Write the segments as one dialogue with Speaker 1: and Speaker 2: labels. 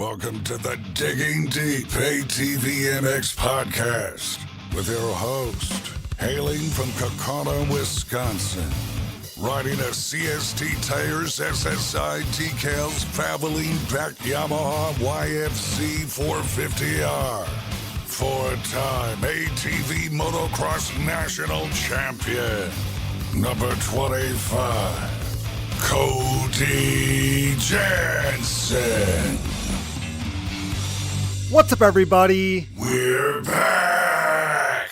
Speaker 1: Welcome to the Digging Deep ATVMX Podcast with your host, hailing from Kokona, Wisconsin, riding a CST Tires SSI decals traveling back Yamaha YFC 450R, four-time ATV Motocross National Champion, number 25, Cody Jansen.
Speaker 2: What's up, everybody?
Speaker 1: We're back!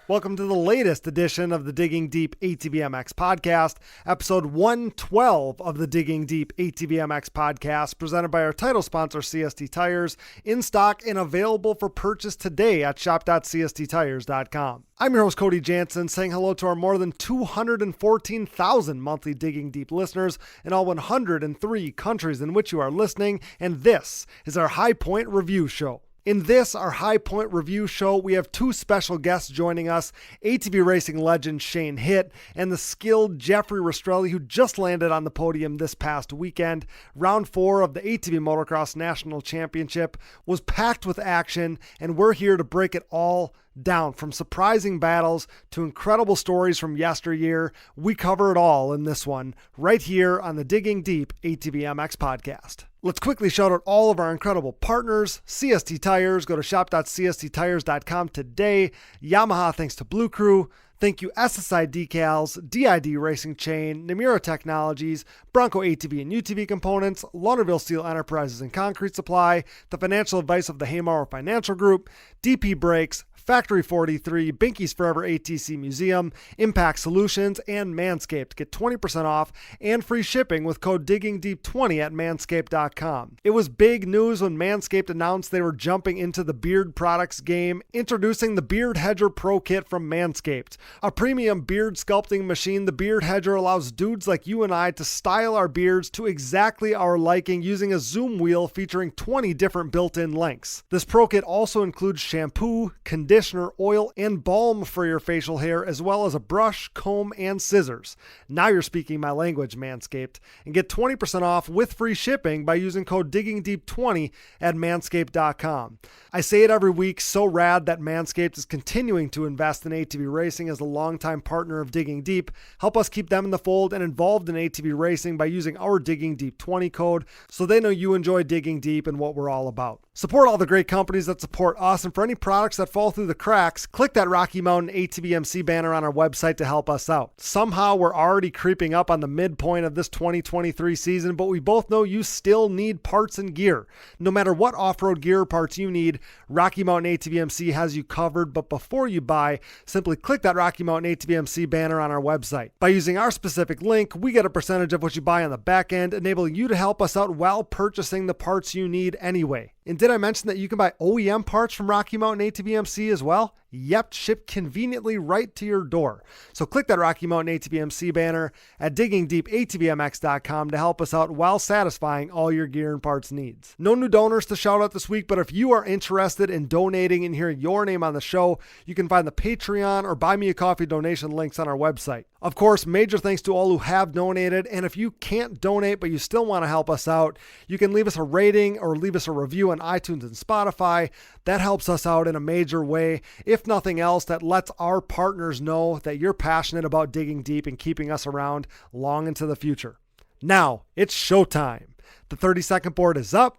Speaker 2: Welcome to the latest edition of the Digging Deep ATVMX Podcast, episode 112 of the Digging Deep ATVMX Podcast, presented by our title sponsor, CST Tires, in stock and available for purchase today at shop.csttires.com. I'm your host, Cody Jansen, saying hello to our more than 214,000 monthly Digging Deep listeners in all 103 countries in which you are listening, and this is our High Point Review Show. In this, our High Point Review Show, we have two special guests joining us, ATV Racing legend Shane Hitt and the skilled Jeffrey Rastrelli, who just landed on the podium this past weekend. Round 4 of the ATV Motocross National Championship was packed with action, and we're here to break it all down. From surprising battles to incredible stories from yesteryear, we cover it all in this one, right here on the Digging Deep ATVMX Podcast. Let's quickly shout out all of our incredible partners. CST Tires, go to shop.csttires.com today. Yamaha, thanks to Blue Crew. Thank you SSI Decals, DID Racing Chain, Namura Technologies, Bronco ATV and UTV Components, Lauderdale Steel Enterprises and Concrete Supply, the financial advice of the Haymauer Financial Group, DP Brakes, Factory 43, Binky's Forever ATC Museum, Impact Solutions, and Manscaped. Get 20% off and free shipping with code DIGGINGDEEP20 at manscaped.com. It was big news when Manscaped announced they were jumping into the beard products game, introducing the Beard Hedger Pro Kit from Manscaped. A premium beard sculpting machine, the Beard Hedger allows dudes like you and I to style our beards to exactly our liking using a zoom wheel featuring 20 different built-in lengths. This Pro Kit also includes shampoo, conditioner, oil, and balm for your facial hair, as well as a brush, comb, and scissors. Now you're speaking my language, Manscaped. And get 20% off with free shipping by using code DIGGINGDEEP20 at manscaped.com. I say it every week, so rad that Manscaped is continuing to invest in ATV Racing as a longtime partner of Digging Deep. Help us keep them in the fold and involved in ATV Racing by using our Digging Deep 20 code so they know you enjoy Digging Deep and what we're all about. Support all the great companies that support us, and for any products that fall through the cracks, click that Rocky Mountain ATVMC banner on our website to help us out. Somehow we're already creeping up on the midpoint of this 2023 season, but we both know you still need parts and gear. No matter what off-road gear or parts you need, Rocky Mountain ATVMC has you covered. But before you buy, simply click that Rocky Mountain ATVMC banner on our website. By using our specific link, we get a percentage of what you buy on the back end, enabling you to help us out while purchasing the parts you need anyway. And did I mention that you can buy OEM parts from Rocky Mountain ATVMC as well? Yep, shipped conveniently right to your door. So click that Rocky Mountain ATVMC banner at diggingdeepatvmx.com to help us out while satisfying all your gear and parts needs. No new donors to shout out this week, but if you are interested in donating and hearing your name on the show, you can find the Patreon or Buy Me a Coffee donation links on our website. Of course, major thanks to all who have donated, and if you can't donate but you still want to help us out, you can leave us a rating or leave us a review on iTunes and Spotify. That helps us out in a major way. If nothing else, that lets our partners know that you're passionate about digging deep and keeping us around long into the future. Now, it's showtime. The 30-second board is up,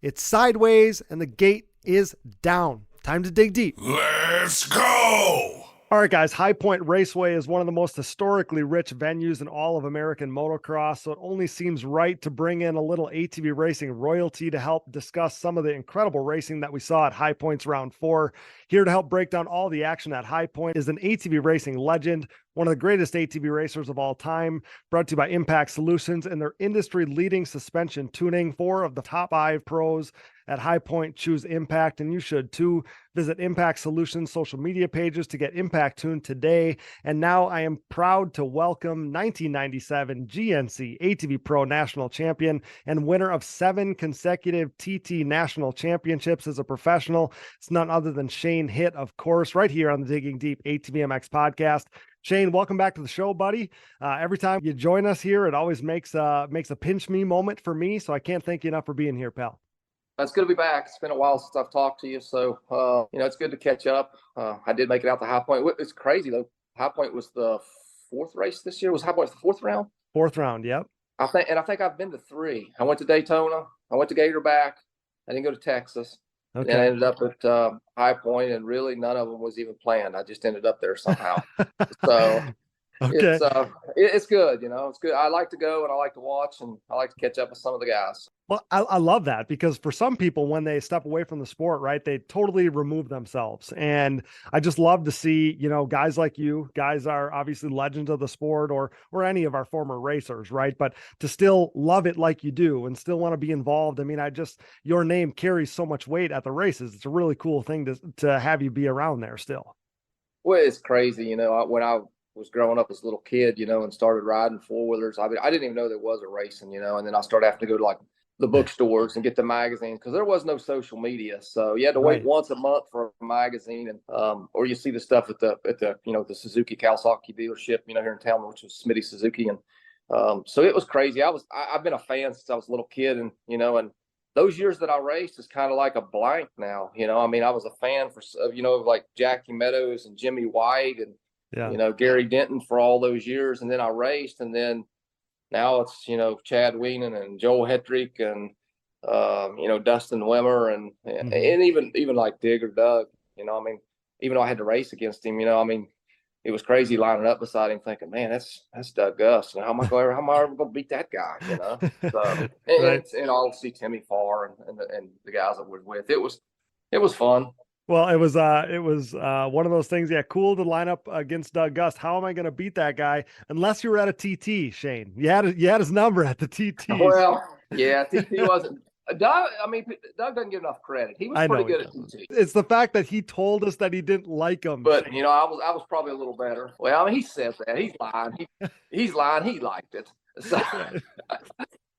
Speaker 2: it's sideways, and the gate is down. Time to dig deep.
Speaker 1: Let's go!
Speaker 2: All right, guys, High Point Raceway is one of the most historically rich venues in all of American motocross, so it only seems right to bring in a little ATV Racing royalty to help discuss some of the incredible racing that we saw at High Point's Round 4. Here to help break down all the action at High Point is an ATV Racing legend, one of the greatest ATV racers of all time, brought to you by Impact Solutions and their industry-leading suspension tuning. 4 of the top 5 pros at High Point choose Impact, and you should too. Visit Impact Solutions social media pages to get Impact tuned today. And now I am proud to welcome 1997 GNC ATV Pro National Champion and winner of 7 consecutive TT National Championships as a professional. It's none other than Shane Hitt, of course, right here on the Digging Deep ATVMX Podcast. Shane, welcome back to the show, buddy. Every time you join us here, it always makes a pinch me moment for me. So I can't thank you enough for being here, pal.
Speaker 3: It's good to be back. It's been a while since I've talked to you, so it's good to catch up. I did make it out to High Point. It's crazy though. High Point was the fourth race this year. Was High Point the fourth round?
Speaker 2: Fourth round, yep.
Speaker 3: I think I've been to 3. I went to Daytona. I went to Gatorback. I didn't go to Texas. Okay. And I ended up at High Point, and really none of them was even planned. I just ended up there somehow. So okay. It's good. It's good. I like to go and I like to watch and I like to catch up with some of the guys.
Speaker 2: Well, I love that, because for some people, when they step away from the sport, right, they totally remove themselves. And I just love to see, guys like you, guys are obviously legends of the sport, or any of our former racers, right? But to still love it like you do and still want to be involved. I mean, your name carries so much weight at the races. It's a really cool thing to have you be around there still.
Speaker 3: Well, it's crazy. When I was growing up as a little kid, and started riding four-wheelers, I didn't even know there was a racing, and then I started having to go to like the bookstores and get the magazines, because there was no social media, so you had to wait once a month for a magazine, and or you see the stuff at the the Suzuki Kawasaki dealership here in town, which was Smitty Suzuki, and so it was crazy. I've been a fan since I was a little kid, and and those years that I raced is kind of like a blank now. I was a fan for like Jackie Meadows and Jimmy White and Gary Denton for all those years, and then I raced, and then now it's, Chad Weenan and Joel Hetrick and, Dustin Wimmer and even like Dig or Doug, even though I had to race against him, it was crazy lining up beside him thinking, man, that's Doug Gus. And how am I ever going to beat that guy, So, and I'll see Timmy Farr and the guys that we're with. It was fun.
Speaker 2: Well, it was one of those things. Yeah. Cool to line up against Doug Gus. How am I going to beat that guy? Unless you were at a TT, Shane, you had his number at the TT.
Speaker 3: Well, yeah, TT wasn't Doug. Doug doesn't get enough credit. He was pretty good at TT.
Speaker 2: It's the fact that he told us that he didn't like him.
Speaker 3: But, Shane. I was probably a little better. Well, he said that. He's lying. He's lying. He liked it. So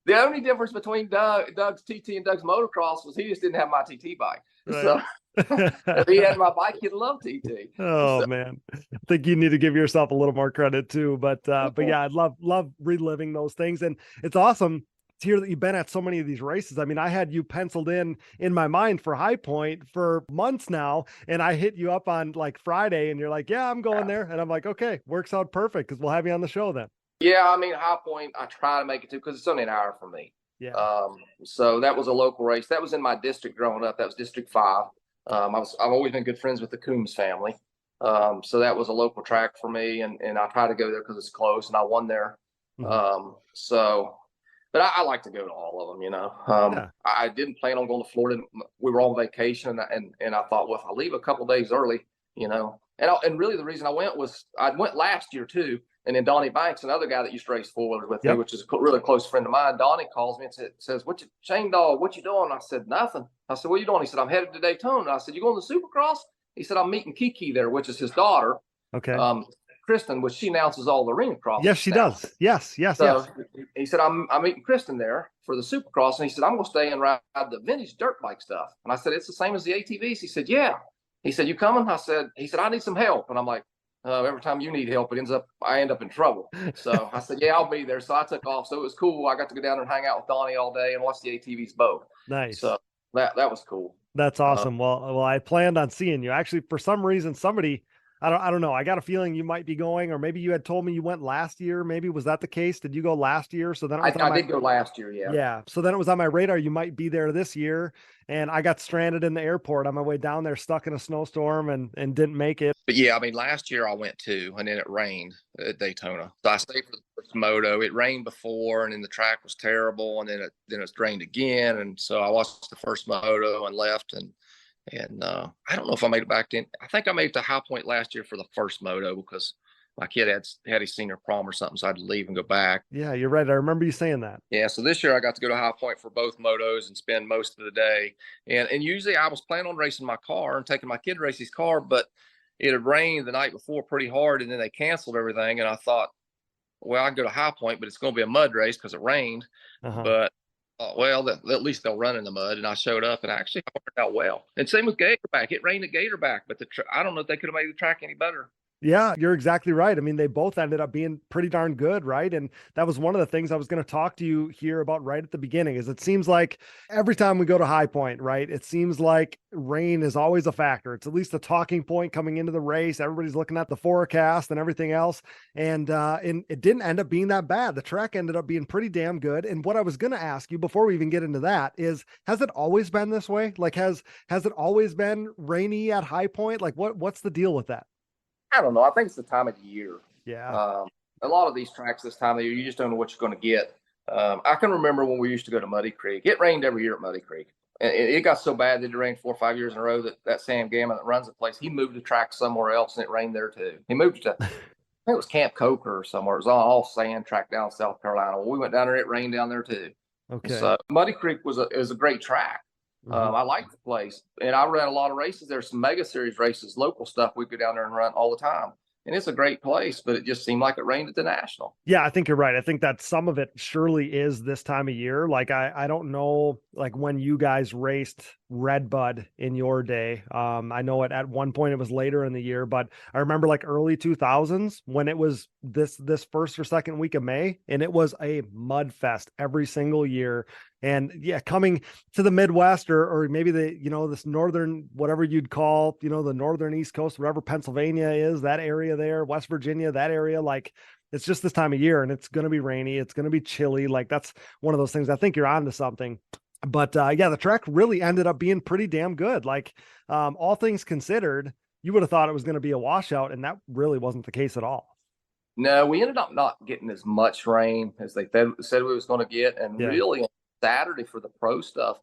Speaker 3: the only difference between Doug's TT and Doug's motocross was he just didn't have my TT bike. Right. So if he had my bike, he'd love TT.
Speaker 2: Oh man, I think you need to give yourself a little more credit too. But yeah, I love reliving those things, and it's awesome to hear that you've been at so many of these races. I mean, I had you penciled in my mind for High Point for months now, and I hit you up on like Friday, and you're like, "Yeah, I'm going there," and I'm like, "Okay, works out perfect because we'll have you on the show then."
Speaker 3: Yeah, High Point, I try to make it to because it's only an hour from me.
Speaker 2: Yeah.
Speaker 3: So that was a local race. That was in my district growing up. That was District 5. I've always been good friends with the Coombs family. So that was a local track for me, and I try to go there because it's close, and I won there. Mm-hmm. But I like to go to all of them, I didn't plan on going to Florida. We were on vacation, and I thought, well, if I leave a couple days early, and really the reason I went was I went last year too. And then Donnie Banks, another guy that used to race four-wheelers with me, which is a really close friend of mine, Donnie calls me and says, Shane Dog, what you doing? I said, nothing. I said, what are you doing? He said, I'm headed to Daytona. I said, you going to Supercross? He said, I'm meeting Kiki there, which is his daughter.
Speaker 2: Okay.
Speaker 3: Kristen, which she announces all the arena crosses.
Speaker 2: Yes, she does. Yes.
Speaker 3: So he said, I'm meeting Kristen there for the Supercross. And he said, I'm going to stay and ride the vintage dirt bike stuff. And I said, it's the same as the ATVs. He said, yeah. He said, you coming? He said, I need some help. And I'm like, every time you need help, I end up in trouble. So I said, yeah, I'll be there. So I took off. So it was cool. I got to go down there and hang out with Donnie all day and watch the ATVs both.
Speaker 2: Nice.
Speaker 3: So that was cool.
Speaker 2: That's awesome. Well, I planned on seeing you. Actually, for some reason, somebody, I don't know. I got a feeling you might be going, or maybe you had told me you went last year. Maybe was that the case? Did you go last year? So then
Speaker 3: I did go last year. Yeah.
Speaker 2: Yeah. So then it was on my radar. You might be there this year. And I got stranded in the airport on my way down there, stuck in a snowstorm and didn't make it.
Speaker 3: But yeah, last year I went too, and then it rained at Daytona. So I stayed for the first moto. It rained before, and then the track was terrible, and then it rained again. And so I watched the first moto and left, and I don't know if I made it back in. I think I made it to High Point last year for the first moto because my kid had his senior prom or something, so I had to leave and go back.
Speaker 2: Yeah, you're right. I remember you saying that.
Speaker 3: Yeah, so this year I got to go to High Point for both motos and spend most of the day. And usually I was planning on racing my car and taking my kid to race his car, but it had rained the night before pretty hard, and then they canceled everything. And I thought, well, I can go to High Point, but it's going to be a mud race because it rained. But at least they'll run in the mud. And I showed up, and actually I worked out well. And same with Gatorback. It rained at Gatorback, but I don't know if they could have made the track any better.
Speaker 2: Yeah, you're exactly right. I mean, they both ended up being pretty darn good, right? And that was one of the things I was going to talk to you here about right at the beginning is it seems like every time we go to High Point, right, it seems like rain is always a factor. It's at least a talking point coming into the race. Everybody's looking at the forecast and everything else. And it didn't end up being that bad. The track ended up being pretty damn good. And what I was going to ask you before we even get into that is, has it always been this way? Like, has it always been rainy at High Point? Like what's the deal with that?
Speaker 3: I don't know. I think it's the time of the year.
Speaker 2: Yeah.
Speaker 3: A lot of these tracks this time of the year, you just don't know what you're going to get. I can remember when we used to go to Muddy Creek. It rained every year at Muddy Creek. And it got so bad that it rained 4 or 5 years in a row that Sam Gammon that runs the place, he moved the track somewhere else and it rained there too. He moved to, I think it was Camp Coker or somewhere. It was all sand track down in South Carolina. Well, we went down there, it rained down there too.
Speaker 2: Okay.
Speaker 3: So Muddy Creek is a great track. I like the place. And I ran a lot of races. There's some mega series races, local stuff we go down there and run all the time. And it's a great place, but it just seemed like it rained at the National.
Speaker 2: Yeah, I think you're right. I think that some of it surely is this time of year. Like, I don't know, like when you guys raced Redbud in your day. I know at one point it was later in the year, but I remember like early 2000s when it was this first or second week of May, and it was a mud fest every single year. And yeah, coming to the Midwest or maybe this northern, whatever you'd call, the northern East Coast, whatever Pennsylvania is, that area there, West Virginia, that area, like it's just this time of year and it's going to be rainy. It's going to be chilly. Like that's one of those things. I think you're onto something. But yeah, the track really ended up being pretty damn good. Like all things considered, you would have thought it was going to be a washout, and that really wasn't the case at all.
Speaker 3: No, we ended up not getting as much rain as they said we was going to get. And really on Saturday for the pro stuff,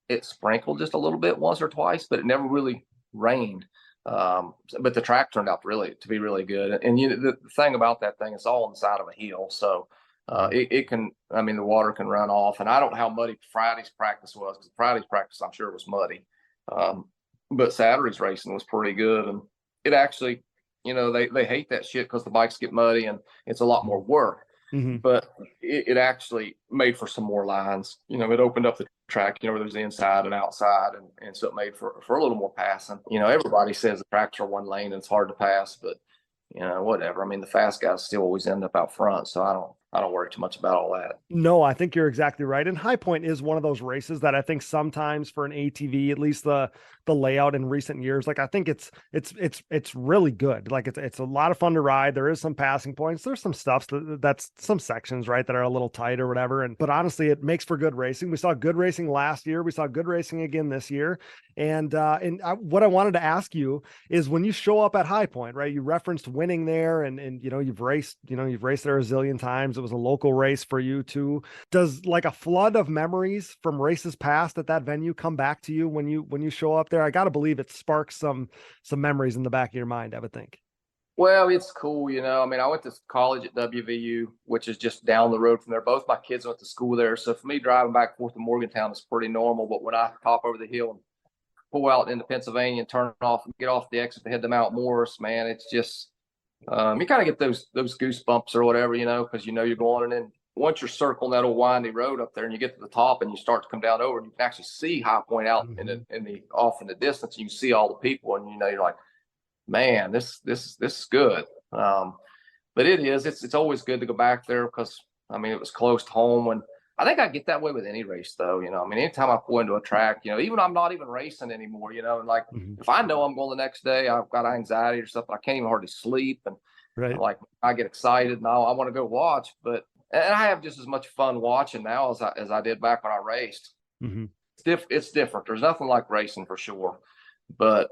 Speaker 3: it sprinkled just a little bit once or twice, but it never really rained. But the track turned out to be really good. And the thing about that thing, it's all on the side of a hill. So it can, the water can run off. And I don't know how muddy Friday's practice was, because Friday's practice, I'm sure, was muddy. But Saturday's racing was pretty good. And it actually, they hate that shit because the bikes get muddy and it's a lot more work. But it actually made for some more lines. It opened up the track, where there's the inside and outside. And so it made for a little more passing. Everybody says the tracks are one lane and it's hard to pass, but whatever. The fast guys still always end up out front. So I don't worry too much about all that.
Speaker 2: No, I think you're exactly right. And High Point is one of those races that I think sometimes for an ATV, at least the layout in recent years, like I think it's really good. Like it's a lot of fun to ride. There is some passing points. There's some stuff that's some sections, right, that are a little tight or whatever. But honestly, it makes for good racing. We saw good racing last year. We saw good racing again this year. And what I wanted to ask you is, when you show up at High Point, right, you referenced winning there and you've raced there a zillion times. It was a local race for you too. Does like a flood of memories from races past at that venue come back to you when you show up there? I got to believe it sparks some memories in the back of your mind, I would think.
Speaker 3: Well, it's cool. I went to college at WVU, which is just down the road from there. Both my kids went to school there. So for me, driving back and forth to Morgantown is pretty normal. But when I hop over the hill and pull out into Pennsylvania and turn off and get off the exit to head to Mount Morris, man, it's just, you kind of get those goosebumps or whatever, because you're going. And then once you're circling that old windy road up there and you get to the top and you start to come down over, and you can actually see High Point out off in the distance. And you can see all the people, and you're like, man, this is good. But it's always good to go back there because it was close to home. And I think I get that way with any race though. Anytime I pull into a track, even I'm not even racing anymore, and like if I know I'm going the next day, I've got anxiety or something, I can't even hardly sleep. And like I get excited and I want to go watch, and I have just as much fun watching now as I did back when I raced. It's different. There's nothing like racing for sure. But,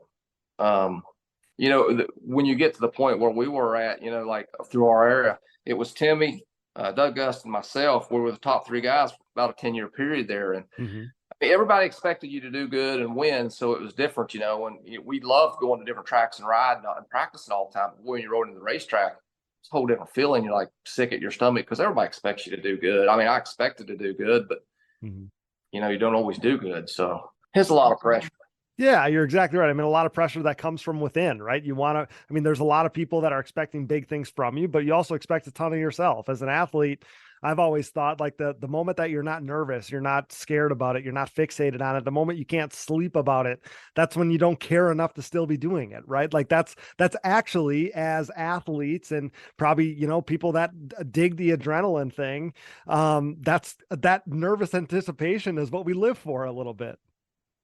Speaker 3: when you get to the point where we were at, like through our area, it was Timmy, Doug Gust, and myself. We were the top three guys for about a 10-year period there. And everybody expected you to do good and win. So it was different, and we loved going to different tracks and riding and practicing all the time. But when you rode into the racetrack, it's a whole different feeling. You're like sick at your stomach because everybody expects you to do good. I expected to do good, but you don't always do good. So it's a lot of pressure.
Speaker 2: Yeah, you're exactly right. A lot of pressure that comes from within, right? You want to, there's a lot of people that are expecting big things from you, but you also expect a ton of yourself as an athlete. I've always thought like the moment that you're not nervous, you're not scared about it, you're not fixated on it, the moment you can't sleep about it, that's when you don't care enough to still be doing it, right? Like that's actually, as athletes and probably, people that dig the adrenaline thing, that's that nervous anticipation is what we live for a little bit.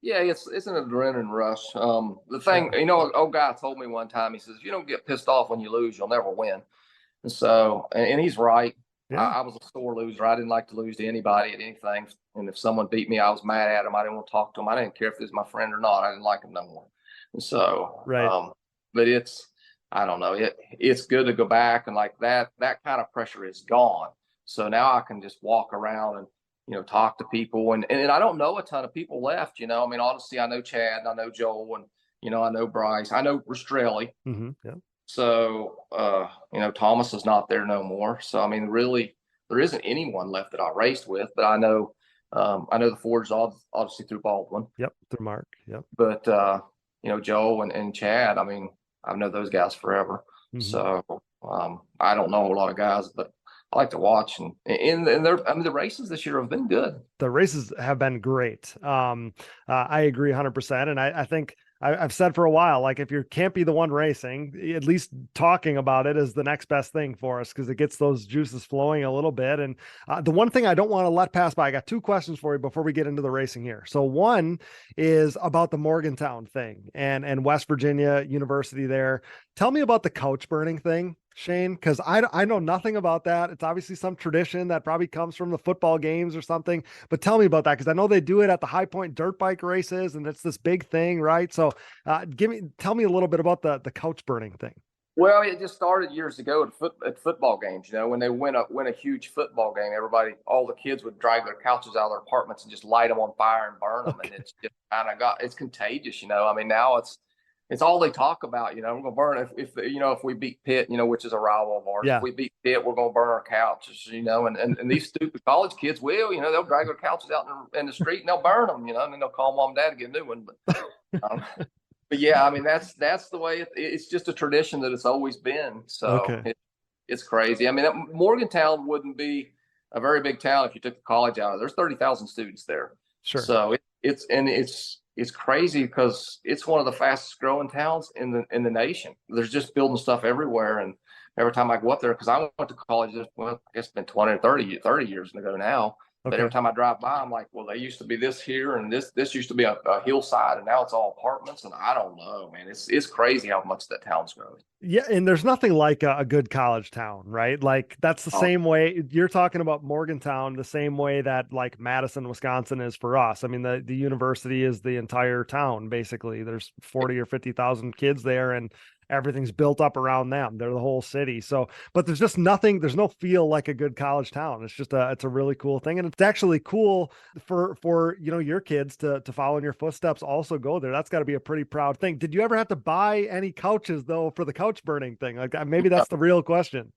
Speaker 3: Yeah, it's an adrenaline rush. The thing, old guy told me one time, he says, if you don't get pissed off when you lose, you'll never win. And so, and he's right.
Speaker 2: Yeah.
Speaker 3: I was a sore loser. I didn't like to lose to anybody at anything. And if someone beat me, I was mad at him. I didn't want to talk to him. I didn't care if he was my friend or not. I didn't like him no more. And so,
Speaker 2: right.
Speaker 3: But I don't know. It's good to go back, and like that kind of pressure is gone. So now I can just walk around and, talk to people, and I don't know a ton of people left, I mean, honestly, I know Chad, and I know Joel, and, I know Bryce, I know Rastrelli.
Speaker 2: Mm-hmm. Yeah.
Speaker 3: So, Thomas is not there no more. So, I mean, really, there isn't anyone left that I raced with, but I know the Fords obviously through Baldwin.
Speaker 2: Yep. Through Mark. Yep.
Speaker 3: But, Joel and Chad, I mean, I've known those guys forever. Mm-hmm. So, I don't know a lot of guys, but I like to watch, and the races this year have been good.
Speaker 2: The races have been great. I agree 100%. And I think I've said for a while, like if you can't be the one racing, at least talking about it is the next best thing for us, because it gets those juices flowing a little bit. And the one thing I don't want to let pass by, I got two questions for you before we get into the racing here. So one is about the Morgantown thing and West Virginia University there. Tell me about the couch burning thing, Shane, because I know nothing about that. It's obviously some tradition that probably comes from the football games or something, but tell me about that, because I know they do it at the High Point dirt bike races, and it's this big thing, right? So tell me a little bit about the couch burning thing.
Speaker 3: Well, it just started years ago at football games. When they win a huge football game, all the kids would drag their couches out of their apartments and just light them on fire and burn them, and it's just it's contagious. I mean, now it's all they talk about. We're going to burn if we beat Pitt, which is a rival of ours.
Speaker 2: Yeah.
Speaker 3: If we beat Pitt, we're going to burn our couches, and these stupid college kids will, they'll drag their couches out in the street and they'll burn them, and then they'll call mom and dad to get a new one. But yeah, I mean, that's the way it's just a tradition that it's always been. So it's crazy. I mean, Morgantown wouldn't be a very big town if you took the college out. There's 30,000 students there.
Speaker 2: Sure.
Speaker 3: So it's crazy because it's one of the fastest growing towns in the nation. There's just building stuff everywhere. And every time I go up there, because I went to college, I guess it's been 20 or 30 years ago now. But every time I drive by, I'm like, well, they used to be this here, and this used to be a hillside, and now it's all apartments. And I don't know, man. It's crazy how much that town's growing. Yeah,
Speaker 2: and there's nothing like a good college town, right? Like that's the same way you're talking about Morgantown, the same way that like Madison, Wisconsin is for us. I mean, the university is the entire town, basically. There's 40 or 50,000 kids there, and everything's built up around them. They're the whole city. So, but there's just nothing, there's no feel like a good college town. It's just it's a really cool thing. And it's actually cool for, your kids to follow in your footsteps, also go there. That's gotta be a pretty proud thing. Did you ever have to buy any couches though, for the couch burning thing? Like maybe that's the real question.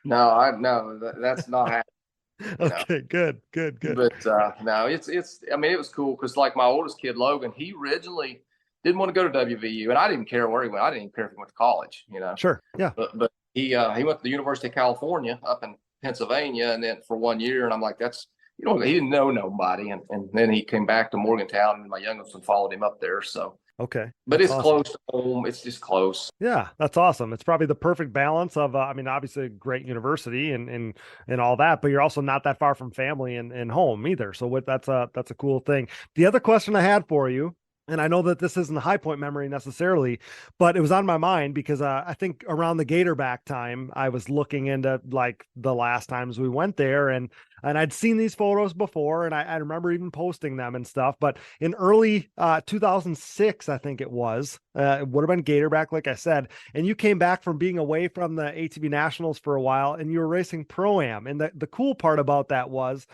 Speaker 3: No, that's not happening.
Speaker 2: Okay, good.
Speaker 3: But no, I mean, it was cool. Cause like my oldest kid, Logan, he originally didn't want to go to WVU, and I didn't care where he went. I didn't even care if he went to college,
Speaker 2: Sure. Yeah.
Speaker 3: But he went to the University of California up in Pennsylvania, and then for 1 year, and I'm like, he didn't know nobody. And then he came back to Morgantown, and my youngest one followed him up there. So,
Speaker 2: okay.
Speaker 3: But it's awesome. Close to home. It's just close.
Speaker 2: Yeah, that's awesome. It's probably the perfect balance of, I mean, obviously a great university and all that, but you're also not that far from family and home either. So that's a cool thing. The other question I had for you, and I know that this isn't a High Point memory necessarily, but it was on my mind because I think around the Gatorback time, I was looking into like the last times we went there, and I'd seen these photos before, and I remember even posting them and stuff. But in early 2006, I think it was, it would have been Gatorback, like I said, and you came back from being away from the ATV Nationals for a while, and you were racing Pro-Am. And the cool part about that was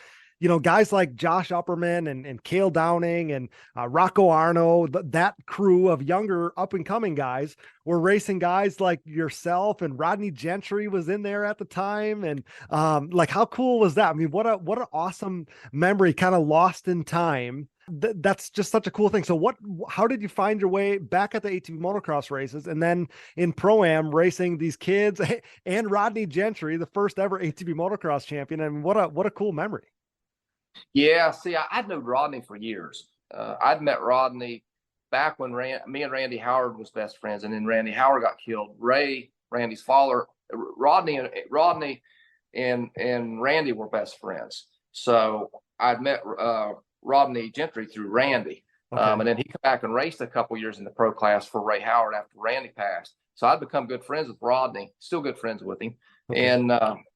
Speaker 2: guys like Josh Upperman and Cale Downing and Rocco Arno, that crew of younger up and coming guys were racing guys like yourself, and Rodney Gentry was in there at the time. And like, how cool was that? I mean, what an awesome memory, kind of lost in time. That's just such a cool thing. So how did you find your way back at the ATV motocross races and then in Pro-Am racing these kids and Rodney Gentry, the first ever ATV motocross champion? I mean, what a cool memory.
Speaker 3: Yeah. See, I'd known Rodney for years. I'd met Rodney back when me and Randy Howard was best friends. And then Randy Howard got killed. Randy's father, Rodney and Randy were best friends. So I'd met, Rodney Gentry through Randy. Okay. And then he came back and raced a couple years in the pro class for Ray Howard after Randy passed. So I'd become good friends with Rodney, still good friends with him. Okay. And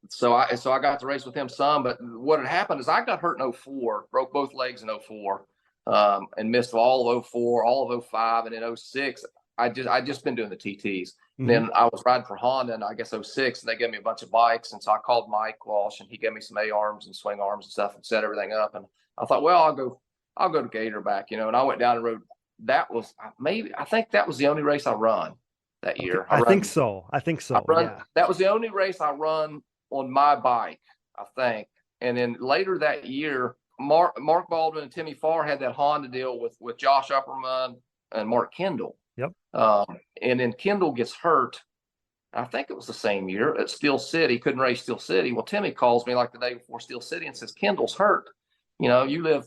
Speaker 3: so I got to race with him some. But what had happened is I got hurt in 04, broke both legs in 04, and missed all of 04, all of 05, and in 06, I just been doing the TTs. Mm-hmm. Then I was riding for Honda in, I guess, 06, and they gave me a bunch of bikes. And so I called Mike Walsh, and he gave me some A-arms and swing arms and stuff and set everything up. And I thought, well, I'll go to Gatorback, and I went down and rode. I think that was the only race I run that year.
Speaker 2: I think so. Yeah.
Speaker 3: That was the only race I run on my bike, I think. And then later that year, Mark Baldwin and Timmy Farr had that Honda deal with Josh Upperman and Mark Kendall.
Speaker 2: Yep.
Speaker 3: And then Kendall gets hurt. I think it was the same year at Steel City. Couldn't race Steel City. Well, Timmy calls me like the day before Steel City and says, Kendall's hurt. You live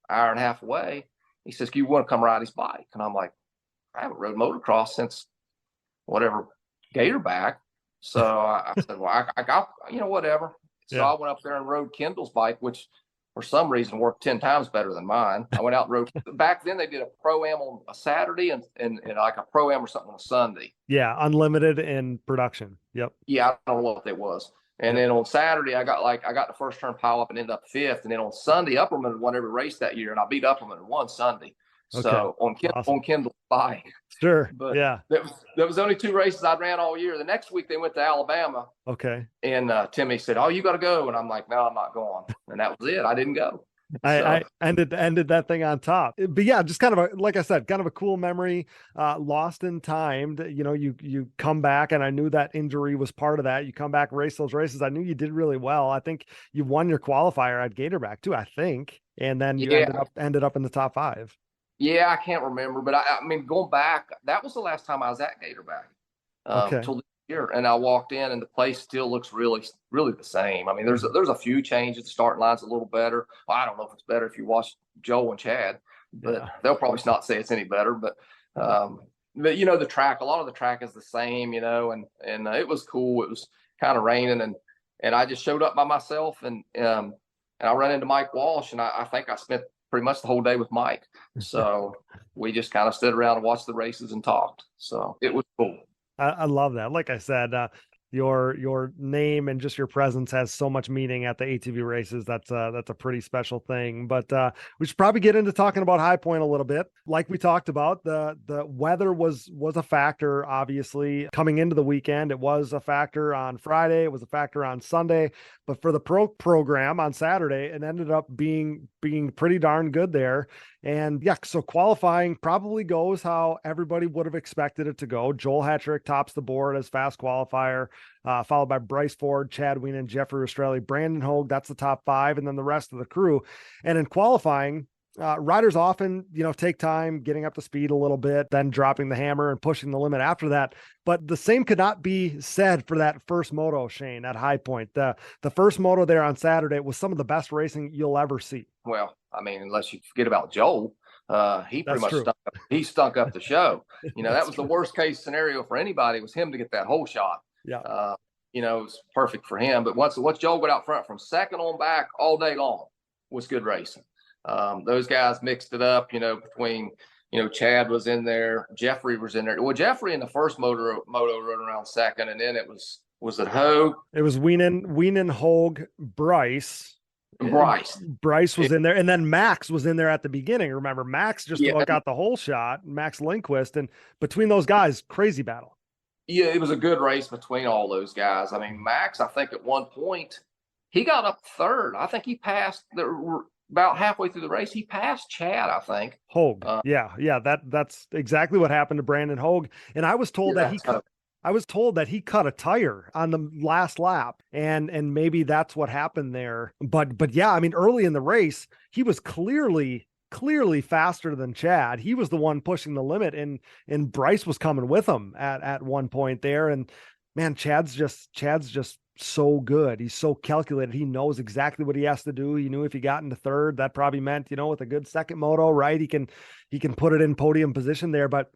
Speaker 3: an hour and a half away. He says, you want to come ride his bike? And I'm like, I haven't rode motocross since whatever, Gatorback. So I said, well, I got, whatever. So I went up there and rode Kendall's bike, which for some reason worked 10 times better than mine. I went out and rode. Back then they did a Pro-Am on a Saturday and like a Pro-Am or something on a Sunday.
Speaker 2: Yeah, unlimited in production. Yep. Yeah,
Speaker 3: I don't know what that was. And then on Saturday, I got the first turn pile up and ended up 5th. And then on Sunday, Upperman had won every race that year, and I beat Upperman in one Sunday. Okay. So on Kendall's bike.
Speaker 2: Sure.
Speaker 3: But
Speaker 2: yeah.
Speaker 3: There was only 2 races I ran all year. The next week they went to Alabama.
Speaker 2: Okay.
Speaker 3: And Timmy said, "Oh, you got to go." And I'm like, "No, I'm not going." And that was it. I didn't go.
Speaker 2: I ended that thing on top. But yeah, just kind of like I said, kind of a cool memory, lost in time. You come back, and I knew that injury was part of that. You come back, race those races. I knew you did really well. I think you won your qualifier at Gatorback too, I think. And then you ended up in the top 5.
Speaker 3: Yeah, I can't remember, but I mean, going back, that was the last time I was at Gatorback. Till this year, and I walked in, and the place still looks really, really the same. I mean, there's a few changes. The starting line's a little better. Well, I don't know if it's better if you watch Joel and Chad, but they'll probably not say it's any better. But the track, a lot of the track is the same, and it was cool. It was kind of raining, and I just showed up by myself, and I ran into Mike Walsh, and I think I spent pretty much the whole day with Mike. So we just kind of stood around and watched the races and talked. So it was cool.
Speaker 2: I love that. Like I said, your name and just your presence has so much meaning at the ATV races. That's a pretty special thing. But we should probably get into talking about High Point a little bit. Like we talked about, the weather was a factor, obviously, coming into the weekend. It was a factor on Friday. It was a factor on Sunday. But for the program on Saturday, it ended up being pretty darn good there. And yeah, so qualifying probably goes how everybody would have expected it to go. Joel Hetrick tops the board as fast qualifier, followed by Bryce Ford, Chad Weenan, Jeffrey Rastrelli, Brandon Hogue. That's the top 5, and then the rest of the crew. And in qualifying, riders often, take time getting up to speed a little bit, then dropping the hammer and pushing the limit after that. But the same could not be said for that first moto, Shane, at High Point. The first moto there on Saturday was some of the best racing you'll ever see.
Speaker 3: Well, I mean, unless you forget about Joel, he pretty much stunk up the show. That was the worst case scenario for anybody, was him to get that whole shot.
Speaker 2: Yeah.
Speaker 3: It was perfect for him. But once Joel got out front from second on back all day long, was good racing. Those guys mixed it up, between, Chad was in there, Jeffrey was in there. Well, Jeffrey in the first moto rode around second, and then it was it Hogue?
Speaker 2: It was Weenan, Hogue, Bryce was in there, and then Max was in there at the beginning. Remember, Max just got the whole shot, Max Lindquist, and between those guys, crazy battle.
Speaker 3: Yeah, it was a good race between all those guys. I mean, Max, I think at one point he got up third. I think he passed about halfway through the race. He passed Chad, I think.
Speaker 2: Hogue. That's exactly what happened to Brandon Hogue. And I was told that he cut a tire on the last lap, and maybe that's what happened there. But yeah, I mean, early in the race, he was clearly faster than Chad. He was the one pushing the limit, and Bryce was coming with him at one point there. And man, Chad's just so good. He's so calculated. He knows exactly what he has to do. He knew if he got into third, that probably meant, with a good second moto, right? He can put it in podium position there. But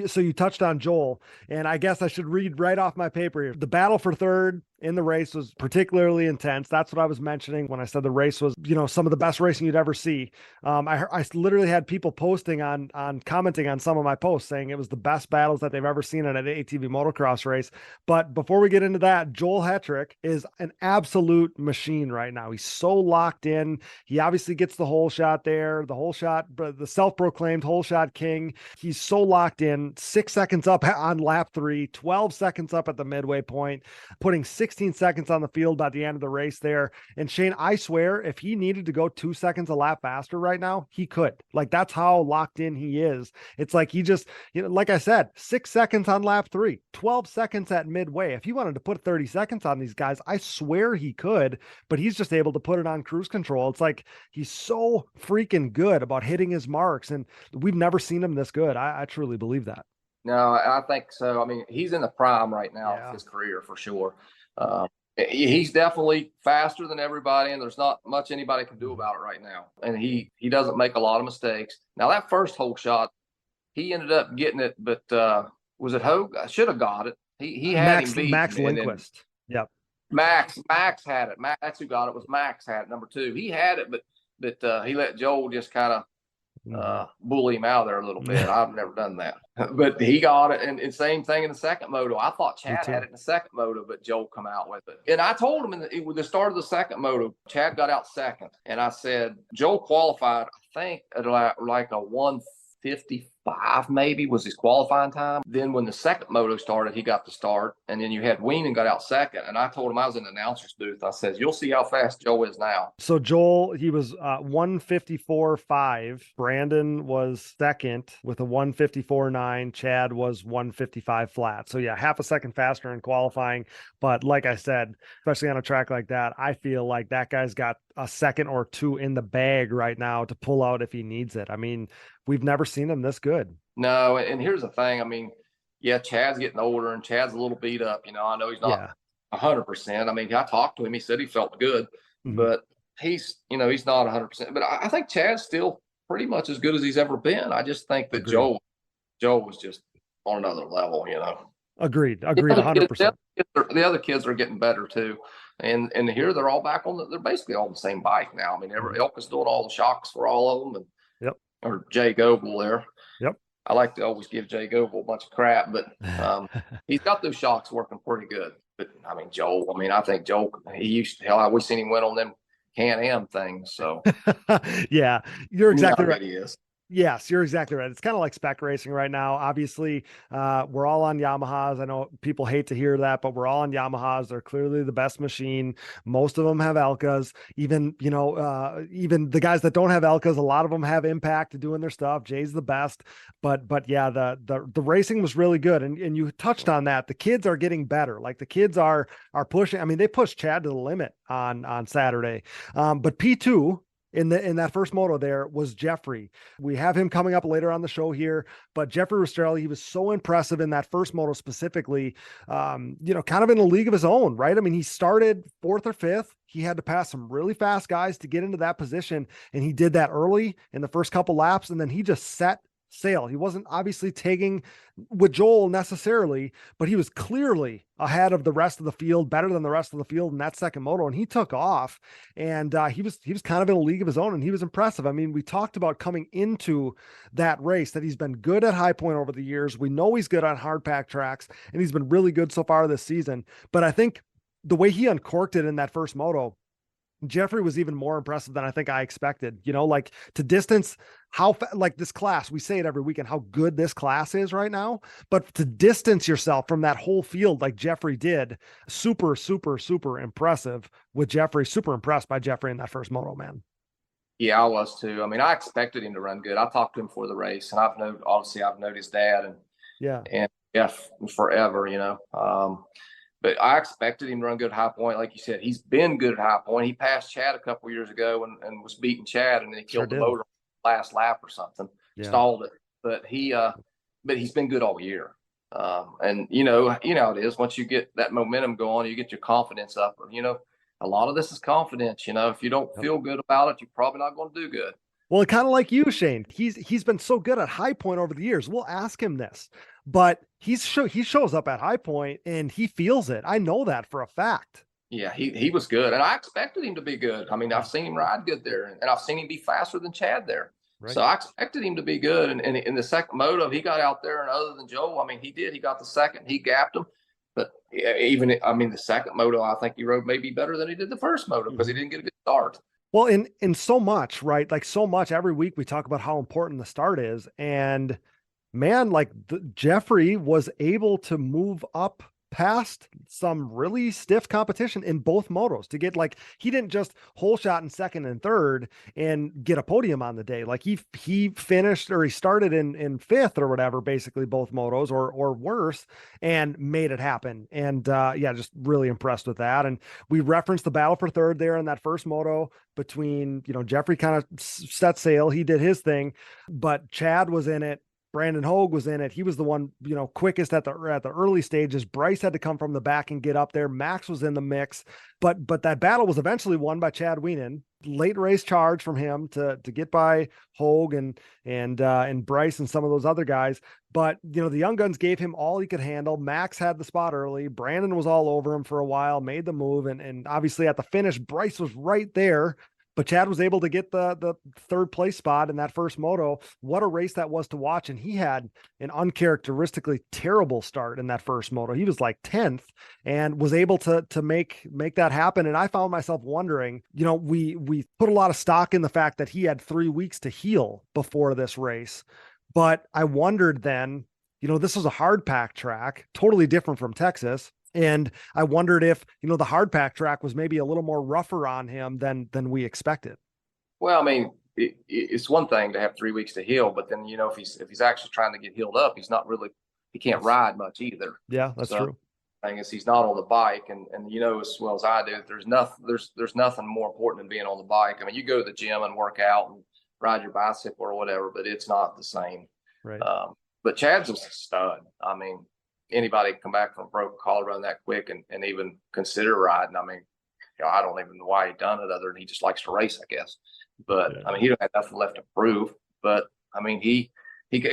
Speaker 2: so you touched on Joel, and I guess I should read right off my paper here. The battle for third in the race was particularly intense. That's what I was mentioning when I said the race was, some of the best racing you'd ever see. I literally had people posting commenting on some of my posts saying it was the best battles that they've ever seen in an ATV motocross race. But before we get into that, Joel Hetrick is an absolute machine right now. He's so locked in. He obviously gets the whole shot there, the self-proclaimed whole shot king. He's so locked in. 6 seconds up on lap 3, 12 seconds up at the midway point, putting 16 seconds on the field by the end of the race there. And Shane, I swear, if he needed to go 2 seconds a lap faster right now, he could. Like, that's how locked in he is. It's like he just, like I said, 6 seconds on lap 3, 12 seconds at midway. If he wanted to put 30 seconds on these guys, I swear he could, but he's just able to put it on cruise control. It's like he's so freaking good about hitting his marks, and we've never seen him this good. I truly believe that.
Speaker 3: No, I think so. I mean, he's in the prime right now of his career for sure. He's definitely faster than everybody, and there's not much anybody can do about it right now. And he doesn't make a lot of mistakes. Now, that first hole shot, he ended up getting it, but was it Hogue? I should have got it. He had him beat.
Speaker 2: Max Lindquist. Yep.
Speaker 3: Max had it. That's who got it. Was Max had it, number 2. He had it, but he let Joel just kind of bully him out there a little bit. I've never done that, but he got it. And same thing in the second moto. I thought Chad had it in the second moto, but Joel come out with it. And I told him with the start of the second moto, Chad got out second, and I said Joel qualified, I think at like a 1:55 maybe was his qualifying time. Then when the second moto started, he got the start, and then you had Weenan got out second. And I told him, I was in the announcer's booth, I said, you'll see how fast Joel is now.
Speaker 2: So Joel, he was 1:54.5. Brandon was second with a 1:54.9. Chad was 1:55 flat. So yeah, half a second faster in qualifying. But like I said, especially on a track like that, I feel like that guy's got a second or two in the bag right now to pull out if he needs it. I mean, we've never seen him this good.
Speaker 3: No, and here's the thing. I mean, yeah, Chad's getting older, and Chad's a little beat up. I know he's not 100%. I mean, I talked to him. He said he felt good, but he's not 100%. But I think Chad's still pretty much as good as he's ever been. I just think that Joel was just on another level.
Speaker 2: Agreed, 100%.
Speaker 3: The other kids are getting better too, and here they're all back on. They're basically all on the same bike now. I mean, Elka's doing all the shocks for all of them, and or Jay Goble there.
Speaker 2: Yep.
Speaker 3: I like to always give Jay Goble a bunch of crap, but he's got those shocks working pretty good. But I mean, Joel. I mean, I think Joel. We seen him win on them Can-Am things. So
Speaker 2: yeah, you're exactly right.
Speaker 3: He is.
Speaker 2: Yes, you're exactly right. It's kind of like spec racing right now. Obviously, we're all on Yamahas. I know people hate to hear that, but we're all on Yamahas. They're clearly the best machine. Most of them have Elkas. Even the guys that don't have Elkas, a lot of them have Impact doing their stuff. Jay's the best. But yeah, the racing was really good. And you touched on that. The kids are getting better. Like the kids are pushing. I mean, they pushed Chad to the limit on Saturday. But P2, in that first moto there was Jeffrey. We have him coming up later on the show here, but Jeffrey Rastrelli, he was so impressive in that first moto specifically, kind of in a league of his own, right? I mean, he started 4th or 5th. He had to pass some really fast guys to get into that position, and he did that early in the first couple laps, and then he just set sail. He wasn't obviously taking with Joel necessarily, but he was clearly ahead of the rest of the field, better than the rest of the field in that second moto, and he took off, and he was kind of in a league of his own, and he was impressive. I mean, we talked about coming into that race that he's been good at High Point over the years. We know he's good on hard pack tracks, and he's been really good so far this season. But I think the way he uncorked it in that first moto, Jeffrey was even more impressive than I think I expected, like to distance like this class, we say it every weekend, how good this class is right now, but to distance yourself from that whole field, like Jeffrey did, super, super, super impressive with Jeffrey, super impressed by Jeffrey in that first moto, man.
Speaker 3: Yeah, I was too. I mean, I expected him to run good. I talked to him before the race, and I've known his dad and forever, but I expected him to run good at High Point. Like you said, he's been good at High Point. He passed Chad a couple years ago and was beating Chad, and then he killed the motor last lap or something, stalled it. But he's been good all year. And you know how it is. Once you get that momentum going, you get your confidence up. A lot of this is confidence. If you don't feel good about it, you're probably not going to do good.
Speaker 2: Well, kind of like you, Shane. He's been so good at High Point over the years. We'll ask him this, but he shows up at High Point and he feels it. I know that for a fact.
Speaker 3: Yeah, he was good, and I expected him to be good. I mean, I've seen him ride good there, and I've seen him be faster than Chad there. Right. So I expected him to be good. And in the second moto, he got out there, and other than Joel, I mean, he did. He got the second. He gapped him. But the second moto, I think he rode maybe better than he did the first moto because he didn't get a good start.
Speaker 2: Well, in so much, right? Like so much every week we talk about how important the start is. And man, like Jeffrey was able to move up past some really stiff competition in both motos to get, like, he didn't just hole shot in second and third and get a podium on the day. Like he finished, or he started in fifth or whatever, basically both motos or worse, and made it happen. And just really impressed with that. And we referenced the battle for third there in that first moto between, Jeffrey kind of set sail. He did his thing, but Chad was in it. Brandon Hogue was in it. He was the one, quickest at the early stages. Bryce had to come from the back and get up there. Max was in the mix, but that battle was eventually won by Chad Wienen. Late race charge from him to get by Hogue and Bryce and some of those other guys. But the young guns gave him all he could handle. Max had the spot early. Brandon was all over him for a while, made the move, and obviously at the finish, Bryce was right there. But Chad was able to get the third place spot in that first moto. What a race that was to watch. And he had an uncharacteristically terrible start in that first moto. He was like 10th and was able to make that happen. And I found myself wondering, we put a lot of stock in the fact that he had 3 weeks to heal before this race. But I wondered then, this was a hard pack track, totally different from Texas. And I wondered if, the hard pack track was maybe a little more rougher on him than we expected.
Speaker 3: Well, I mean, it's one thing to have 3 weeks to heal, but then, if he's actually trying to get healed up, he can't ride much either.
Speaker 2: Yeah, that's true.
Speaker 3: I guess he's not on the bike, and as well as I do, there's nothing more important than being on the bike. I mean, you go to the gym and work out and ride your bicycle or whatever, but it's not the same.
Speaker 2: Right.
Speaker 3: But Chad's just a stud. I mean, anybody can come back from a broken collarbone that quick and even consider riding. I mean, I don't even know why he done it other than he just likes to race, I guess. But I mean, he don't have nothing left to prove. But I mean, he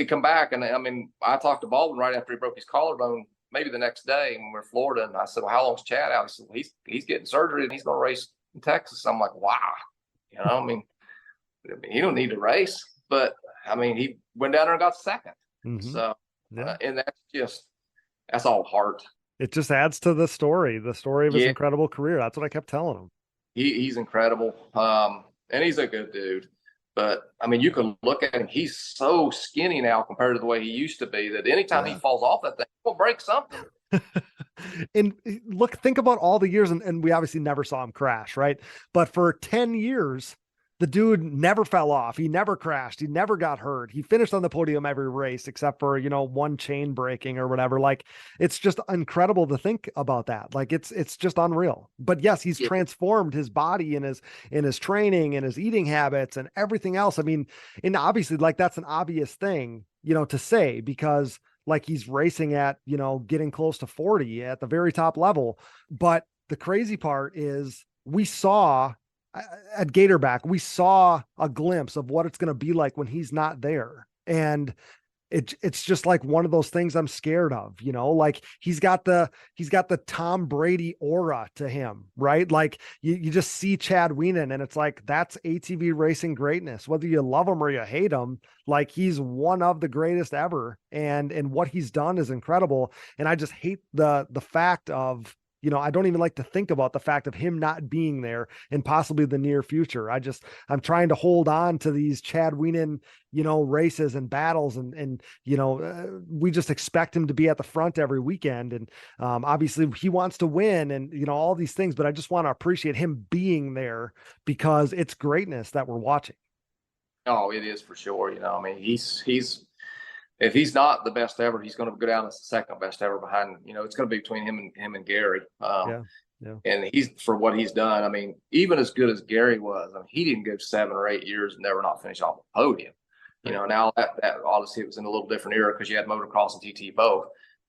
Speaker 3: come back, and I mean, I talked to Baldwin right after he broke his collarbone, maybe the next day when we were in Florida, and I said, "Well, how long's Chad out?" He said, well, "He's getting surgery and he's going to race in Texas." I'm like, "Wow," I mean, he don't need to race, but I mean, he went down there and got second. Mm-hmm. So, and that's all heart.
Speaker 2: It just adds to the story of his incredible career. That's what I kept telling him.
Speaker 3: He's incredible. And he's a good dude. But I mean, you can look at him. He's so skinny now compared to the way he used to be that anytime he falls off that thing, he'll break something.
Speaker 2: And think about all the years, and we obviously never saw him crash, right? But for 10 years, the dude never fell off. He never crashed. He never got hurt. He finished on the podium every race except for, one chain breaking or whatever. Like, it's just incredible to think about that. Like, it's just unreal. But yes, he's transformed his body and his training and his eating habits and everything else. I mean, and obviously, like, that's an obvious thing, to say, because like he's racing at, getting close to 40 at the very top level. But the crazy part is we saw at Gatorback, we saw a glimpse of what it's going to be like when he's not there. And it's just like one of those things I'm scared of, like he's got the Tom Brady aura to him, right? Like you just see Chad Wienen and it's like, that's ATV racing greatness, whether you love him or you hate him. Like, he's one of the greatest ever. And what he's done is incredible. And I just hate the fact of, I don't even like to think about the fact of him not being there in possibly the near future. I'm trying to hold on to these Chad Wienen, races and battles. And we just expect him to be at the front every weekend. And obviously he wants to win and, all these things, but I just want to appreciate him being there because it's greatness that we're watching.
Speaker 3: Oh, it is for sure. I mean, he's if he's not the best ever, he's going to go down as the second best ever behind. It's going to be between him and Gary.
Speaker 2: Yeah.
Speaker 3: And he's for what he's done. I mean, even as good as Gary was, I mean, he didn't go 7 or 8 years and never not finish off the podium. Now that obviously it was in a little different era because you had motocross and TT both.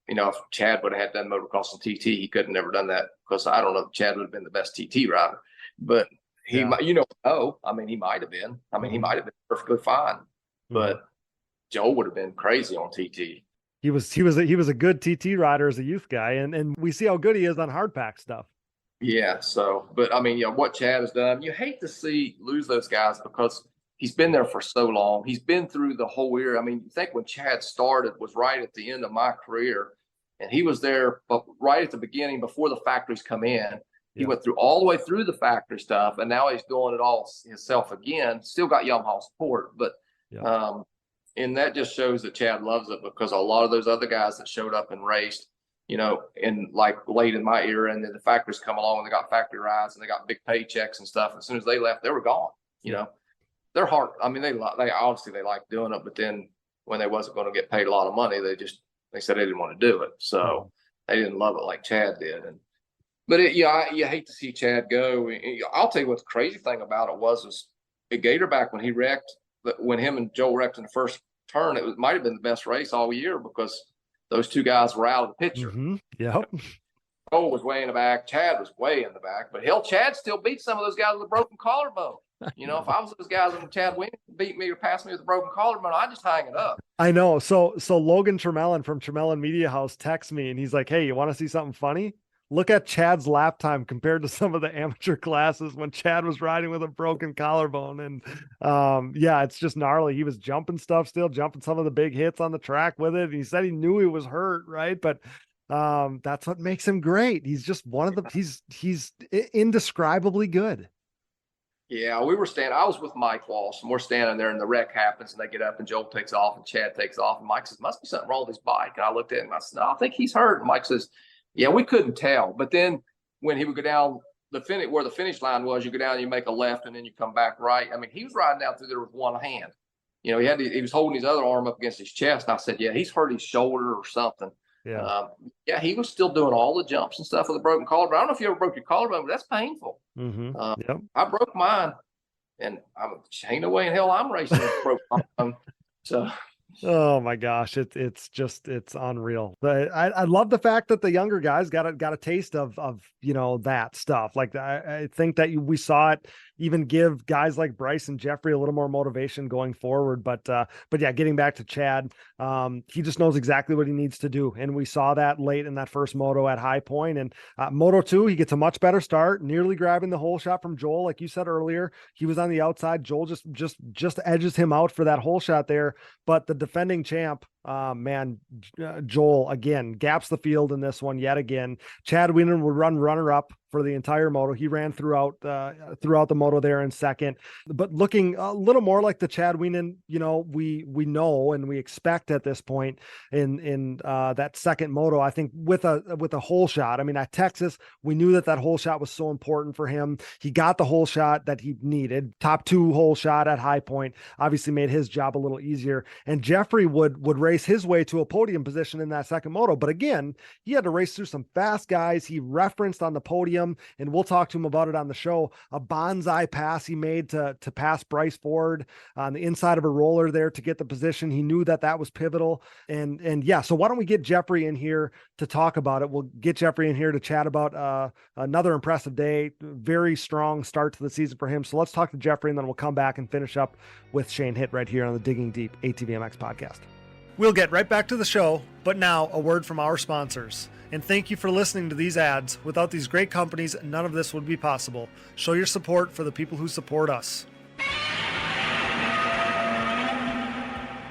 Speaker 3: If Chad would have had done motocross and TT, he could have never done that because I don't know if Chad would have been the best TT rider, but he might, I mean, he might have been. I mean, he might have been perfectly fine, but Joel would have been crazy on TT.
Speaker 2: He was a good TT rider as a youth guy, and we see how good he is on hardpack stuff.
Speaker 3: Yeah. So, but I mean, what Chad has done, you hate to lose those guys because he's been there for so long. He's been through the whole era. I mean, you think when Chad started was right at the end of my career, and he was there, but right at the beginning before the factories come in. He went through all the way through the factory stuff, and now he's doing it all himself again. Still got Yamaha support, but and that just shows that Chad loves it because a lot of those other guys that showed up and raced, in like late in my era, and then the factories come along and they got factory rides and they got big paychecks and stuff. As soon as they left, they were gone. They're hard. I mean, they obviously they like doing it, but then when they wasn't going to get paid a lot of money, they said they didn't want to do it, so they didn't love it like Chad did. But you hate to see Chad go. I'll tell you what the crazy thing about it was at Gatorback when he wrecked, when him and Joel wrecked in the first turn, it might have been the best race all year because those two guys were out of the picture.
Speaker 2: Yep.
Speaker 3: Joel was way in the back. Chad was way in the back. But Chad still beat some of those guys with a broken collarbone. If I was those guys and Chad beat me or passed me with a broken collarbone, I'd just hang it up.
Speaker 2: I know. So Logan Tremelin from Tremelin Media House texts me and he's like, hey, you want to see something funny? Look at Chad's lap time compared to some of the amateur classes when Chad was riding with a broken collarbone. And it's just gnarly. He was jumping stuff still, jumping some of the big hits on the track with it. And he said he knew he was hurt, right? But that's what makes him great. He's just one of the, he's indescribably good.
Speaker 3: Yeah, we were standing, I was with Mike Walsh and we're standing there and the wreck happens and they get up and Joel takes off and Chad takes off. And Mike says, must be something wrong with his bike. And I looked at him and I said, no, I think he's hurt. And Mike says, yeah, we couldn't tell. But then when he would go down where the finish line was, you go down and you make a left and then you come back right. I mean, he was riding down through there with one hand. He was holding his other arm up against his chest. And I said, yeah, he's hurt his shoulder or something. Yeah. He was still doing all the jumps and stuff with a broken collarbone. I don't know if you ever broke your collarbone, but that's painful. I broke mine and ain't no way in hell I'm racing with a broken collarbone. So.
Speaker 2: Oh my gosh. It's unreal. But I love the fact that the younger guys got a taste of that stuff. Like I think that we saw it even give guys like Bryce and Jeffrey a little more motivation going forward. But yeah, getting back to Chad, he just knows exactly what he needs to do. And we saw that late in that first moto at High Point. And Moto 2, he gets a much better start, nearly grabbing the hole shot from Joel. Like you said earlier, he was on the outside. Joel just edges him out for that hole shot there. But the defending champ, Joel again gaps the field in this one yet again. Chad Wienen would run runner up for the entire moto. He ran throughout the moto there in second, but looking a little more like the Chad Wienen, we know and we expect at this point in that second moto. I think with a hole shot. I mean, at Texas, we knew that hole shot was so important for him. He got the hole shot that he needed. Top 2 hole shot at High Point obviously made his job a little easier. And Jeffrey would race his way to a podium position in that second moto. But again, he had to race through some fast guys. He referenced on the podium, and we'll talk to him about it on the show, a bonsai pass he made to pass Bryce Ford on the inside of a roller there to get the position. He knew that was pivotal. And yeah, so why don't we get Jeffrey in here to talk about it? We'll get Jeffrey in here to chat about another impressive day, very strong start to the season for him. So let's talk to Jeffrey, and then we'll come back and finish up with Shane Hitt right here on the Digging Deep ATVMX podcast. We'll get right back to the show, but now a word from our sponsors. And thank you for listening to these ads. Without these great companies, none of this would be possible. Show your support for the people who support us.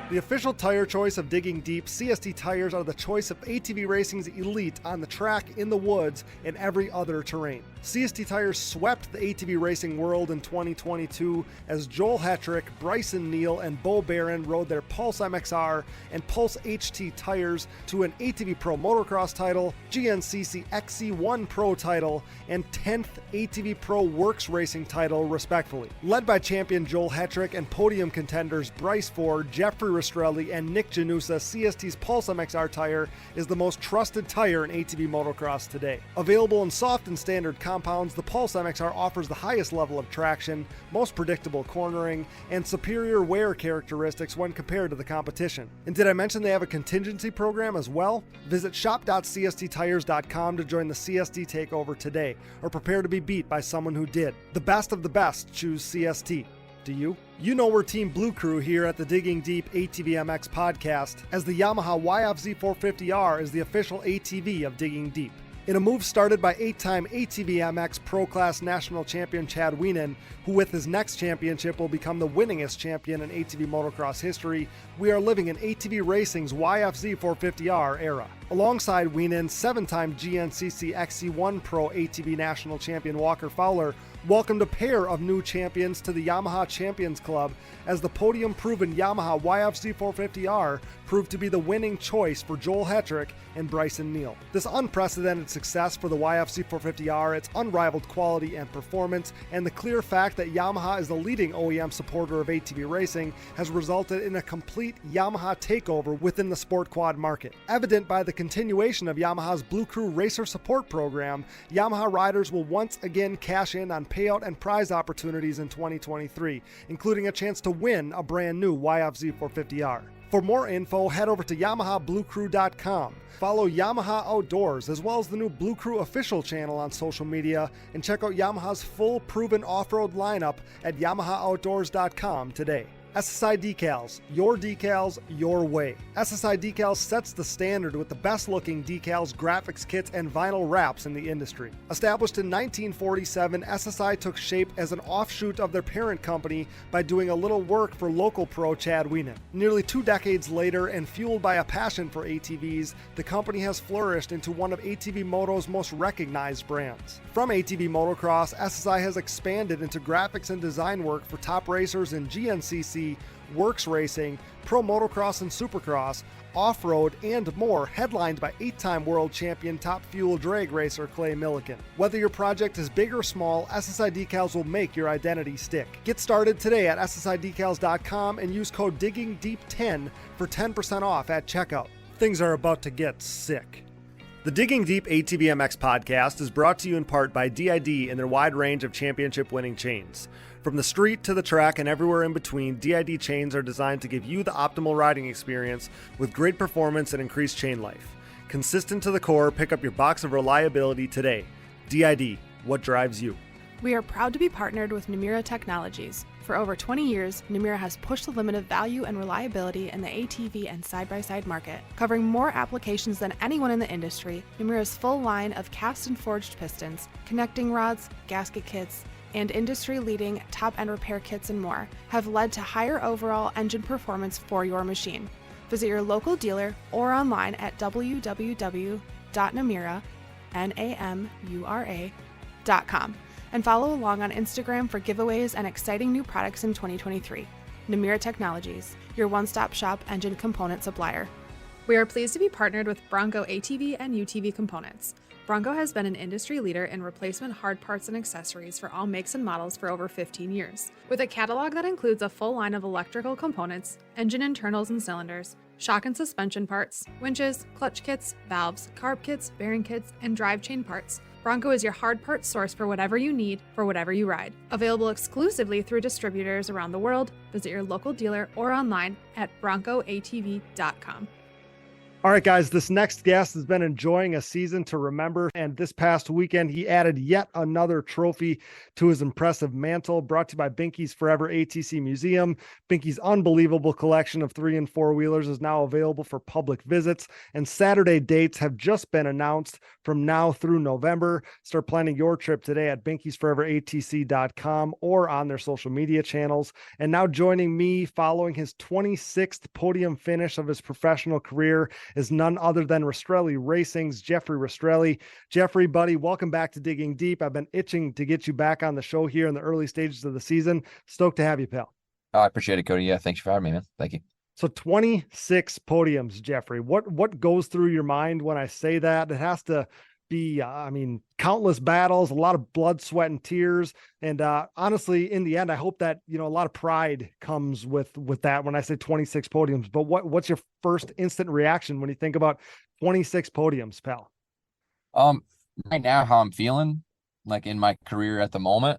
Speaker 2: The official tire choice of Digging Deep, CST tires are the choice of ATV Racing's elite on the track, in the woods, and every other terrain. CST tires swept the ATV racing world in 2022 as Joel Hetrick, Bryson Neal, and Bo Barron rode their Pulse MXR and Pulse HT tires to an ATV Pro Motocross title, GNCC XC1 Pro title, and 10th ATV Pro Works Racing title, respectively. Led by champion Joel Hetrick and podium contenders Bryce Ford, Jeffrey Rastrelli, and Nick Janusa, CST's Pulse MXR tire is the most trusted tire in ATV motocross today. Available in soft and standard compounds, the Pulse MXR offers the highest level of traction, most predictable cornering, and superior wear characteristics when compared to the competition. And did I mention they have a contingency program as well? Visit shop.csttires.com to join the CST takeover today, or prepare to be beat by someone who did. The best of the best choose CST. Do you? You know we're Team Blue Crew here at the Digging Deep ATVMX Podcast, as the Yamaha YFZ 450R is the official ATV of Digging Deep. In a move started by 8-time ATV MX Pro Class National Champion Chad Wienen, who with his next championship will become the winningest champion in ATV motocross history, we are living in ATV Racing's YFZ 450R era. Alongside Wienen, 7-time GNCC XC1 Pro ATV National Champion Walker Fowler welcomed a pair of new champions to the Yamaha Champions Club, as the podium-proven Yamaha YFZ 450R proved to be the winning choice for Joel Hetrick and Bryson Neal. This unprecedented success for the YFZ 450R, its unrivaled quality and performance, and the clear fact that Yamaha is the leading OEM supporter of ATV racing has resulted in a complete Yamaha takeover within the sport quad market. Evident by the continuation of Yamaha's Blue Crew Racer Support Program, Yamaha riders will once again cash in on payout and prize opportunities in 2023, including a chance to win a brand new YFZ 450R. For more info, head over to YamahaBlueCrew.com. Follow Yamaha Outdoors, as well as the new Blue Crew official channel on social media, and check out Yamaha's full proven off-road lineup at YamahaOutdoors.com today. SSI Decals, your way. SSI Decals sets the standard with the best looking decals, graphics kits, and vinyl wraps in the industry. Established in 1947, SSI took shape as an offshoot of their parent company by doing a little work for local pro Chad Wienen. Nearly 2 decades later, and fueled by a passion for ATVs, the company has flourished into one of ATV Moto's most recognized brands. From ATV Motocross, SSI has expanded into graphics and design work for top racers in GNCC, Works Racing, Pro Motocross and Supercross, off-road, and more, headlined by 8-time world champion top fuel drag racer Clay Milliken. Whether your project is big or small, SSI Decals will make your identity stick. Get started today at SSIDecals.com and use code DIGGINGDEEP10 for 10% off at checkout. Things are about to get sick. The Digging Deep ATVMX Podcast is brought to you in part by DID and their wide range of championship-winning chains. From the street to the track and everywhere in between, DID chains are designed to give you the optimal riding experience with great performance and increased chain life. Consistent to the core, pick up your box of reliability today. DID, what drives you?
Speaker 4: We are proud to be partnered with Namura Technologies. For over 20 years, Namura has pushed the limit of value and reliability in the ATV and side-by-side market. Covering more applications than anyone in the industry, Namura's full line of cast and forged pistons, connecting rods, gasket kits, and industry-leading top-end repair kits and more have led to higher overall engine performance for your machine. Visit your local dealer or online at www.namura.com and follow along on Instagram for giveaways and exciting new products in 2023. Namura Technologies, your one-stop shop engine component supplier.
Speaker 5: We are pleased to be partnered with Bronco ATV and UTV Components. Bronco has been an industry leader in replacement hard parts and accessories for all makes and models for over 15 years. With a catalog that includes a full line of electrical components, engine internals and cylinders, shock and suspension parts, winches, clutch kits, valves, carb kits, bearing kits, and drive chain parts, Bronco is your hard parts source for whatever you need, for whatever you ride. Available exclusively through distributors around the world, visit your local dealer or online at broncoatv.com.
Speaker 2: All right, guys, this next guest has been enjoying a season to remember, and this past weekend, he added yet another trophy to his impressive mantle, brought to you by Binky's Forever ATC Museum. Binky's unbelievable collection of 3- and 4-wheelers is now available for public visits, and Saturday dates have just been announced from now through November. Start planning your trip today at binkysforeveratc.com or on their social media channels. And now joining me following his 26th podium finish of his professional career is none other than Rastrelli Racing's Jeffrey Rastrelli. Jeffrey, buddy, welcome back to Digging Deep. I've been itching to get you back on the show here in the early stages of the season. Stoked to have you, pal.
Speaker 6: Oh, I appreciate it, Cody. Yeah, thanks for having me, man. Thank you.
Speaker 2: So 26 podiums, Jeffrey. What goes through your mind when I say that? It has to be, countless battles, a lot of blood, sweat, and tears. And honestly, in the end, I hope that, a lot of pride comes with that when I say 26 podiums. But what's your first instant reaction when you think about 26 podiums, pal?
Speaker 6: Right now, how I'm feeling, like in my career at the moment,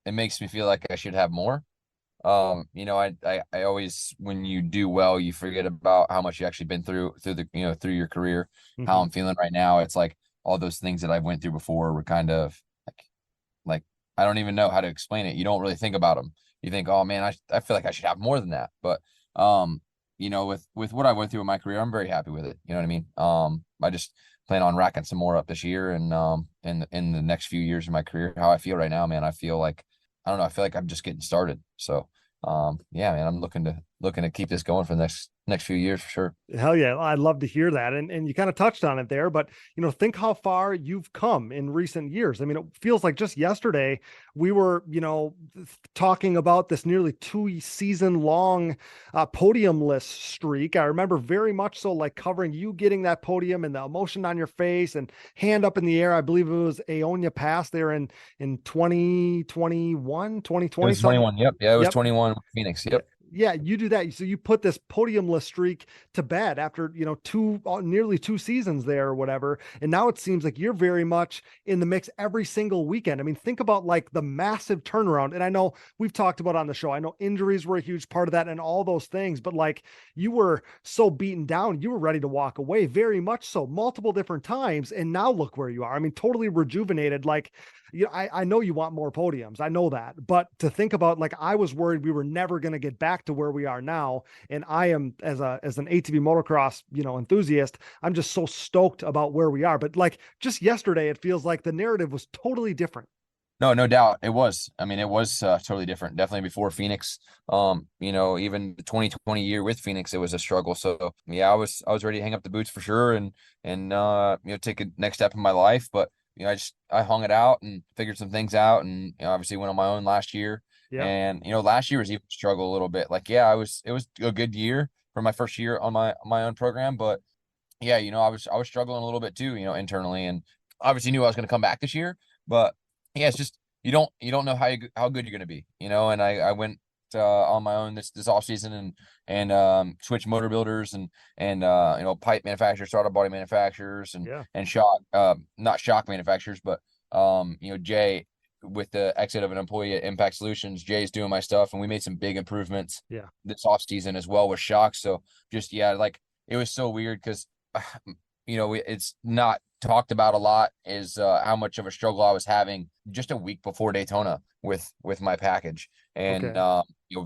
Speaker 6: it makes me feel like I should have more. I always, when you do well, you forget about how much you actually been through your career.
Speaker 2: Mm-hmm.
Speaker 6: How I'm feeling right now, it's like all those things that I went through before were kind of like I don't even know how to explain it. You don't really think about them. You think, oh man, I feel like I should have more than that. But with what I went through in my career, I'm very happy with it. You know what I mean? I just plan on racking some more up this year and in the next few years of my career. How I feel right now, man, I feel like I feel like I'm just getting started. So yeah, man, I'm looking to keep this going for the next few years for sure.
Speaker 2: Hell yeah. I'd love to hear that. And you kind of touched on it there, but think how far you've come in recent years. I mean, it feels like just yesterday we were, talking about this nearly 2-season long podium-less streak. I remember very much so like covering you getting that podium and the emotion on your face and hand up in the air. I believe it was Aonia Pass there in 2021, 2020.
Speaker 6: It was 21. Yep. Yeah, it was
Speaker 2: Yep.
Speaker 6: 21 with Phoenix. Yep.
Speaker 2: Yeah, you do that. So you put this podiumless streak to bed after, nearly 2 seasons there or whatever. And now it seems like you're very much in the mix every single weekend. I mean, think about like the massive turnaround. And I know we've talked about on the show, I know injuries were a huge part of that and all those things, but like you were so beaten down, you were ready to walk away very much so multiple different times. And now look where you are. I mean, totally rejuvenated. Like, I know you want more podiums. I know that, but to think about, like, I was worried we were never going to get back to where we are now. And I am as an ATV motocross, enthusiast, I'm just so stoked about where we are. But like just yesterday, it feels like the narrative was totally different.
Speaker 6: No doubt it was. I mean, it was totally different. Definitely before Phoenix. Even the 2020 year with Phoenix, it was a struggle. So yeah, I was ready to hang up the boots for sure and take a next step in my life. But I hung it out and figured some things out, and obviously went on my own last year.
Speaker 2: Yeah.
Speaker 6: And last year was even struggle a little bit. Like, yeah, it was a good year for my first year on my own program, but yeah, I was struggling a little bit too, internally, and obviously knew I was going to come back this year, but yeah, it's just you don't know how good you're going to be, and I went on my own this off season and switched motor builders and pipe manufacturers, throttle body manufacturers, and shock not shock manufacturers, but Jay, with the exit of an employee at Impact Solutions, Jay's doing my stuff, and we made some big improvements this off season as well with shocks. So just like it was so weird because it's not talked about a lot is how much of a struggle I was having just a week before Daytona with my package. And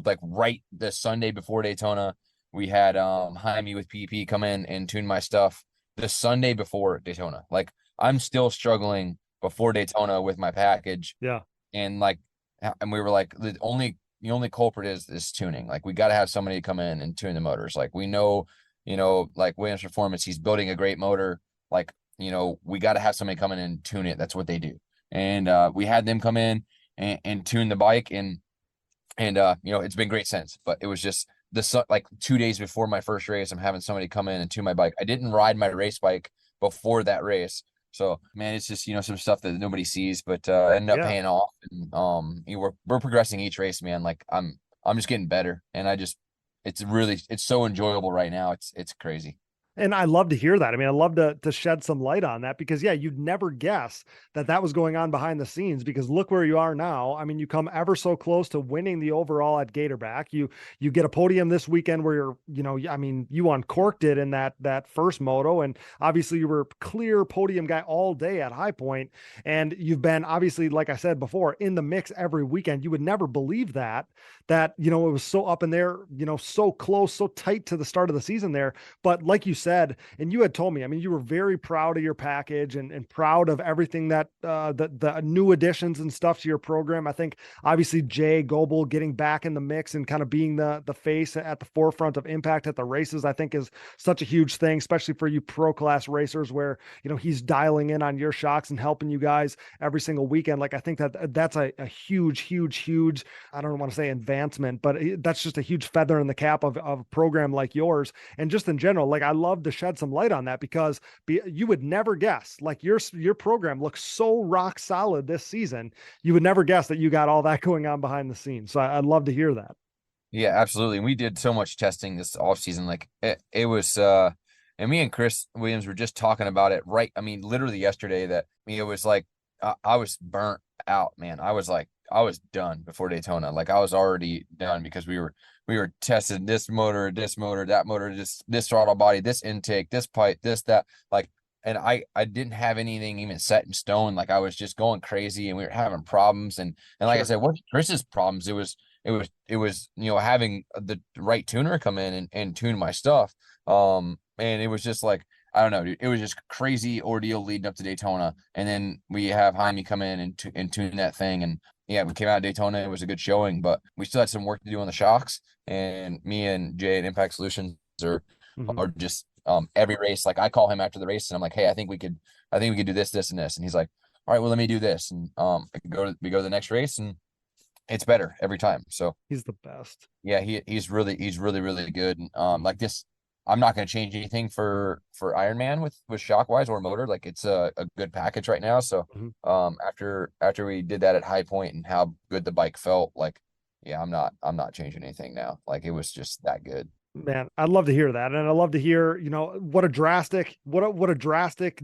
Speaker 6: like right the Sunday before Daytona, we had Jaime with PP come in and tune my stuff the Sunday before Daytona. Like, I'm still struggling before Daytona with my package.
Speaker 2: Yeah.
Speaker 6: And we were like, the only culprit is tuning. Like, we got to have somebody come in and tune the motors. Like, we know, like Williams Performance, he's building a great motor. Like, we got to have somebody come in and tune it. That's what they do. And we had them come in and tune the bike, and it's been great since. But it was just like 2 days before my first race, I'm having somebody come in and tune my bike. I didn't ride my race bike before that race. So, man, it's just, some stuff that nobody sees, but ended up paying off. And we're progressing each race, man. Like, I'm just getting better, and it's so enjoyable right now. It's crazy.
Speaker 2: And I love to hear that. I mean, I love to shed some light on that because yeah, you'd never guess that was going on behind the scenes because look where you are now. I mean, you come ever so close to winning the overall at Gatorback. You get a podium this weekend where I mean, you uncorked it in that first moto, and obviously you were clear podium guy all day at High Point, and you've been obviously, like I said before, in the mix every weekend. You would never believe that it was so up in there, so close, so tight to the start of the season there. But like you said, and you had told me, I mean, you were very proud of your package and proud of everything that the new additions and stuff to your program. I think obviously Jay Goebel getting back in the mix and kind of being the face at the forefront of impact at the races, I think is such a huge thing, especially for you pro class racers where, he's dialing in on your shocks and helping you guys every single weekend. Like, I think that's a huge, I don't want to say advancement, but that's just a huge feather in the cap of a program like yours. And just in general, like, I love to shed some light on that because you would never guess, like, your program looks so rock solid this season. You would never guess that you got all that going on behind the scenes. So I'd love to hear that.
Speaker 6: Yeah, absolutely. And we did so much testing this off season. Like it was, and me and Chris Williams were just talking about it, right? I mean, literally yesterday that it was like, I was burnt out, man. I was done before Daytona. Like, I was already done because we were testing this motor, that motor, this throttle body, this intake, this pipe, this, that, like, and I didn't have anything even set in stone. Like, I was just going crazy and we were having problems. And like
Speaker 2: Sure.
Speaker 6: I said, what Chris's problems, it was, having the right tuner come in and tune my stuff. And it was just like, I don't know, dude. It was just crazy ordeal leading up to Daytona. And then we have Jaime come in and tune that thing. And yeah, we came out of Daytona. It was a good showing, but we still had some work to do on the shocks. And me and Jay at Impact Solutions are just every race. Like, I call him after the race and I'm like, hey, I think we could do this, this, and this. And he's like, all right, well, let me do this. And we go to the next race and it's better every time. So
Speaker 2: He's the best.
Speaker 6: yeah, he's really, really good. And like this, I'm not going to change anything for Ironman with Shockwise or motor. Like, it's a good package right now. So after we did that at High Point and how good the bike felt, like, yeah, I'm not changing anything now. Like, it was just that good.
Speaker 2: Man, I'd love to hear that. And I love to hear, what a drastic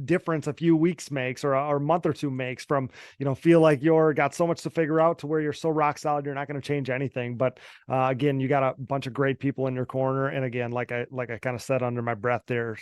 Speaker 2: difference a few weeks makes or a month or two makes from, feel like you're got so much to figure out to where you're so rock solid, you're not going to change anything. But again, you got a bunch of great people in your corner. And again, like I kind of said under my breath there,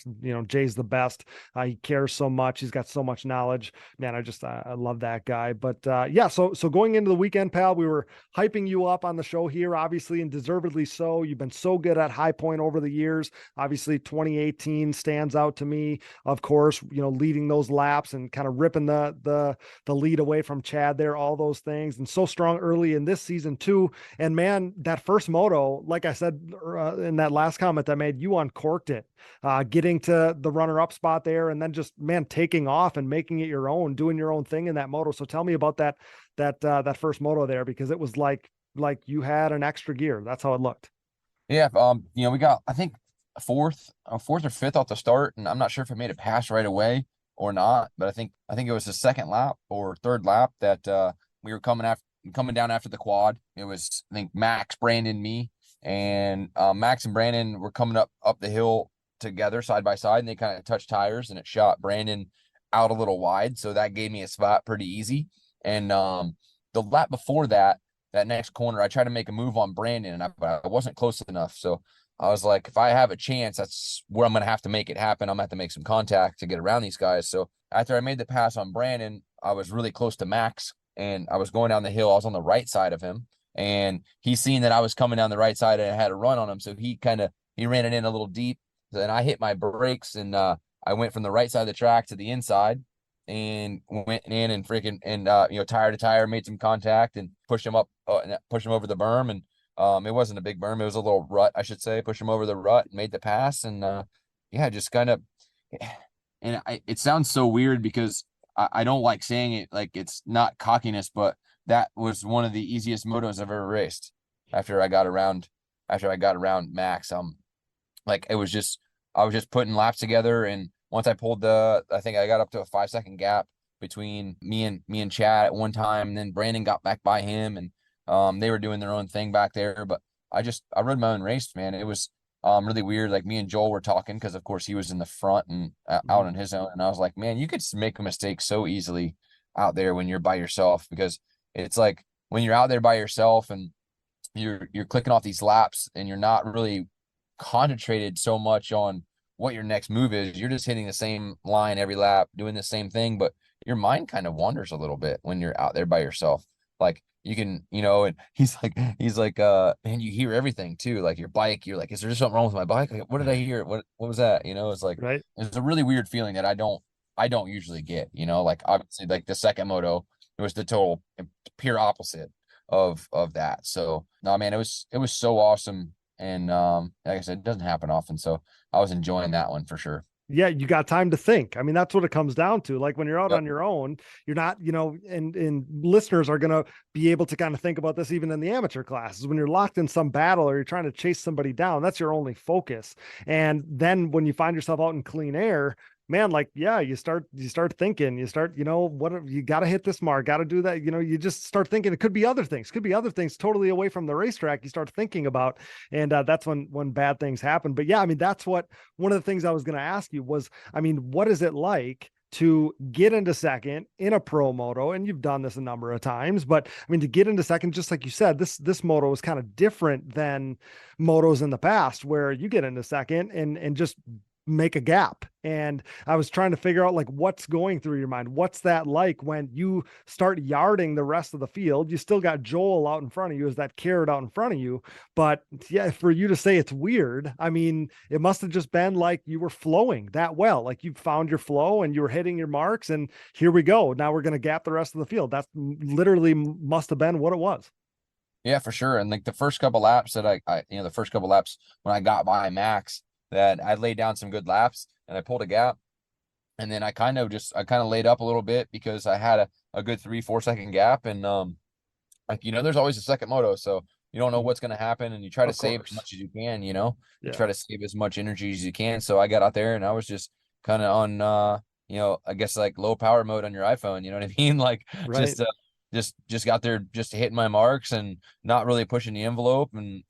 Speaker 2: Jay's the best. He cares so much. He's got so much knowledge, man. I love that guy. But yeah, so going into the weekend, pal, we were hyping you up on the show here, obviously, and deservedly so. You've been so good at High Point over the years. Obviously 2018 stands out to me, of course, leading those laps and kind of ripping the lead away from Chad there, all those things, and so strong early in this season too. And man, that first moto, like I said in that last comment I made, you uncorked it, getting to the runner-up spot there, and then just, man, taking off and making it your own, doing your own thing in that moto. So tell me about that first moto there, because it was like you had an extra gear. That's how it looked.
Speaker 6: Yeah, we got, I think, fourth or fifth off the start, and I'm not sure if it made a pass right away or not, but I think it was the second lap or third lap that we were coming down after the quad. It was, I think, Max, Brandon, me, and Max and Brandon were coming up the hill together side by side, and they kind of touched tires, and it shot Brandon out a little wide, so that gave me a spot pretty easy. And the lap before that next corner, I tried to make a move on Brandon, and I wasn't close enough. So I was like, if I have a chance, that's where I'm going to have to make it happen. I'm going to have to make some contact to get around these guys. So after I made the pass on Brandon, I was really close to Max, and I was going down the hill. I was on the right side of him, and he seen that I was coming down the right side and I had a run on him. So he ran it in a little deep. Then I hit my brakes, and I went from the right side of the track to the inside, and went in and tire to tire, made some contact and pushed him over the berm. And it wasn't a big berm, it was a little rut, I should say. Pushed him over the rut and made the pass. And just kind of, and it sounds so weird because I don't like saying it, like, it's not cockiness, but that was one of the easiest motos I've ever raced after I got around Max. Like, I was just putting laps together, and once I pulled I think I got up to a 5-second gap between me and Chad at one time, and then Brandon got back by him, and they were doing their own thing back there. But I rode my own race, man. It was really weird. Like me and Joel were talking because of course he was in the front and out on his own. And I was like, man, you could make a mistake so easily out there when you're by yourself, because it's like when you're out there by yourself and you're clicking off these laps and you're not really concentrated so much on what your next move is. You're just hitting the same line every lap, doing the same thing, but your mind kind of wanders a little bit when you're out there by yourself. Like you can, and he's like, man, you hear everything too. Like your bike, you're like, is there just something wrong with my bike? Like, what did I hear? What was that? It's like,
Speaker 2: Right.
Speaker 6: It's a really weird feeling that I don't usually get, like obviously like the second moto, it was the total pure opposite of that. So no, man, it was so awesome. And like I said, it doesn't happen often. So I was enjoying that one for sure.
Speaker 2: Yeah, you got time to think. I mean, that's what it comes down to. Like when you're out
Speaker 6: Yep.
Speaker 2: on your own, you're not, and listeners are going to be able to kind of think about this even in the amateur classes. When you're locked in some battle or you're trying to chase somebody down, that's your only focus. And then when you find yourself out in clean air, man, like, yeah, you start thinking, what you got to hit this mark, got to do that. You just start thinking it could be other things totally away from the racetrack. You start thinking about, and that's when bad things happen. But yeah, I mean, that's one of the things I was going to ask you was, I mean, what is it like to get into second in a pro moto? And you've done this a number of times, but I mean, to get into second, just like you said, this moto was kind of different than motos in the past where you get into second and just make a gap. And I was trying to figure out like what's going through your mind. What's that like when you start yarding the rest of the field? You still got Joel out in front of you as that carrot out in front of you. But yeah, for you to say it's weird, I mean, it must have just been like you were flowing that well. Like you found your flow and you were hitting your marks and here we go. Now we're going to gap the rest of the field. That's literally must have been what it was.
Speaker 6: Yeah, for sure. And like the first couple laps that the first couple laps when I got by Max, that I laid down some good laps and I pulled a gap. And then I kind of laid up a little bit because I had a good 3-4 second gap. And there's always a second moto. So you don't know what's going to happen and you try to save as much as you can, you try to save as much energy as you can. So I got out there and I was just kind of on, I guess like low power mode on your iPhone, you know what I mean? Like
Speaker 2: Right.
Speaker 6: just got there, just hitting my marks and not really pushing the envelope. And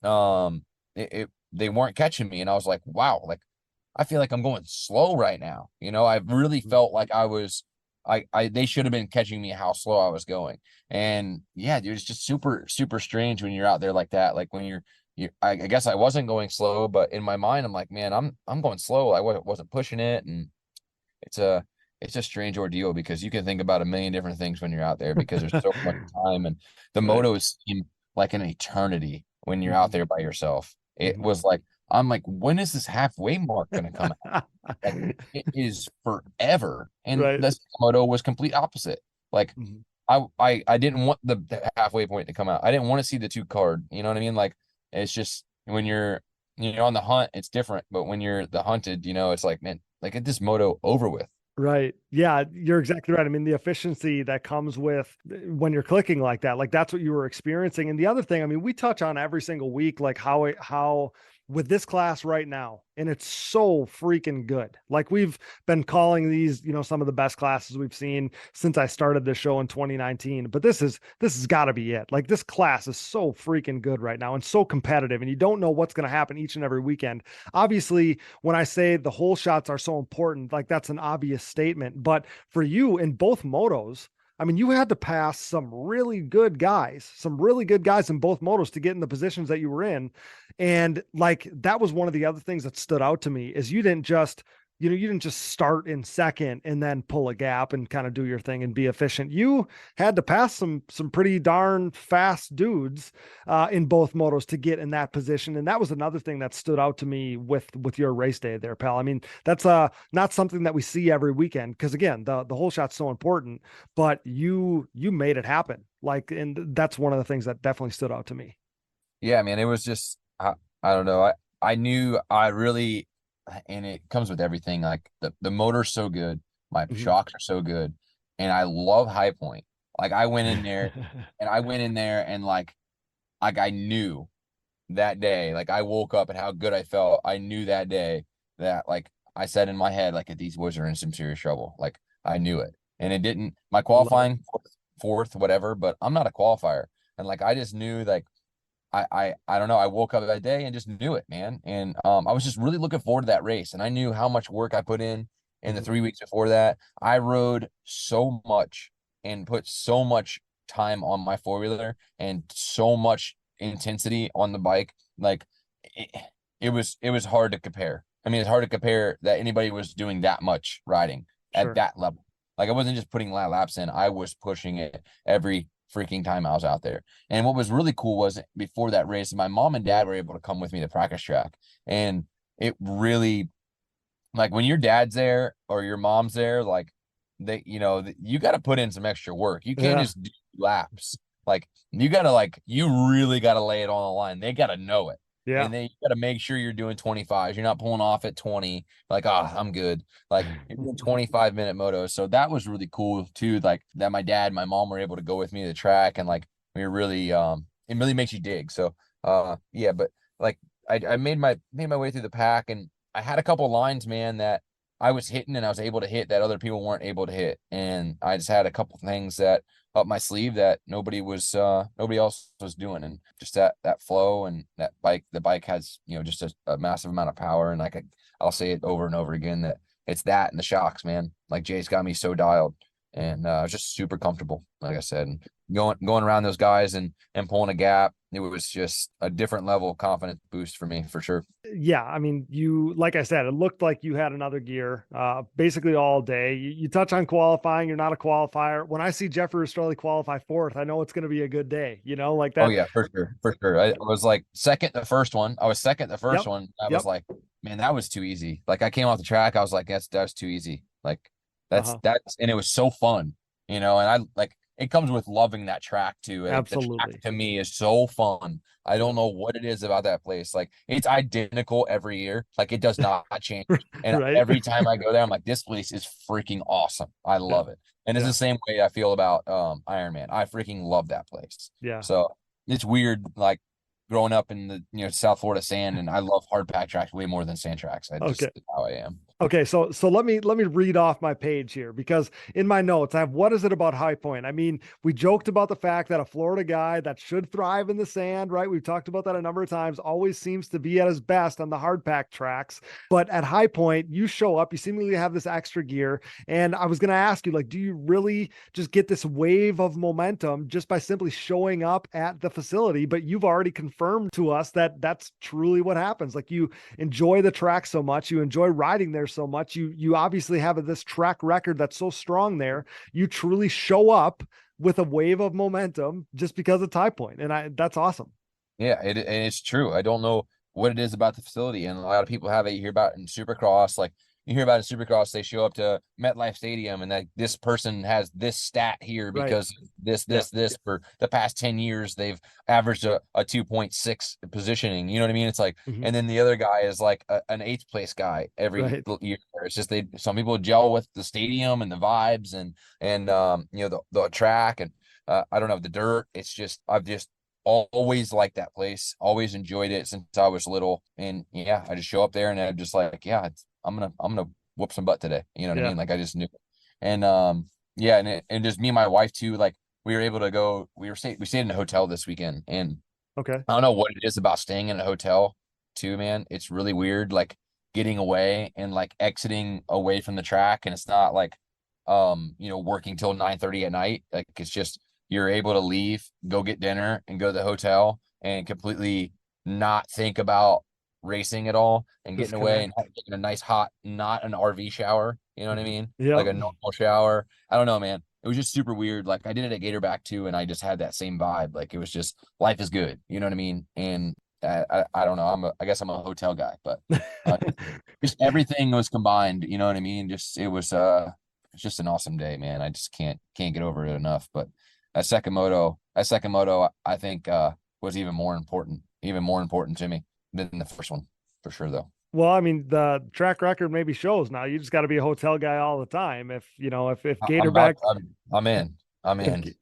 Speaker 6: they weren't catching me. And I was like, wow, like, I feel like I'm going slow right now. I really felt like they should have been catching me how slow I was going. And yeah, dude, it's just super, super strange when you're out there like that. Like when I guess I wasn't going slow, but in my mind, I'm like, man, I'm going slow. I wasn't pushing it. And it's a strange ordeal because you can think about a million different things when you're out there because there's so much time, and the motos seem like an eternity when you're out there by yourself. It was like, I'm like, when is this halfway mark going to come out? Like, it is forever. And this moto was complete opposite. Like I didn't want the halfway point to come out. I didn't want to see the 2 card. You know what I mean? Like, it's just when you're on the hunt, it's different. But when you're the hunted, it's like, man, like get this moto over with.
Speaker 2: Right. Yeah, you're exactly right. I mean, the efficiency that comes with when you're clicking like that, like that's what you were experiencing. And the other thing, I mean, we touch on every single week, like how with this class right now, and it's so freaking good. Like we've been calling these, some of the best classes we've seen since I started this show in 2019, but this has got to be it. Like this class is so freaking good right now and so competitive, and you don't know what's going to happen each and every weekend. Obviously, when I say the whole shots are so important, like that's an obvious statement, but for you in both motos, I mean, you had to pass some really good guys in both motos to get in the positions that you were in. And like, that was one of the other things that stood out to me is you didn't just start in second and then pull a gap and kind of do your thing and be efficient. You had to pass some pretty darn fast dudes in both motos to get in that position. And that was another thing that stood out to me with your race day there, pal. I mean, that's not something that we see every weekend. Cause again, the whole shot's so important, but you made it happen. Like, and that's one of the things that definitely stood out to me.
Speaker 6: Yeah, man, it was just, I don't know. I knew I really, and it comes with everything. Like the motor's so good, my shocks are so good, and I love high point. Like I went in there and like I knew that day, like I woke up and how good I felt. I knew that day that like I said in my head, like these boys are in some serious trouble. Like I knew it, and it didn't. My qualifying fourth, whatever, but I'm not a qualifier, and like I just knew like I don't know. I woke up that day and just knew it, man. And I was just really looking forward to that race. And I knew how much work I put in the 3 weeks before that. I rode so much and put so much time on my four-wheeler and so much intensity on the bike. Like it was hard to compare. I mean, it's hard to compare that anybody was doing that much riding at that level. Like I wasn't just putting laps in, I was pushing it every freaking time I was out there. And what was really cool was before that race, my mom and dad were able to come with me to practice track. And it really, like when your dad's there or your mom's there, like they, you got to put in some extra work. You can't just do laps. Like you got to you really got to lay it on the line. They got to know it.
Speaker 2: Yeah.
Speaker 6: And then you got to make sure you're doing 25s. You're not pulling off at 20. Like, I'm good. Like you're doing 25-minute motos. So that was really cool too. Like that my dad, my mom were able to go with me to the track, and like we were really it really makes you dig. So yeah, but like I made my way through the pack, and I had a couple lines, man, that I was hitting and I was able to hit that other people weren't able to hit. And I just had a couple things that up my sleeve that nobody else was doing. And just that flow and that bike, the bike has, just a massive amount of power. And I'll say it over and over again that it's that and the shocks, man. Like Jay's got me so dialed, and I was just super comfortable, like I said, and going around those guys and pulling a gap. It was just a different level of confidence boost for me, for sure.
Speaker 2: Yeah. I mean, like I said, it looked like you had another gear basically all day. You touch on qualifying. You're not a qualifier. When I see Jeffrey Rastrelli qualify fourth, I know it's going to be a good day, like that.
Speaker 6: Oh yeah, for sure. I was like second the first one. I was was like, man, that was too easy. Like I came off the track. I was like, that's too easy. Like that's, and it was so fun, and I like, it comes with loving that track too.
Speaker 2: Absolutely.
Speaker 6: The track to me is so fun. I don't know what it is about that place. Like it's identical every year. Like it does not change. And every time I go there, I'm like, this place is freaking awesome. I love it. And it's the same way I feel about Ironman. I freaking love that place.
Speaker 2: Yeah.
Speaker 6: So it's weird, like growing up in the South Florida sand, and I love hard pack tracks way more than sand tracks. That's how I am.
Speaker 2: Okay, so let me read off my page here, because in my notes I have, what is it about High Point? I mean, we joked about the fact that a Florida guy that should thrive in the sand, right? We've talked about that a number of times, always seems to be at his best on the hard pack tracks. But at High Point, you show up, you seemingly have this extra gear. And I was going to ask you, like, do you really just get this wave of momentum just by simply showing up at the facility? But you've already confirmed to us that that's truly what happens. Like you enjoy the track so much, you enjoy riding there so much, you obviously have this track record that's so strong there. You truly show up with a wave of momentum just because of High Point, and that's awesome.
Speaker 6: Yeah, and it's true. I don't know what it is about the facility, and a lot of people have it. You hear about it in Supercross, like you hear about it in Supercross, they show up to MetLife Stadium and that this person has this stat here because this for the past 10 years they've averaged a 2.6 positioning. You know what I mean? It's like, and then the other guy is like an 8th place guy every year. It's just some people gel with the stadium and the vibes and the track and I don't know, the dirt. It's just I've just always liked that place, always enjoyed it since I was little, and I just show up there and I'm just like, I'm gonna whoop some butt today. You know what I mean? Like I just knew. And and just me and my wife too, like we were able to go, we stayed in a hotel this weekend, and I don't know what it is about staying in a hotel too, man. It's really weird, like getting away and like exiting away from the track, and it's not like working till 9:30 at night. Like it's just you're able to leave, go get dinner, and go to the hotel and completely not think about racing at all and getting away and taking a nice hot, not an RV shower. You know what I mean? Like a normal shower. I don't know, man. It was just super weird. Like I did it at Gatorback too, and I just had that same vibe. Like it was just life is good. You know what I mean? And I don't know. I guess I'm a hotel guy, but just everything was combined. You know what I mean? It was just an awesome day, man. I just can't get over it enough. But that second moto, I think was even more important to me than the first one, for sure, though.
Speaker 2: Well, I mean, the track record maybe shows now. You just got to be a hotel guy all the time. If Gatorback,
Speaker 6: I'm in.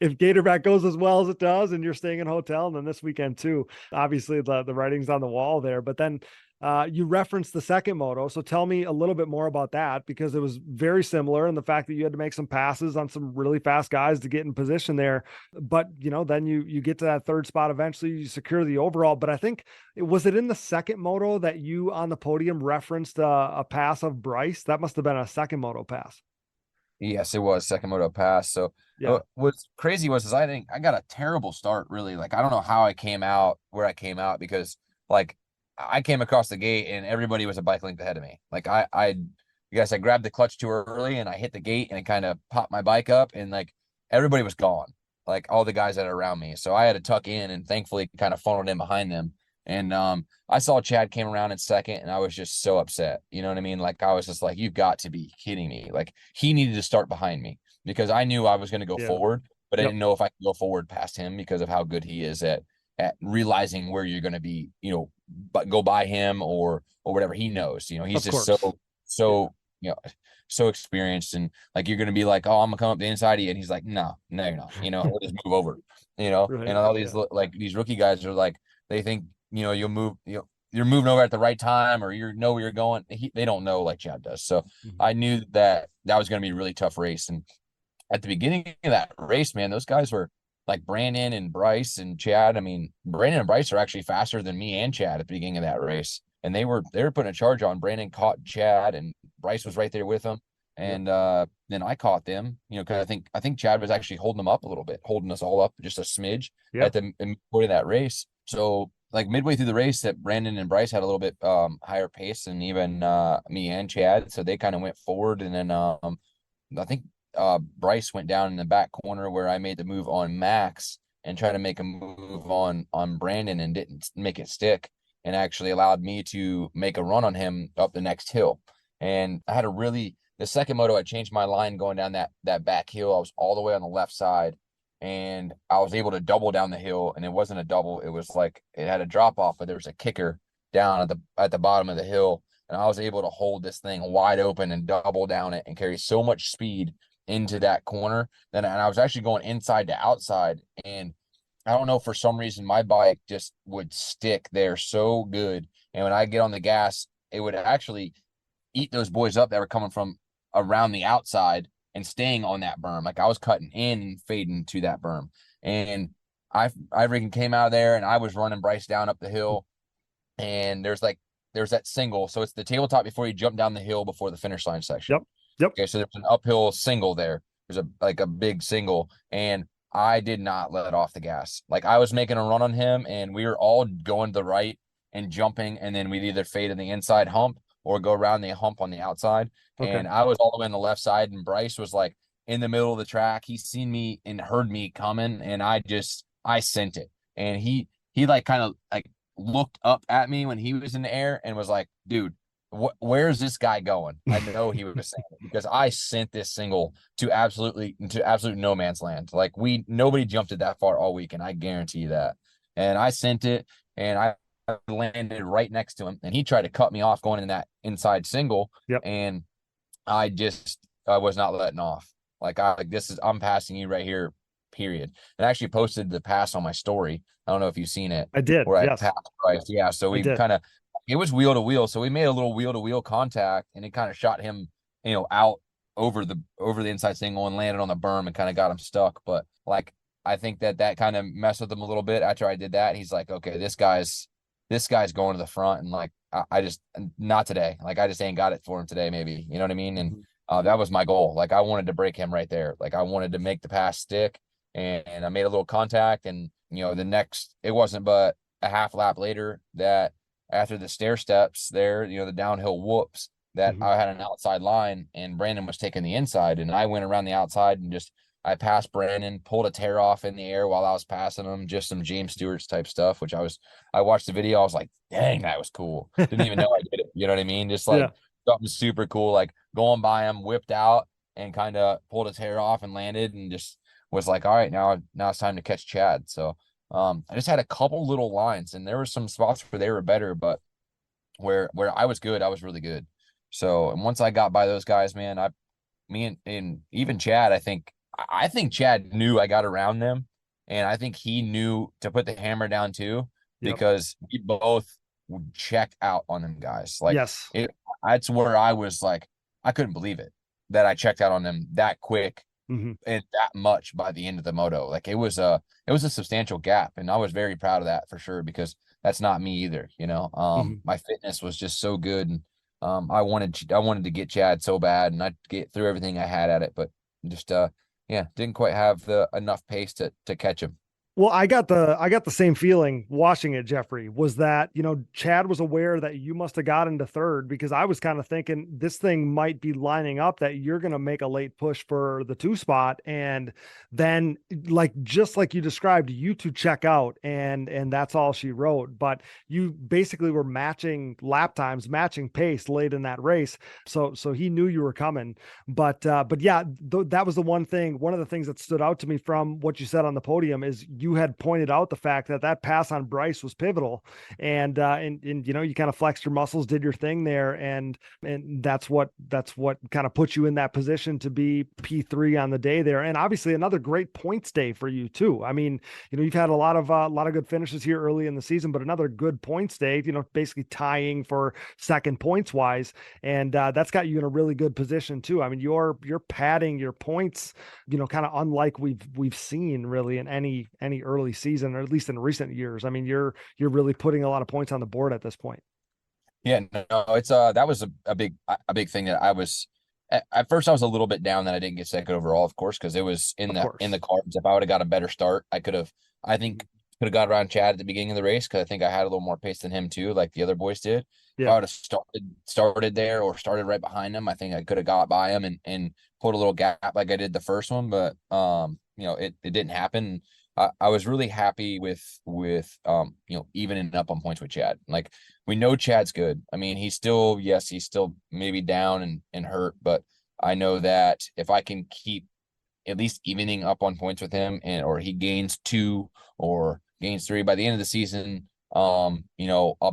Speaker 2: If Gatorback goes as well as it does, and you're staying in a hotel, and then this weekend too, obviously the writing's on the wall there. But then You referenced the second moto, so tell me a little bit more about that, because it was very similar in the fact that you had to make some passes on some really fast guys to get in position there. But then you get to that third spot eventually, you secure the overall. But I think was it in the second moto that you on the podium referenced a pass of Bryce? That must have been a second moto pass.
Speaker 6: Yes, it was second moto pass. So
Speaker 2: Yeah.
Speaker 6: what's crazy was I think I got a terrible start, really. Like, I don't know how I came out where I came out, because like I came across the gate and everybody was a bike length ahead of me. Like I guess I grabbed the clutch too early and I hit the gate and it kind of popped my bike up, and like everybody was gone, like all the guys that are around me. So I had to tuck in and thankfully kind of funneled in behind them. And I saw Chad came around in second and I was just so upset. You know what I mean? Like, I was just like, you've got to be kidding me. Like, he needed to start behind me because I knew I was going to go forward, but I didn't know if I could go forward past him because of how good he is at realizing where you're going to be, but go by him or whatever. He knows, he's just so so experienced, and like, you're going to be like, oh, I'm gonna come up the inside of you. And he's like, no, you're not, we'll just move over,
Speaker 2: Right.
Speaker 6: and all these, like, these rookie guys are like, they think, you'll move, you're moving over at the right time, or you know where you're going. They don't know like Chad does. So I knew that was going to be a really tough race. And at the beginning of that race, man, those guys were like Brandon and Bryce and Chad. I mean, Brandon and Bryce are actually faster than me and Chad at the beginning of that race. And they were putting a charge on. Brandon caught Chad and Bryce was right there with him. And then I caught them, because I think Chad was actually holding them up a little bit, holding us all up just a smidge at the point of that race. So like midway through the race, that Brandon and Bryce had a little bit higher pace than even me and Chad. So they kind of went forward. And then I think Bryce went down in the back corner where I made the move on Max and tried to make a move on Brandon and didn't make it stick, and actually allowed me to make a run on him up the next hill. And I had the second moto, I changed my line going down that back hill. I was all the way on the left side, and I was able to double down the hill, and it wasn't a double. It was like, it had a drop off, but there was a kicker down at the bottom of the hill. And I was able to hold this thing wide open and double down it and carry so much speed into that corner. And I was actually going inside to outside. And I don't know, for some reason, my bike just would stick there so good. And when I get on the gas, it would actually eat those boys up that were coming from around the outside and staying on that berm. Like, I was cutting in and fading to that berm. And I freaking came out of there and I was running Bryce down up the hill. And there's that single. So it's the tabletop before you jump down the hill before the finish line section.
Speaker 2: Yep.
Speaker 6: Okay. So there's an uphill single there. There's a big single. And I did not let off the gas. Like, I was making a run on him and we were all going to the right and jumping. And then we'd either fade in the inside hump or go around the hump on the outside. Okay. And I was all the way on the left side, and Bryce was like in the middle of the track. He seen me and heard me coming, and I sent it. And he like kind of like looked up at me when he was in the air and was like, dude, where's this guy going? I know he was saying it because I sent this single to absolute no man's land. Like, nobody jumped it that far all week, and I guarantee you that. And I sent it, and I landed right next to him, and he tried to cut me off going in that inside single. And I was not letting off. I'm passing you right here, period. And I actually posted the pass on my story. I don't know if you've seen it.
Speaker 2: I did.
Speaker 6: Where
Speaker 2: yes.
Speaker 6: I passed Bryce. Yeah. So we it was wheel to wheel. So we made a little wheel to wheel contact, and it kind of shot him, out over the inside single and landed on the berm and kind of got him stuck. But like, I think that kind of messed with him a little bit after I did that. He's like, okay, this guy's going to the front, and like, I just, not today. Like, I just ain't got it for him today, maybe, you know what I mean? And that was my goal. Like, I wanted to break him right there. Like, I wanted to make the pass stick, and I made a little contact, and it wasn't but a half lap later that after the stair steps there, the downhill whoops, that I had an outside line and Brandon was taking the inside, and I went around the outside and I passed Brandon, pulled a tear off in the air while I was passing him, just some James Stewart's type stuff, which I watched the video. I was like, dang, that was cool. Didn't even know I did it. You know what I mean? Just like something super cool, like going by him, whipped out and kind of pulled a tear off and landed, and just was like, all right, now it's time to catch Chad. So I just had a couple little lines, and there were some spots where they were better, but where I was good, I was really good. So, and once I got by those guys, man, me and even Chad, I think Chad knew I got around them, and I think he knew to put the hammer down too, because checked out on them guys. Like
Speaker 2: Yes.
Speaker 6: that's where I was like, I couldn't believe it that I checked out on them that quick
Speaker 2: Mm-hmm.
Speaker 6: and that much by the end of the moto. Like it was a substantial gap, and I was very proud of that for sure, because that's not me either. My fitness was just so good, and I wanted to get Chad so bad, and I'd get through everything I had at it, but just didn't quite have the enough pace to catch him.
Speaker 2: Well, I got the same feeling watching it, Jeffrey, was that, Chad was aware that you must have got into third, because I was kind of thinking this thing might be lining up that you're going to make a late push for the 2 spot. And then just like you described, you two check out and that's all she wrote. But you basically were matching lap times, matching pace late in that race. So he knew you were coming, but yeah, that was one of the things that stood out to me from what you said on the podium is you had pointed out the fact that pass on Bryce was pivotal, and you kind of flexed your muscles, did your thing there, and that's what kind of put you in that position to be P3 on the day there. And obviously another great points day for you too. I mean, you've had a lot of good finishes here early in the season, but another good points day, basically tying for second points wise, and that's got you in a really good position too. I mean, you're padding your points, kind of unlike we've seen really in any early season, or at least in recent years. I mean, you're really putting a lot of points on the board at this point.
Speaker 6: Yeah, no, it's that was a big thing that I was at first. I was a little bit down that I didn't get second overall, of course, because it was in the cards. If I would have got a better start, I could have got around Chad at the beginning of the race, because I think I had a little more pace than him too, like the other boys did. Yeah. If I would have started there or started right behind him, I think I could have got by him and pulled a little gap like I did the first one. But it didn't happen. I was really happy with evening up on points with Chad. Like, we know Chad's good. I mean, he's still maybe down and hurt, but I know that if I can keep at least evening up on points with him, or he gains 2 or gains 3 by the end of the season, I'll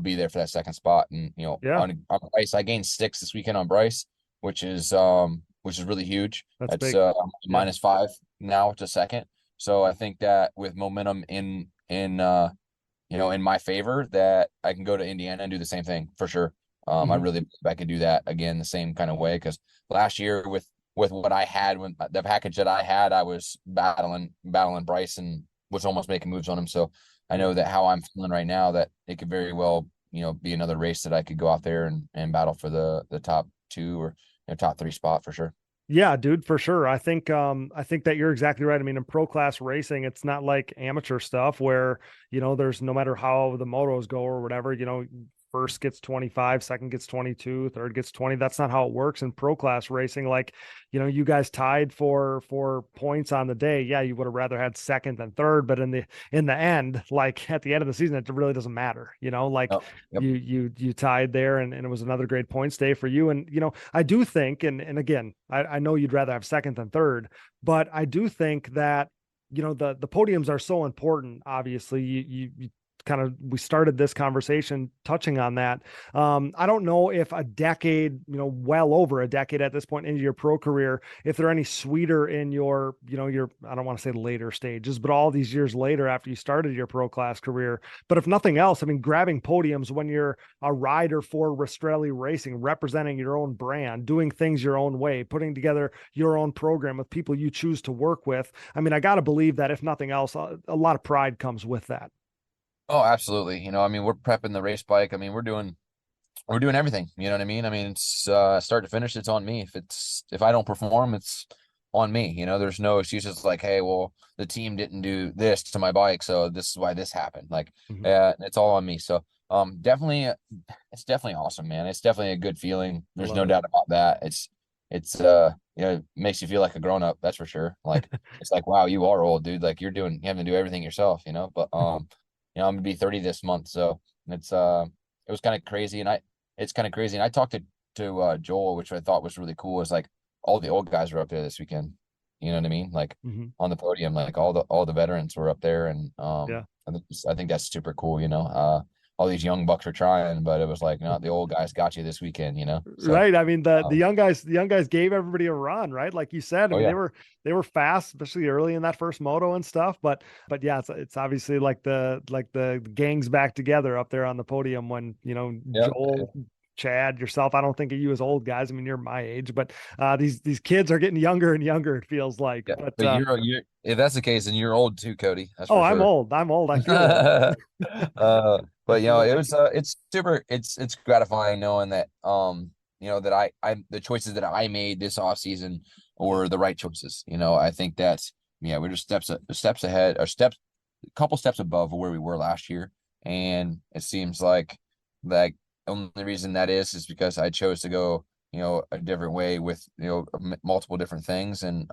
Speaker 6: be there for that second spot. And on Bryce, I gained 6 this weekend on Bryce, which is really huge. That's -5 now to second. So I think that with momentum in my favor, that I can go to Indiana and do the same thing for sure. I really believe I could do that again the same kind of way, because last year with what I had, when the package that I had, I was battling Bryce and was almost making moves on him. So I know that how I'm feeling right now, that it could very well be another race that I could go out there and battle for the top 2 or top 3 spot for sure.
Speaker 2: Yeah, dude, for sure. I think that you're exactly right. I mean, in pro class racing, it's not like amateur stuff where, there's, no matter how the motos go or whatever, first gets 25, second gets 22, third gets 20. That's not how it works in pro class racing. Like, you guys tied for points on the day. Yeah, you would have rather had second than third, but in the end, like at the end of the season, it really doesn't matter. You tied there, and it was another great points day for you. And I do think, and again, I know you'd rather have second than third, but I do think that the podiums are so important. Obviously, you we started this conversation touching on that. I don't know if a decade, well over a decade at this point into your pro career, if they're any sweeter in your, I don't want to say later stages, but all these years later after you started your pro class career. But if nothing else, I mean, grabbing podiums when you're a rider for Rastrelli Racing, representing your own brand, doing things your own way, putting together your own program with people you choose to work with. I mean, I got to believe that if nothing else, a lot of pride comes with that.
Speaker 6: Oh, absolutely. I mean, we're prepping the race bike. I mean, we're doing everything. You know what I mean? I mean, it's start to finish, it's on me. If I don't perform, it's on me. There's no excuses like, hey, well, the team didn't do this to my bike, so this is why this happened. Like, it's all on me. So, definitely, it's definitely awesome, man. It's definitely a good feeling. There's no doubt about that. It's it makes you feel like a grown up. That's for sure. Like, it's like, wow, you are old, dude. Like, you having to do everything yourself, but, I'm gonna be 30 this month, so it was kind of crazy, and it's kind of crazy. And I talked to Joel, which I thought was really cool. Is like all the old guys were up there this weekend. You know what I mean? Like on the podium, like all the veterans were up there, and I think that's super cool. all these young bucks are trying, but it was like, no, the old guys got you this weekend, you know? So,
Speaker 2: right. I mean, the young guys gave everybody a run, right? Like you said, I mean,
Speaker 6: yeah.
Speaker 2: they were fast, especially early in that first moto and stuff. But yeah, it's obviously like the gang's back together up there on the podium when, you know,
Speaker 6: Yeah.
Speaker 2: Joel, Chad, yourself. I don't think of you as old guys. I mean, you're my age, but these kids are getting younger and younger, it feels like.
Speaker 6: Yeah.
Speaker 2: But
Speaker 6: But you're if that's the case, then you're old too, Cody. That's
Speaker 2: oh,
Speaker 6: for
Speaker 2: I'm
Speaker 6: sure.
Speaker 2: old. I'm old. I feel old.
Speaker 6: But you know,
Speaker 2: Absolutely.
Speaker 6: it was it's super it's gratifying knowing that you know that I the choices that I made this off season were the right choices. You know, I think that's yeah, we're just steps ahead, or steps a couple steps above where we were last year. And it seems like the only reason that is because I chose to go, you know, a different way with, you know, multiple different things, and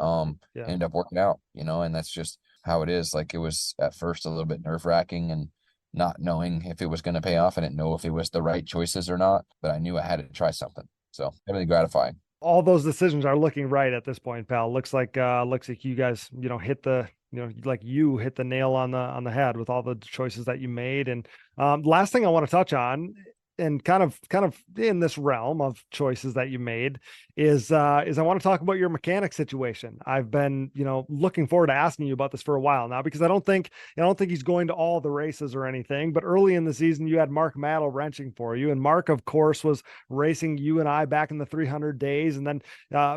Speaker 2: Yeah.
Speaker 6: end up working out, you know, and that's just how it is. Like, it was at first a little bit nerve-wracking and not knowing if it was going to pay off. I didn't know if it was the right choices or not, but I knew I had to try something. So really gratifying.
Speaker 2: All those decisions are looking right at this point, pal. Looks like you guys, you know, hit the, you know, like you hit the nail on the head with all the choices that you made. And last thing I want to touch on, and kind of in this realm of choices that you made, is I want to talk about your mechanic situation. I've been, you know, looking forward to asking you about this for a while now, because I don't think he's going to all the races or anything, but early in the season you had Mark Mattel wrenching for you, and Mark, of course, was racing you and I back in the 300 days, and then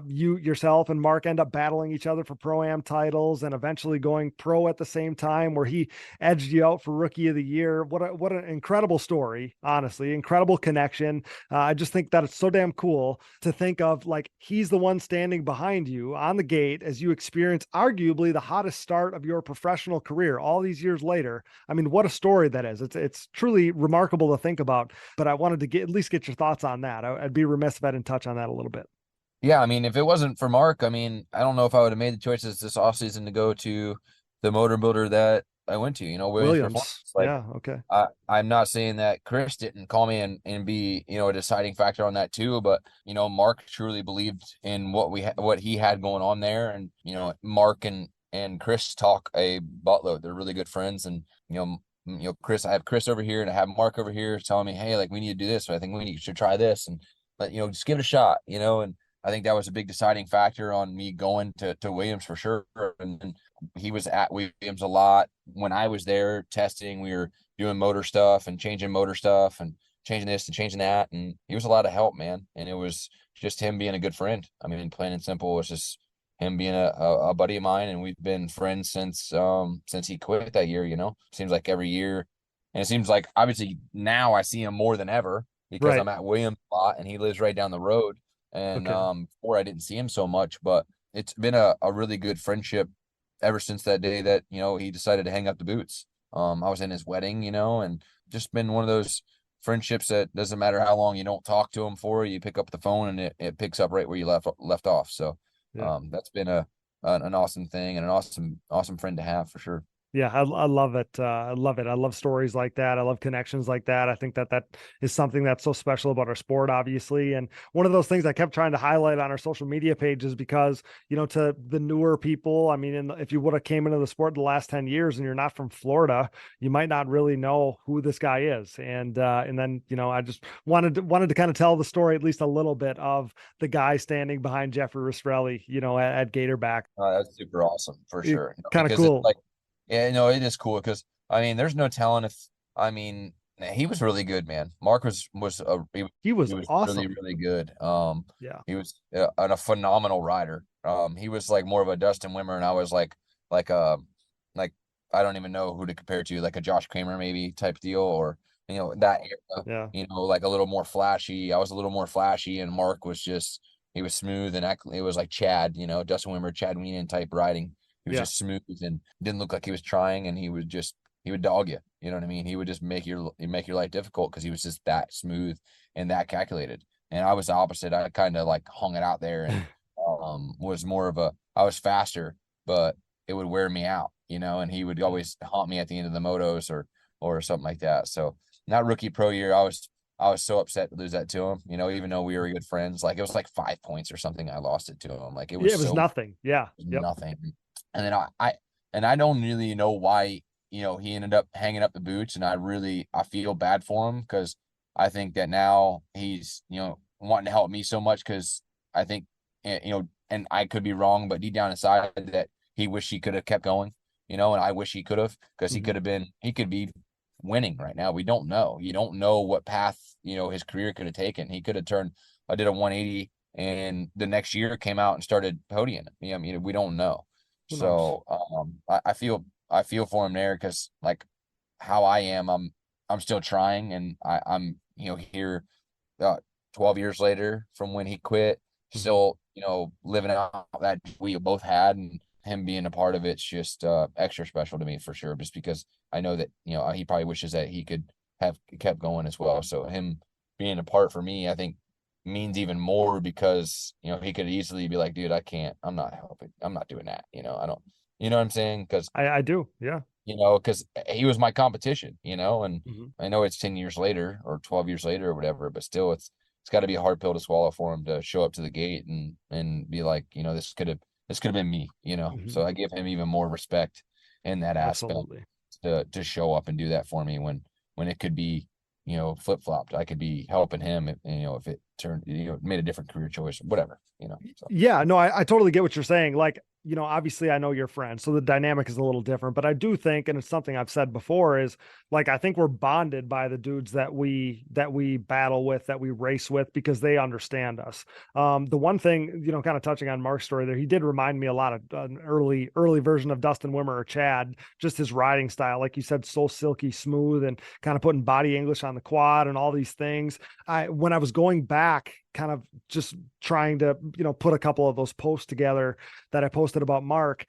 Speaker 2: you yourself and Mark end up battling each other for Pro-Am titles, and eventually going pro at the same time, where he edged you out for Rookie of the Year. What an incredible story, honestly. Incredible connection. I just think that it's so damn cool to think of, like, he's the one standing behind you on the gate as you experience arguably the hottest start of your professional career all these years later. I mean, what a story that is. It's truly remarkable to think about, but I wanted to at least get your thoughts on that. I'd be remiss if I didn't touch on that a little bit.
Speaker 6: Yeah, I mean, if it wasn't for Mark, I mean, I don't know if I would have made the choices this offseason to go to the motor builder that I went to, you know, Williams Performance. Like,
Speaker 2: Yeah. Okay.
Speaker 6: I'm not saying that Chris didn't call me and be, you know, a deciding factor on that too, but, you know, Mark truly believed in what he had going on there. And, you know, Mark and Chris talk a buttload. They're really good friends. And, you know, Chris, I have Chris over here and I have Mark over here telling me, hey, like, we need to do this. So I think should try this, and you know, just give it a shot, you know. And I think that was a big deciding factor on me going to Williams for sure. And he was at Williams a lot when I was there testing. We were doing motor stuff and changing motor stuff and changing this and changing that. And he was a lot of help, man. And it was just him being a good friend. I mean, plain and simple, it was just him being a buddy of mine. And we've been friends since he quit that year, you know. Seems like every year. And it seems like, obviously, now I see him more than ever because
Speaker 2: Right.
Speaker 6: I'm at Williams a lot and he lives right down the road. And
Speaker 2: Okay.
Speaker 6: before I didn't see him so much, but it's been a really good friendship ever since that day that, you know, he decided to hang up the boots. I was in his wedding, you know, and just been one of those friendships that doesn't matter how long you don't talk to him for, you pick up the phone and it picks up right where you left off. So
Speaker 2: Yeah.
Speaker 6: that's been an awesome thing and an awesome friend to have for sure.
Speaker 2: Yeah, I love it. I love it. I love stories like that. I love connections like that. I think that is something that's so special about our sport, obviously. And one of those things I kept trying to highlight on our social media pages, because, you know, to the newer people, I mean, if you would have came into the sport the last 10 years and you're not from Florida, you might not really know who this guy is. And then, you know, I just wanted to kind of tell the story, at least a little bit, of the guy standing behind Jeffrey Rastrelli, you know, at Gatorback.
Speaker 6: That's super awesome for sure. You know,
Speaker 2: Kind of
Speaker 6: because it's
Speaker 2: cool.
Speaker 6: like, yeah, no, it is cool because, I mean, there's no telling if, I mean, he was really good, man. Mark
Speaker 2: He was
Speaker 6: really,
Speaker 2: awesome.
Speaker 6: really good.
Speaker 2: Yeah.
Speaker 6: He was a phenomenal rider. He was like more of a Dustin Wimmer, and I was like like I don't even know who to compare to, like a Josh Kramer maybe type deal, or, you know, that era,
Speaker 2: Yeah.
Speaker 6: you know, like a little more flashy. I was a little more flashy, and Mark was just, he was smooth, and it was like Chad, you know, Dustin Wimmer, Chad Weenan type riding. He was
Speaker 2: Yeah.
Speaker 6: just smooth and didn't look like he was trying, and he would dog you. You know what I mean? He would just make your life difficult because he was just that smooth and that calculated. And I was the opposite. I kind of like hung it out there and was more of I was faster, but it would wear me out, you know, and he would always haunt me at the end of the motos or something like that. So not rookie pro year, I was so upset to lose that to him, you know, even though we were good friends. Like, it was like 5 points or something. I lost it to him. Like, it
Speaker 2: Yeah,
Speaker 6: was
Speaker 2: it was
Speaker 6: so
Speaker 2: nothing. Yeah. Yep.
Speaker 6: nothing. And then I don't really know why he ended up hanging up the boots, and I feel bad for him, because I think that now he's, wanting to help me so much, because I think, and I could be wrong, but deep down inside that he wished he could have kept going, and I wish he could have, because he could be winning right now. We don't know. You don't know what path, his career could have taken. He could have did a 180, and the next year came out and started podiuming. I mean, we don't know. So I feel for him there, because like how I am, I'm still trying, and I'm here 12 years later from when he quit, still living out that we both had, and him being a part of it's just extra special to me for sure, just because I know that he probably wishes that he could have kept going as well. So him being a part for me, I think, means even more, because he could easily be like, dude, I can't, I'm not helping, I'm not doing that, I don't, what I'm saying, because
Speaker 2: I do, yeah,
Speaker 6: because he was my competition, and I know it's 10 years later or 12 years later or whatever, but still it's got to be a hard pill to swallow for him to show up to the gate and be like, this could have been me, so I give him even more respect in that aspect.
Speaker 2: Absolutely.
Speaker 6: to show up and do that for me when it could be flip-flopped. I could be helping him if it turned made a different career choice, whatever, so.
Speaker 2: Yeah, no, I totally get what you're saying. Like, obviously I know your friend, so the dynamic is a little different, but I do think, and it's something I've said before, is like, I think we're bonded by the dudes that we battle with, that we race with, because they understand us. The one thing, kind of touching on Mark's story there, he did remind me a lot of an early version of Dustin Wimmer or Chad, just his riding style, like you said, so silky smooth, and kind of putting body English on the quad and all these things. When I was going back, kind of just trying to, put a couple of those posts together that I posted about Mark,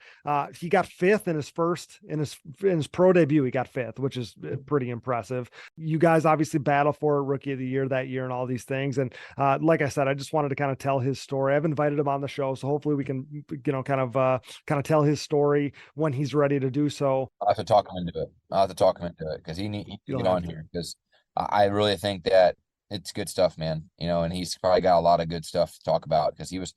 Speaker 2: he got fifth in his pro debut. He got fifth, which is pretty impressive. You guys obviously battle for Rookie of the Year that year and all these things. And like I said, I just wanted to kind of tell his story. I've invited him on the show, so hopefully we can, kind of tell his story when he's ready to do so.
Speaker 6: I'll have to talk him into it, because he needs to get on here, because I really think that it's good stuff, man. And he's probably got a lot of good stuff to talk about, because he was,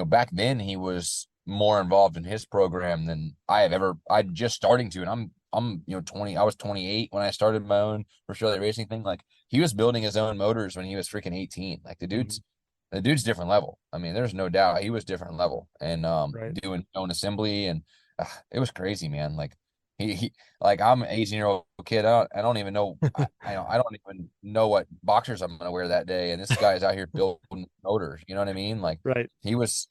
Speaker 6: back then he was more involved in his program than I'm just starting to. And I'm 20, I was 28 when I started my own Rastrelli racing thing. Like, he was building his own motors when he was freaking 18. Like, the dude's different level. I mean, there's no doubt he was different level, and doing own assembly, and it was crazy, man. Like, he like, I'm an 18-year-old kid. I don't even know. I don't even know what boxers I'm gonna wear that day. And this guy's out here building motors. You know what I mean? Like,
Speaker 2: right.
Speaker 6: He was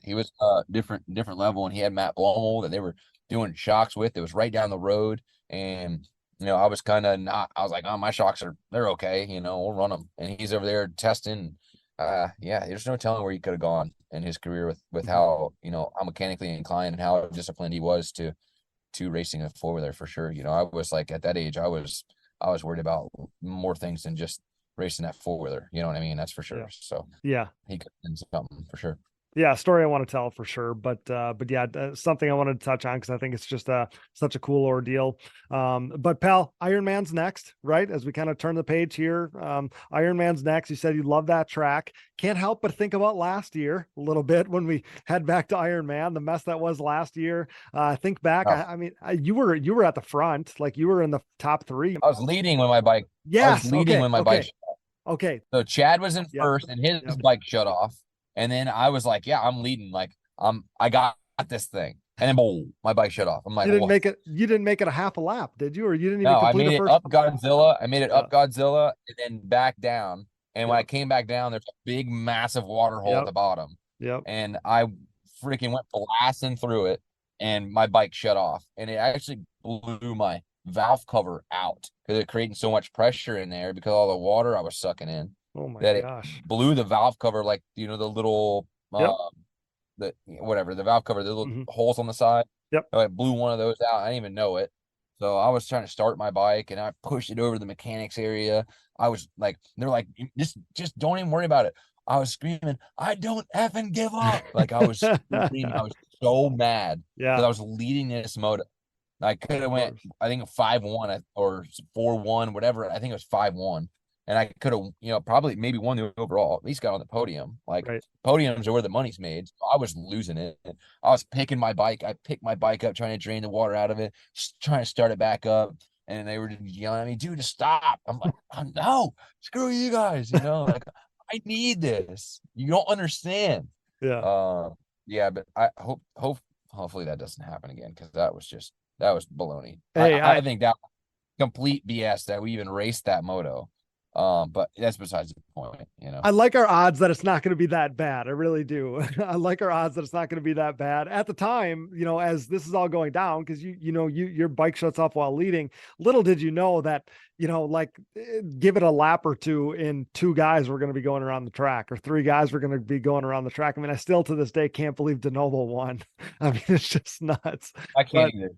Speaker 6: different level, and he had Matt Blomel that they were doing shocks with. It was right down the road, and I was kind of not. I was like, oh, my shocks they're okay. We'll run them. And he's over there testing. Yeah, there's no telling where he could have gone in his career with how how mechanically inclined and how disciplined he was to racing a four-wheeler, for sure. I was like, at that age, I was worried about more things than just racing that four-wheeler. You know what I mean? That's for sure.
Speaker 2: Yeah.
Speaker 6: So
Speaker 2: yeah,
Speaker 6: he could have done something for sure.
Speaker 2: Yeah, story I want to tell for sure, but yeah, something I wanted to touch on, because I think it's just such a cool ordeal. But pal, Ironman's next, right? As we kind of turn the page here, Ironman's next. You said you love that track. Can't help but think about last year a little bit when we head back to Ironman, the mess that was last year. Think back.
Speaker 6: Oh.
Speaker 2: I mean, you were at the front, like you were in the top three.
Speaker 6: I was leading when my bike.
Speaker 2: Yes,
Speaker 6: I was leading when my bike shut off.
Speaker 2: Okay.
Speaker 6: So Chad was in first, and his bike shut off. And then I was like, yeah, I'm leading. Like, I got this thing. And then boom, my bike shut off. I'm like,
Speaker 2: you didn't make it a half a lap, did you? Or you didn't even
Speaker 6: complete
Speaker 2: the first?
Speaker 6: I made it up Godzilla and then back down. And when I came back down, there's a big, massive water hole at the bottom.
Speaker 2: Yep.
Speaker 6: And I freaking went blasting through it, and my bike shut off. And it actually blew my valve cover out, because it creating so much pressure in there because of all the water I was sucking in.
Speaker 2: Oh my gosh.
Speaker 6: It blew the valve cover, like, the little the valve cover, the little holes on the side.
Speaker 2: Yep.
Speaker 6: So I blew one of those out. I didn't even know it. So I was trying to start my bike, and I pushed it over the mechanics area. I was like, they're like, just don't even worry about it. I was screaming, I don't effing give up. Like, I was screaming. I was so mad because I was leading this moto. I could have went, I think 5-1 or 4-1, whatever. I think it was 5-1. And I could have, probably maybe won the overall, at least got on the podium. Like, podiums are where the money's made. So I was losing it. I was picking my bike. I picked my bike up, trying to drain the water out of it, trying to start it back up. and they were just yelling at me, dude, just stop. I'm like, oh, no, screw you guys, you know, like I need this. You don't understand.
Speaker 2: Yeah.
Speaker 6: Yeah, but I hopefully that doesn't happen again, because that was baloney.
Speaker 2: Hey,
Speaker 6: I think that complete BS that we even raced that moto. But that's besides the point, you know.
Speaker 2: I like our odds that it's not going to be that bad. I really do. I like our odds that it's not going to be that bad at the time, you know, as this is all going down, because your bike shuts off while leading. Little did you know that, you know, like give it a lap or two and 2 guys were going to be going around the track, or 3 guys were going to be going around the track. I mean, I still to this day can't believe DeNoble won. I mean, it's just nuts.
Speaker 6: I can't either.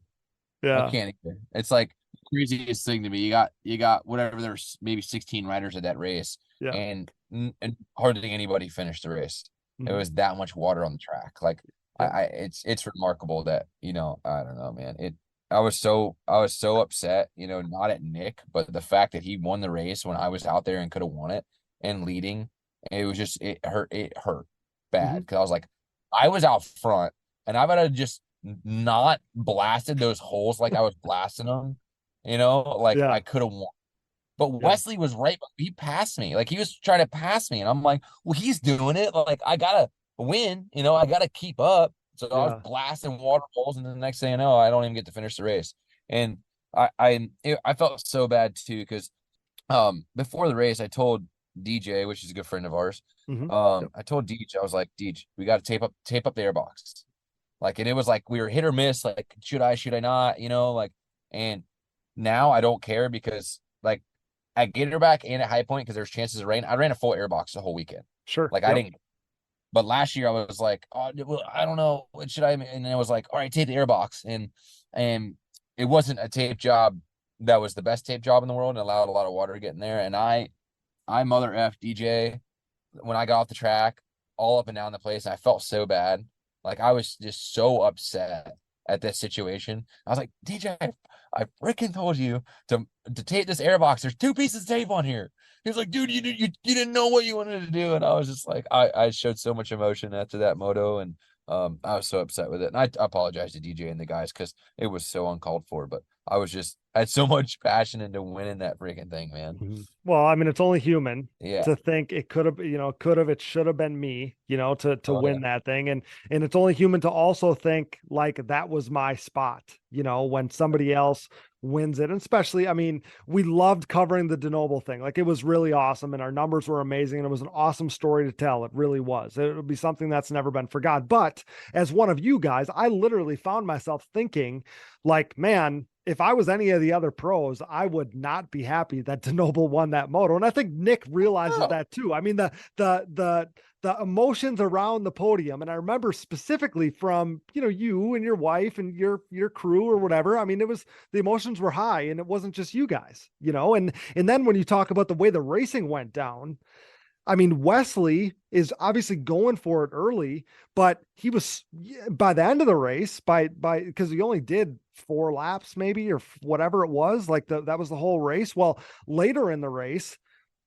Speaker 2: Yeah.
Speaker 6: I can't either. It's like the craziest thing to me. You got whatever, there's maybe 16 riders at that race,
Speaker 2: Yeah.
Speaker 6: and hardly anybody finished the race.
Speaker 2: Mhm.
Speaker 6: It was that much water on the track. Like
Speaker 2: Yeah.
Speaker 6: it's remarkable that, you know, I don't know, man. I was so upset, you know, not at Nick, but the fact that he won the race when I was out there and could have won it and leading. It was just, it hurt bad, because I was like, I was out front and I would have just not blasted those holes like I was blasting them, you know, like
Speaker 2: Yeah.
Speaker 6: I could have won. But
Speaker 2: Yeah.
Speaker 6: Wesley was right. He passed me. Like he was trying to pass me. And I'm like, well, he's doing it. Like I gotta win, you know, I gotta keep up. So I was
Speaker 2: Yeah.
Speaker 6: blasting water holes, and the next thing I know, I don't even get to finish the race. And I felt so bad too, because before the race, I told DJ, which is a good friend of ours.
Speaker 2: Yep.
Speaker 6: I told DJ, I was like, DJ, we got to tape up the airbox. Like, and it was like we were hit or miss. Like, should I not? You know, like, and now I don't care, because like at Gatorback and at High Point, because there's chances of rain, I ran a full airbox the whole weekend.
Speaker 2: Sure.
Speaker 6: Like I didn't. But last year I was like, oh, well, I don't know, what should I? And it was like, all right, tape the airbox, and it wasn't a tape job that was the best tape job in the world, and allowed a lot of water to get in there. And I mother F DJ when I got off the track, all up and down the place. And I felt so bad. Like I was just so upset at this situation. I was like, DJ, I freaking told you to tape this airbox. There's 2 pieces of tape on here. He was like, dude, you didn't know what you wanted to do. And I was just like, I showed so much emotion after that moto, and I was so upset with it. And I apologize to DJ and the guys, because it was so uncalled for, but I had so much passion into winning that freaking thing, man.
Speaker 2: Well, I mean, it's only human
Speaker 6: Yeah.
Speaker 2: to think it could have, it should have been me, to win that thing. And it's only human to also think like that was my spot, when somebody else wins it. And especially, I mean, we loved covering the DeNoble thing. Like it was really awesome, and our numbers were amazing, and it was an awesome story to tell. It really was. It would be something that's never been forgot. But as one of you guys, I literally found myself thinking like, man, if I was any of the other pros, I would not be happy that DeNoble won that moto. And I think Nick realizes that too. I mean, the emotions around the podium. And I remember specifically from, you and your wife and your crew or whatever. I mean, the emotions were high, and it wasn't just you guys, and then when you talk about the way the racing went down, I mean, Wesley is obviously going for it early, but he was, by the end of the race, because he only did 4 laps maybe, or whatever it was, like that was the whole race. Well, later in the race,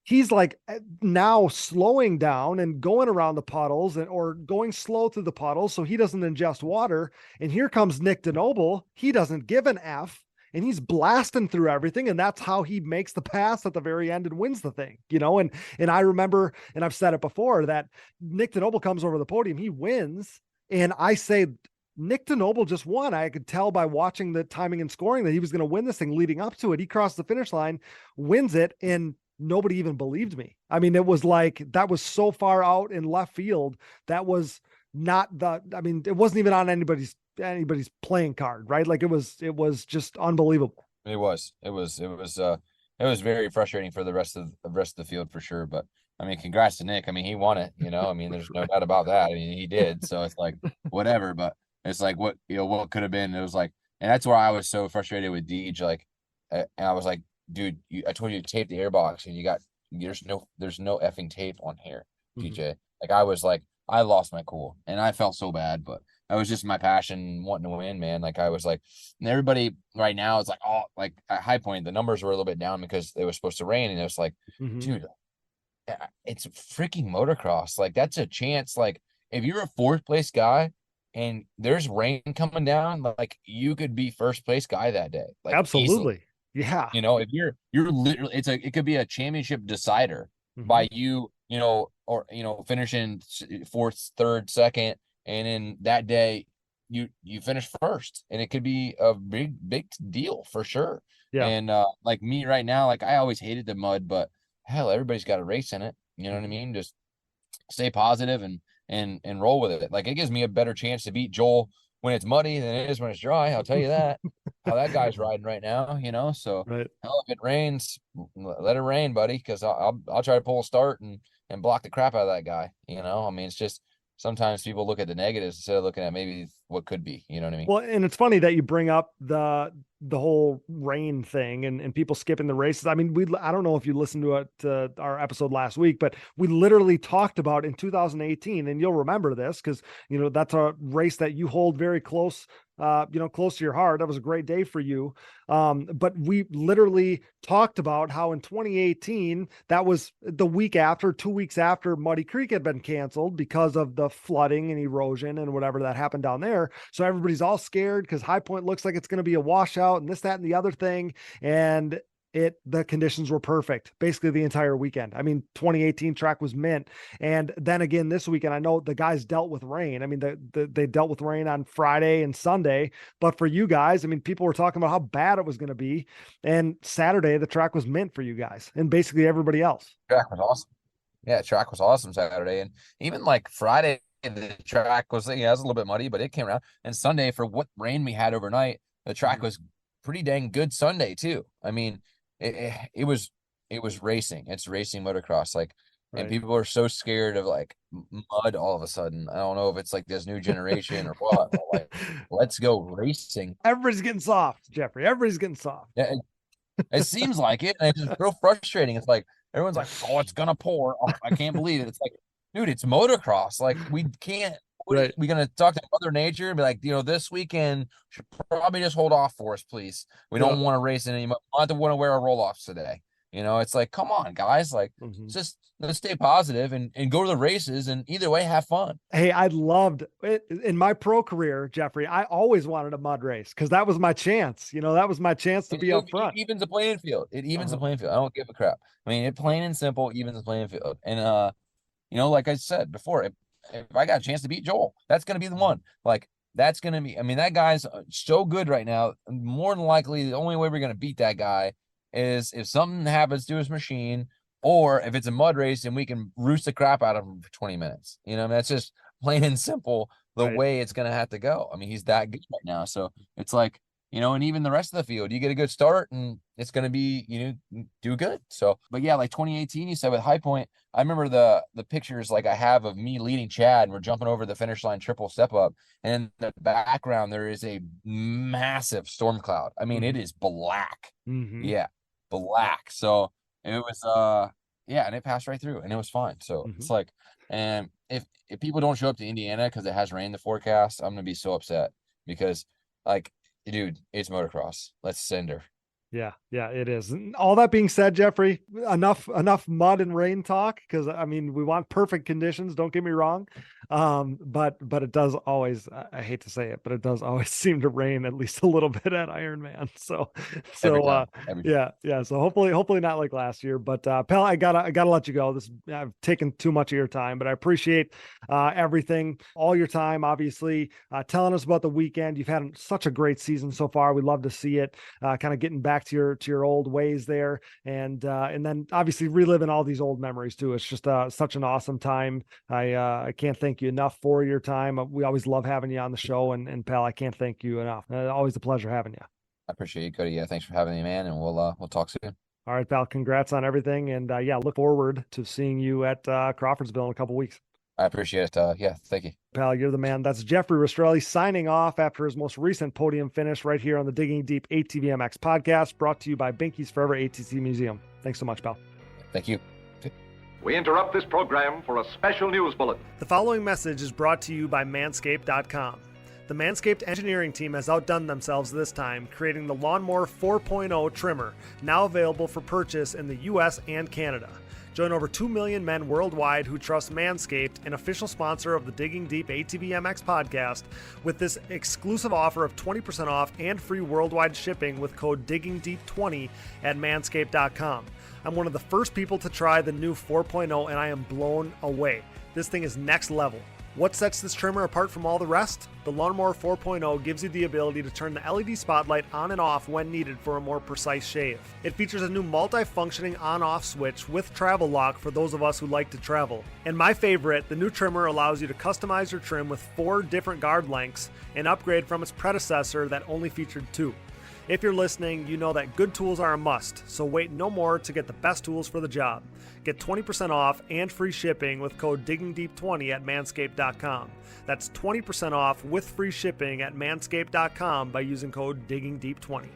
Speaker 2: he's like now slowing down and going around the puddles, or going slow through the puddles so he doesn't ingest water. And here comes Nick DeNoble. He doesn't give an F, and he's blasting through everything. And that's how he makes the pass at the very end and wins the thing, and I remember, and I've said it before, that Nick DeNoble comes over the podium, he wins. And I say, Nick DeNoble just won. I could tell by watching the timing and scoring that he was going to win this thing leading up to it. He crossed the finish line, wins it, and nobody even believed me. I mean, it was like, that was so far out in left field. That was not it wasn't even on anybody's playing card, right? Like it was just unbelievable.
Speaker 6: It was very frustrating for the rest of the field, for sure. But I mean, congrats to Nick. I mean, he won it, I mean, there's no doubt about that. I mean, he did. So it's like, whatever, but it's like, what could have been. It was like, and that's where I was so frustrated with Deej. Like, and I was like, dude, I told you to tape the airbox, and there's no effing tape on here, DJ. Like, I was like, I lost my cool, and I felt so bad, but that was just my passion wanting to win, man. Like I was like, and everybody right now is like, oh, like at High Point, the numbers were a little bit down because it was supposed to rain. And it was like, dude, it's freaking motocross. Like that's a chance. Like if you're a 4th place guy and there's rain coming down, like you could be 1st place guy that day. Like
Speaker 2: absolutely.
Speaker 6: Easily.
Speaker 2: Yeah.
Speaker 6: If you're literally, it could be a championship decider by you, or finishing fourth, third, second, and in that day you finish first, and it could be a big deal for sure.
Speaker 2: Yeah.
Speaker 6: And like me right now, like I always hated the mud, but hell, everybody's got a race in it. You know what I mean? Just stay positive and roll with it. Like it gives me a better chance to beat Joel when it's muddy than it is when it's dry. I'll tell you that. How that guy's riding right now, So
Speaker 2: Right.
Speaker 6: hell, if it rains, let it rain, buddy, because I'll try to pull a start and block the crap out of that guy. I mean, it's just sometimes people look at the negatives instead of looking at maybe what could be. You know what I mean?
Speaker 2: Well, and it's funny that you bring up the whole rain thing and people skipping the races. I mean, I don't know if you listened to it, our episode last week, but we literally talked about in 2018, and you'll remember this because, that's a race that you hold very close, close to your heart. That was a great day for you. But we literally talked about how in 2018, that was the week after, 2 weeks after Muddy Creek had been canceled because of the flooding and erosion and whatever that happened down there. So everybody's all scared because High Point looks like it's going to be a washout and this, that, and the other thing. And the conditions were perfect basically the entire weekend. I mean, 2018 track was mint. And then again, this weekend, I know the guys dealt with rain. I mean, they dealt with rain on Friday and Sunday, but for you guys, I mean, people were talking about how bad it was going to be. And Saturday, the track was mint for you guys and basically everybody else.
Speaker 6: Track was awesome. Yeah, track was awesome Saturday. And even like Friday, the track was, it was a little bit muddy, but it came around. And Sunday, for what rain we had overnight, the track was pretty dang good Sunday too. I mean, it was racing. It's racing motocross. Like, right. And people are so scared of like mud all of a sudden. I don't know if it's like this new generation or what. But like, let's go racing.
Speaker 2: Everybody's getting soft, Jeffrey. Everybody's getting soft.
Speaker 6: Yeah, it seems like it. And it's just real frustrating. It's like everyone's like, "Oh, it's gonna pour." Oh, I can't believe it. It's like, dude, it's motocross. Like we can't. Right. We're going to talk to Mother Nature and be like, this weekend should probably just hold off for us, please. We don't want to race it anymore. I don't want to wear our roll-offs today. It's like, come on, guys. Like, just let's stay positive and go to the races. And either way, have fun.
Speaker 2: Hey, I loved it. In my pro career, Jeffrey, I always wanted a mud race because that was my chance. That was my chance to be up front.
Speaker 6: It evens the playing field. It evens the playing field. I don't give a crap. I mean, it plain and simple evens the playing field. And, like I said before, if I got a chance to beat Joel, that's going to be the one. Like, that's going to be, I mean, that guy's so good right now. More than likely, the only way we're going to beat that guy is if something happens to his machine, or if it's a mud race and we can roost the crap out of him for 20 minutes. That's just plain and simple the way it's going to have to go. I mean, he's that good right now. So it's like, and even the rest of the field, you get a good start and it's going to be, do good. So, but yeah, like 2018, you said with High Point, I remember the pictures like I have of me leading Chad and we're jumping over the finish line, triple step up. And in the background, there is a massive storm cloud. I mean, it is black. Yeah, black. So it was, and it passed right through and it was fine. So it's like, and if people don't show up to Indiana because it has rain in the forecast, I'm going to be so upset because like, dude, it's motocross. Let's send her.
Speaker 2: Yeah, it is. And all that being said, Jeffrey, enough mud and rain talk, because I mean, we want perfect conditions, don't get me wrong. But it does always, I hate to say it, but it does always seem to rain at least a little bit at Ironman. So yeah. So hopefully not like last year, but Pal, I gotta let you go. I've taken too much of your time, but I appreciate everything, all your time, obviously, telling us about the weekend. You've had such a great season so far. We love to see it, kind of getting back to your old ways there. And then obviously reliving all these old memories too. It's just such an awesome time. I can't thank you enough for your time. We always love having you on the show, and Pal, I can't thank you enough. Always a pleasure having you.
Speaker 6: I appreciate you, Cody. Yeah, thanks for having me, man. And we'll talk soon.
Speaker 2: All right, Pal. Congrats on everything. And look forward to seeing you at Crawfordsville in a couple weeks.
Speaker 6: I appreciate it. Thank you.
Speaker 2: Pal, you're the man. That's Jeffrey Rastrelli signing off after his most recent podium finish right here on the Digging Deep ATVMX podcast, brought to you by Binky's Forever ATC Museum. Thanks so much, pal.
Speaker 6: Thank you.
Speaker 7: We interrupt this program for a special news bulletin.
Speaker 2: The following message is brought to you by Manscaped.com. The Manscaped engineering team has outdone themselves this time, creating the Lawnmower 4.0 trimmer, now available for purchase in the U.S. and Canada. Join over 2 million men worldwide who trust Manscaped, an official sponsor of the Digging Deep ATVMX podcast, with this exclusive offer of 20% off and free worldwide shipping with code DiggingDeep20 at manscaped.com. I'm one of the first people to try the new 4.0 and I am blown away. This thing is next level. What sets this trimmer apart from all the rest? The Lawnmower 4.0 gives you the ability to turn the LED spotlight on and off when needed for a more precise shave. It features a new multi-functioning on-off switch with travel lock for those of us who like to travel. And my favorite, the new trimmer allows you to customize your trim with 4 different guard lengths, an upgrade from its predecessor that only featured 2. If you're listening, you know that good tools are a must, so wait no more to get the best tools for the job. Get 20% off and free shipping with code DiggingDeep20 at manscaped.com. That's 20% off with free shipping at manscaped.com by using code DiggingDeep20.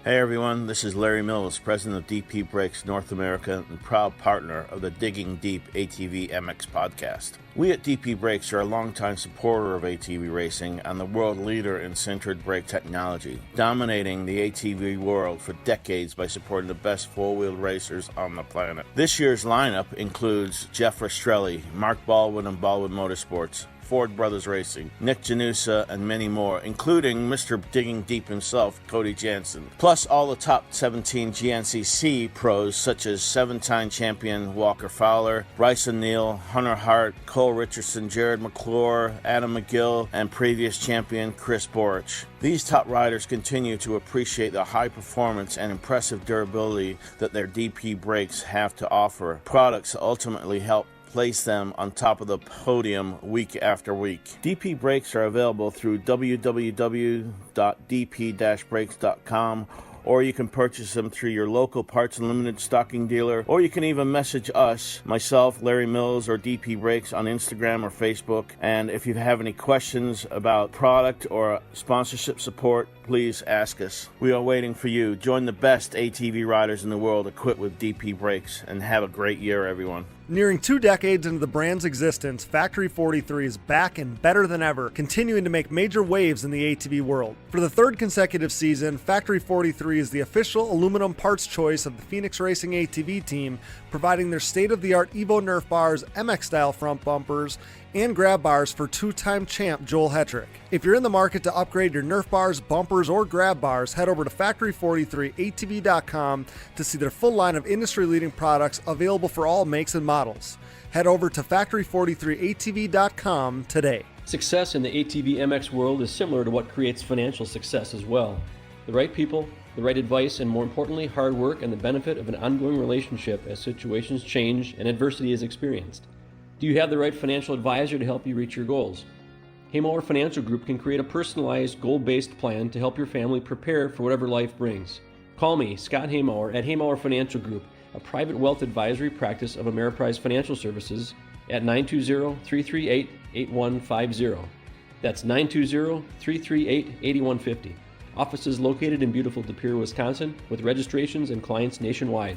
Speaker 8: Hey everyone, this is Larry Mills, president of DP Brakes North America and proud partner of the Digging Deep ATVMX Podcast. We at DP Brakes are a longtime supporter of ATV racing and the world leader in sintered brake technology, dominating the ATV world for decades by supporting the best four-wheeled racers on the planet. This year's lineup includes Jeff Rastrelli, Mark Baldwin and Baldwin Motorsports, Ford Brothers Racing, Nick Janusa, and many more, including Mr. Digging Deep himself, Cody Jansen. Plus all the top 17 GNCC pros such as 7-time champion Walker Fowler, Bryson Neal, Hunter Hart, Cole Richardson, Jared McClure, Adam McGill, and previous champion Chris Borich. These top riders continue to appreciate the high performance and impressive durability that their DP brakes have to offer. Products ultimately help place them on top of the podium week after week. DP brakes are available through www.dp-brakes.com, or you can purchase them through your local Parts Unlimited stocking dealer, or you can even message us, myself, Larry Mills, or DP Brakes on Instagram or Facebook. And if you have any questions about product or sponsorship support, please ask us. We are waiting for you. Join the best ATV riders in the world equipped with DP Brakes, and have a great year, everyone.
Speaker 2: Nearing 2 decades into the brand's existence, Factory 43 is back and better than ever, continuing to make major waves in the ATV world. For the 3rd consecutive season, Factory 43 is the official aluminum parts choice of the Phoenix Racing ATV team, providing their state-of-the-art Evo Nerf bars, MX-style front bumpers, and grab bars for 2-time champ Joel Hetrick. If you're in the market to upgrade your Nerf bars, bumpers, or grab bars, head over to factory43atv.com to see their full line of industry-leading products available for all makes and models. Head over to factory43atv.com today.
Speaker 9: Success in the ATV MX world is similar to what creates financial success as well. The right people, the right advice, and more importantly, hard work and the benefit of an ongoing relationship as situations change and adversity is experienced. Do you have the right financial advisor to help you reach your goals? Haymauer Financial Group can create a personalized, goal-based plan to help your family prepare for whatever life brings. Call me, Scott Haymauer, at Haymauer Financial Group, a private wealth advisory practice of Ameriprise Financial Services, at 920-338-8150. That's 920-338-8150. Offices located in beautiful De Pere, Wisconsin, with registrations and clients nationwide.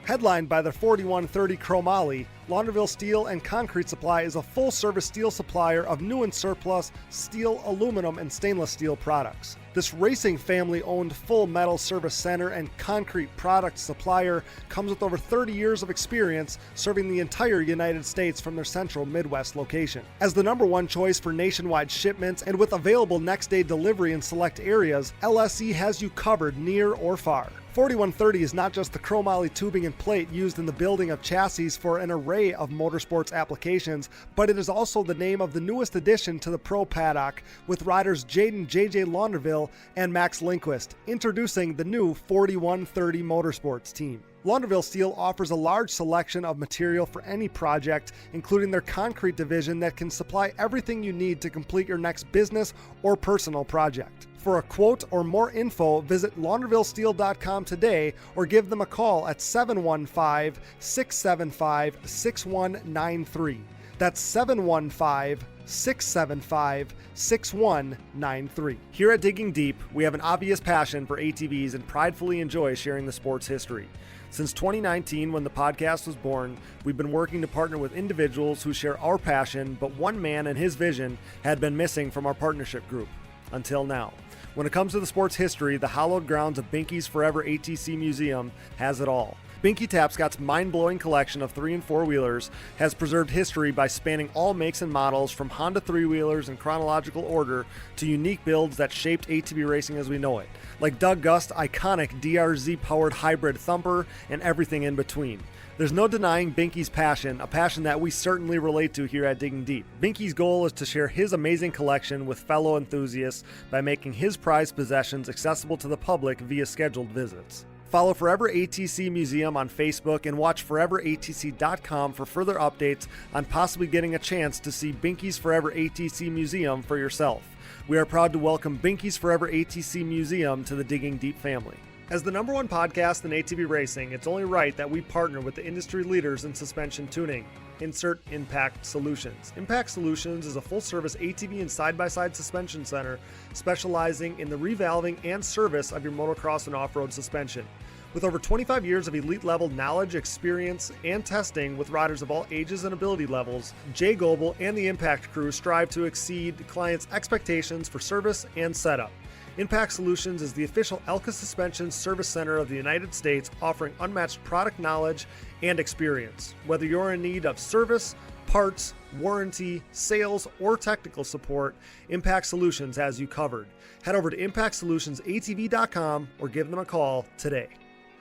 Speaker 2: Headlined by their 4130 Chromoly, Launderville Steel and Concrete Supply is a full-service steel supplier of new and surplus steel, aluminum, and stainless steel products. This racing family-owned full metal service center and concrete product supplier comes with over 30 years of experience serving the entire United States from their central Midwest location. As the #1 choice for nationwide shipments and with available next-day delivery in select areas, LSE has you covered near or far. 4130 is not just the chromoly tubing and plate used in the building of chassis for an array of motorsports applications, but it is also the name of the newest addition to the pro paddock with riders Jaden JJ Launderville and Max Lindquist, introducing the new 4130 Motorsports team. Launderville Steel offers a large selection of material for any project, including their concrete division that can supply everything you need to complete your next business or personal project. For a quote or more info, visit laundervillesteel.com today or give them a call at 715-675-6193. That's 715-675-6193. Here at Digging Deep, we have an obvious passion for ATVs and pridefully enjoy sharing the sport's history. Since 2019, when the podcast was born, we've been working to partner with individuals who share our passion, but one man and his vision had been missing from our partnership group. Until now. When it comes to the sport's history, the hallowed grounds of Binky's Forever ATC Museum has it all. Binky Tapscott's mind-blowing collection of 3- and 4-wheelers has preserved history by spanning all makes and models from Honda 3-wheelers in chronological order to unique builds that shaped ATV racing as we know it, like Doug Gust's iconic DRZ-powered hybrid thumper and everything in between. There's no denying Binky's passion, a passion that we certainly relate to here at Digging Deep. Binky's goal is to share his amazing collection with fellow enthusiasts by making his prized possessions accessible to the public via scheduled visits. Follow Forever ATC Museum on Facebook and watch foreveratc.com for further updates on possibly getting a chance to see Binky's Forever ATC Museum for yourself. We are proud to welcome Binky's Forever ATC Museum to the Digging Deep family. As the #1 podcast in ATV racing, it's only right that we partner with the industry leaders in suspension tuning. Insert Impact Solutions. Impact Solutions is a full-service ATV and side-by-side suspension center specializing in the revalving and service of your motocross and off-road suspension. With over 25 years of elite-level knowledge, experience, and testing with riders of all ages and ability levels, Jay Goebel and the Impact crew strive to exceed clients' expectations for service and setup. Impact Solutions is the official Elka Suspension Service Center of the United States, offering unmatched product knowledge and experience. Whether you're in need of service, parts, warranty, sales, or technical support, Impact Solutions has you covered. Head over to impactsolutionsatv.com or give them a call today.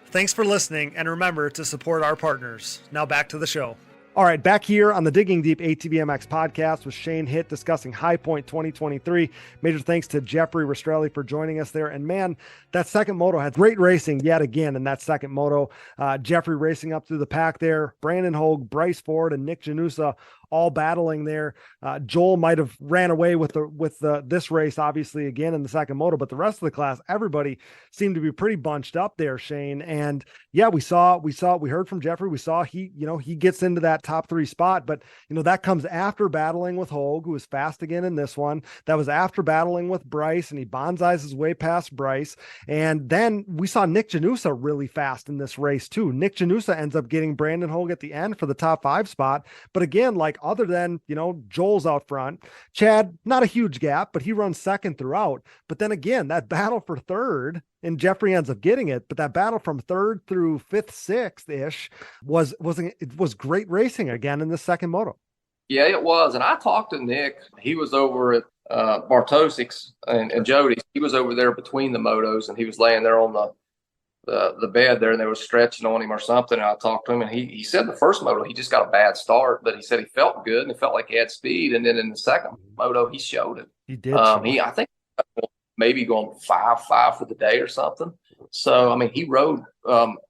Speaker 2: Thanks for listening, and remember to support our partners. Now back to the show. All right, back here on the Digging Deep ATVMX podcast with Shane Hitt discussing High Point 2023. Major thanks to Jeffrey Rastrelli for joining us there. And man, that second moto had great racing yet again in that second moto. Jeffrey racing up through the pack there. Brandon Hogue, Bryce Ford, and Nick Janusa all battling there. Joel might have ran away with this race, obviously, again in the second moto, but the rest of the class, everybody seemed to be pretty bunched up there, Shane. And yeah, we heard from Jeffrey. We saw he gets into that top 3 spot, but that comes after battling with Hogue, who was fast again in this one. That was after battling with Bryce, and he bonsais his way past Bryce. And then we saw Nick Janusa really fast in this race too. Nick Janusa ends up getting Brandon Hogue at the end for the top 5 spot. But again, other than, Joel's out front, Chad, not a huge gap, but he runs second throughout. But then again, that battle for third, and Jeffrey ends up getting it, but that battle from 3rd through 5th, 6th-ish was great racing again in the second moto.
Speaker 3: Yeah, it was. And I talked to Nick. He was over at Bartosik's and Jody's. He was over there between the motos, and he was laying there on the bed there, and they were stretching on him or something. And I talked to him, and he said the first moto he just got a bad start, but he said he felt good and he felt like he had speed. And then in the second moto he showed it. He did. I think maybe going 5.5 for the day or something. So he rode.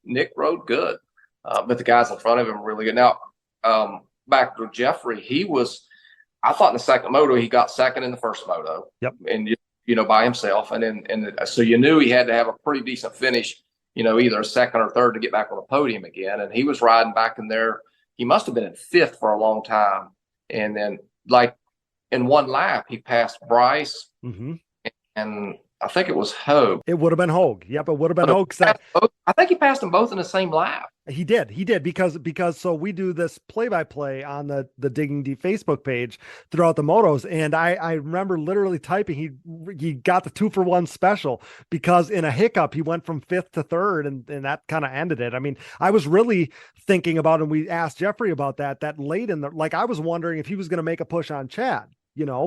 Speaker 3: Nick rode good, but the guys in front of him were really good. Now back to Jeffrey, I thought in the second moto he got second in the first moto. Yep. And by himself, and so you knew he had to have a pretty decent finish. Either a second or third to get back on the podium again. And he was riding back in there. He must have been in 5th for a long time. And then, in one lap, he passed Bryce, and I think it was Hogue.
Speaker 2: It would have been Hogue. Yep, it would have been Hogue.
Speaker 3: I think he passed them both in the same lap.
Speaker 2: He did because so we do this play-by-play on the Digging Deep Facebook page throughout the motos, and I remember literally typing he got the 2-for-1 special because in a hiccup he went from 5th to 3rd, and that kind of ended it. I was really thinking about, and we asked Jeffrey about that late in the, I was wondering if he was going to make a push on Chad,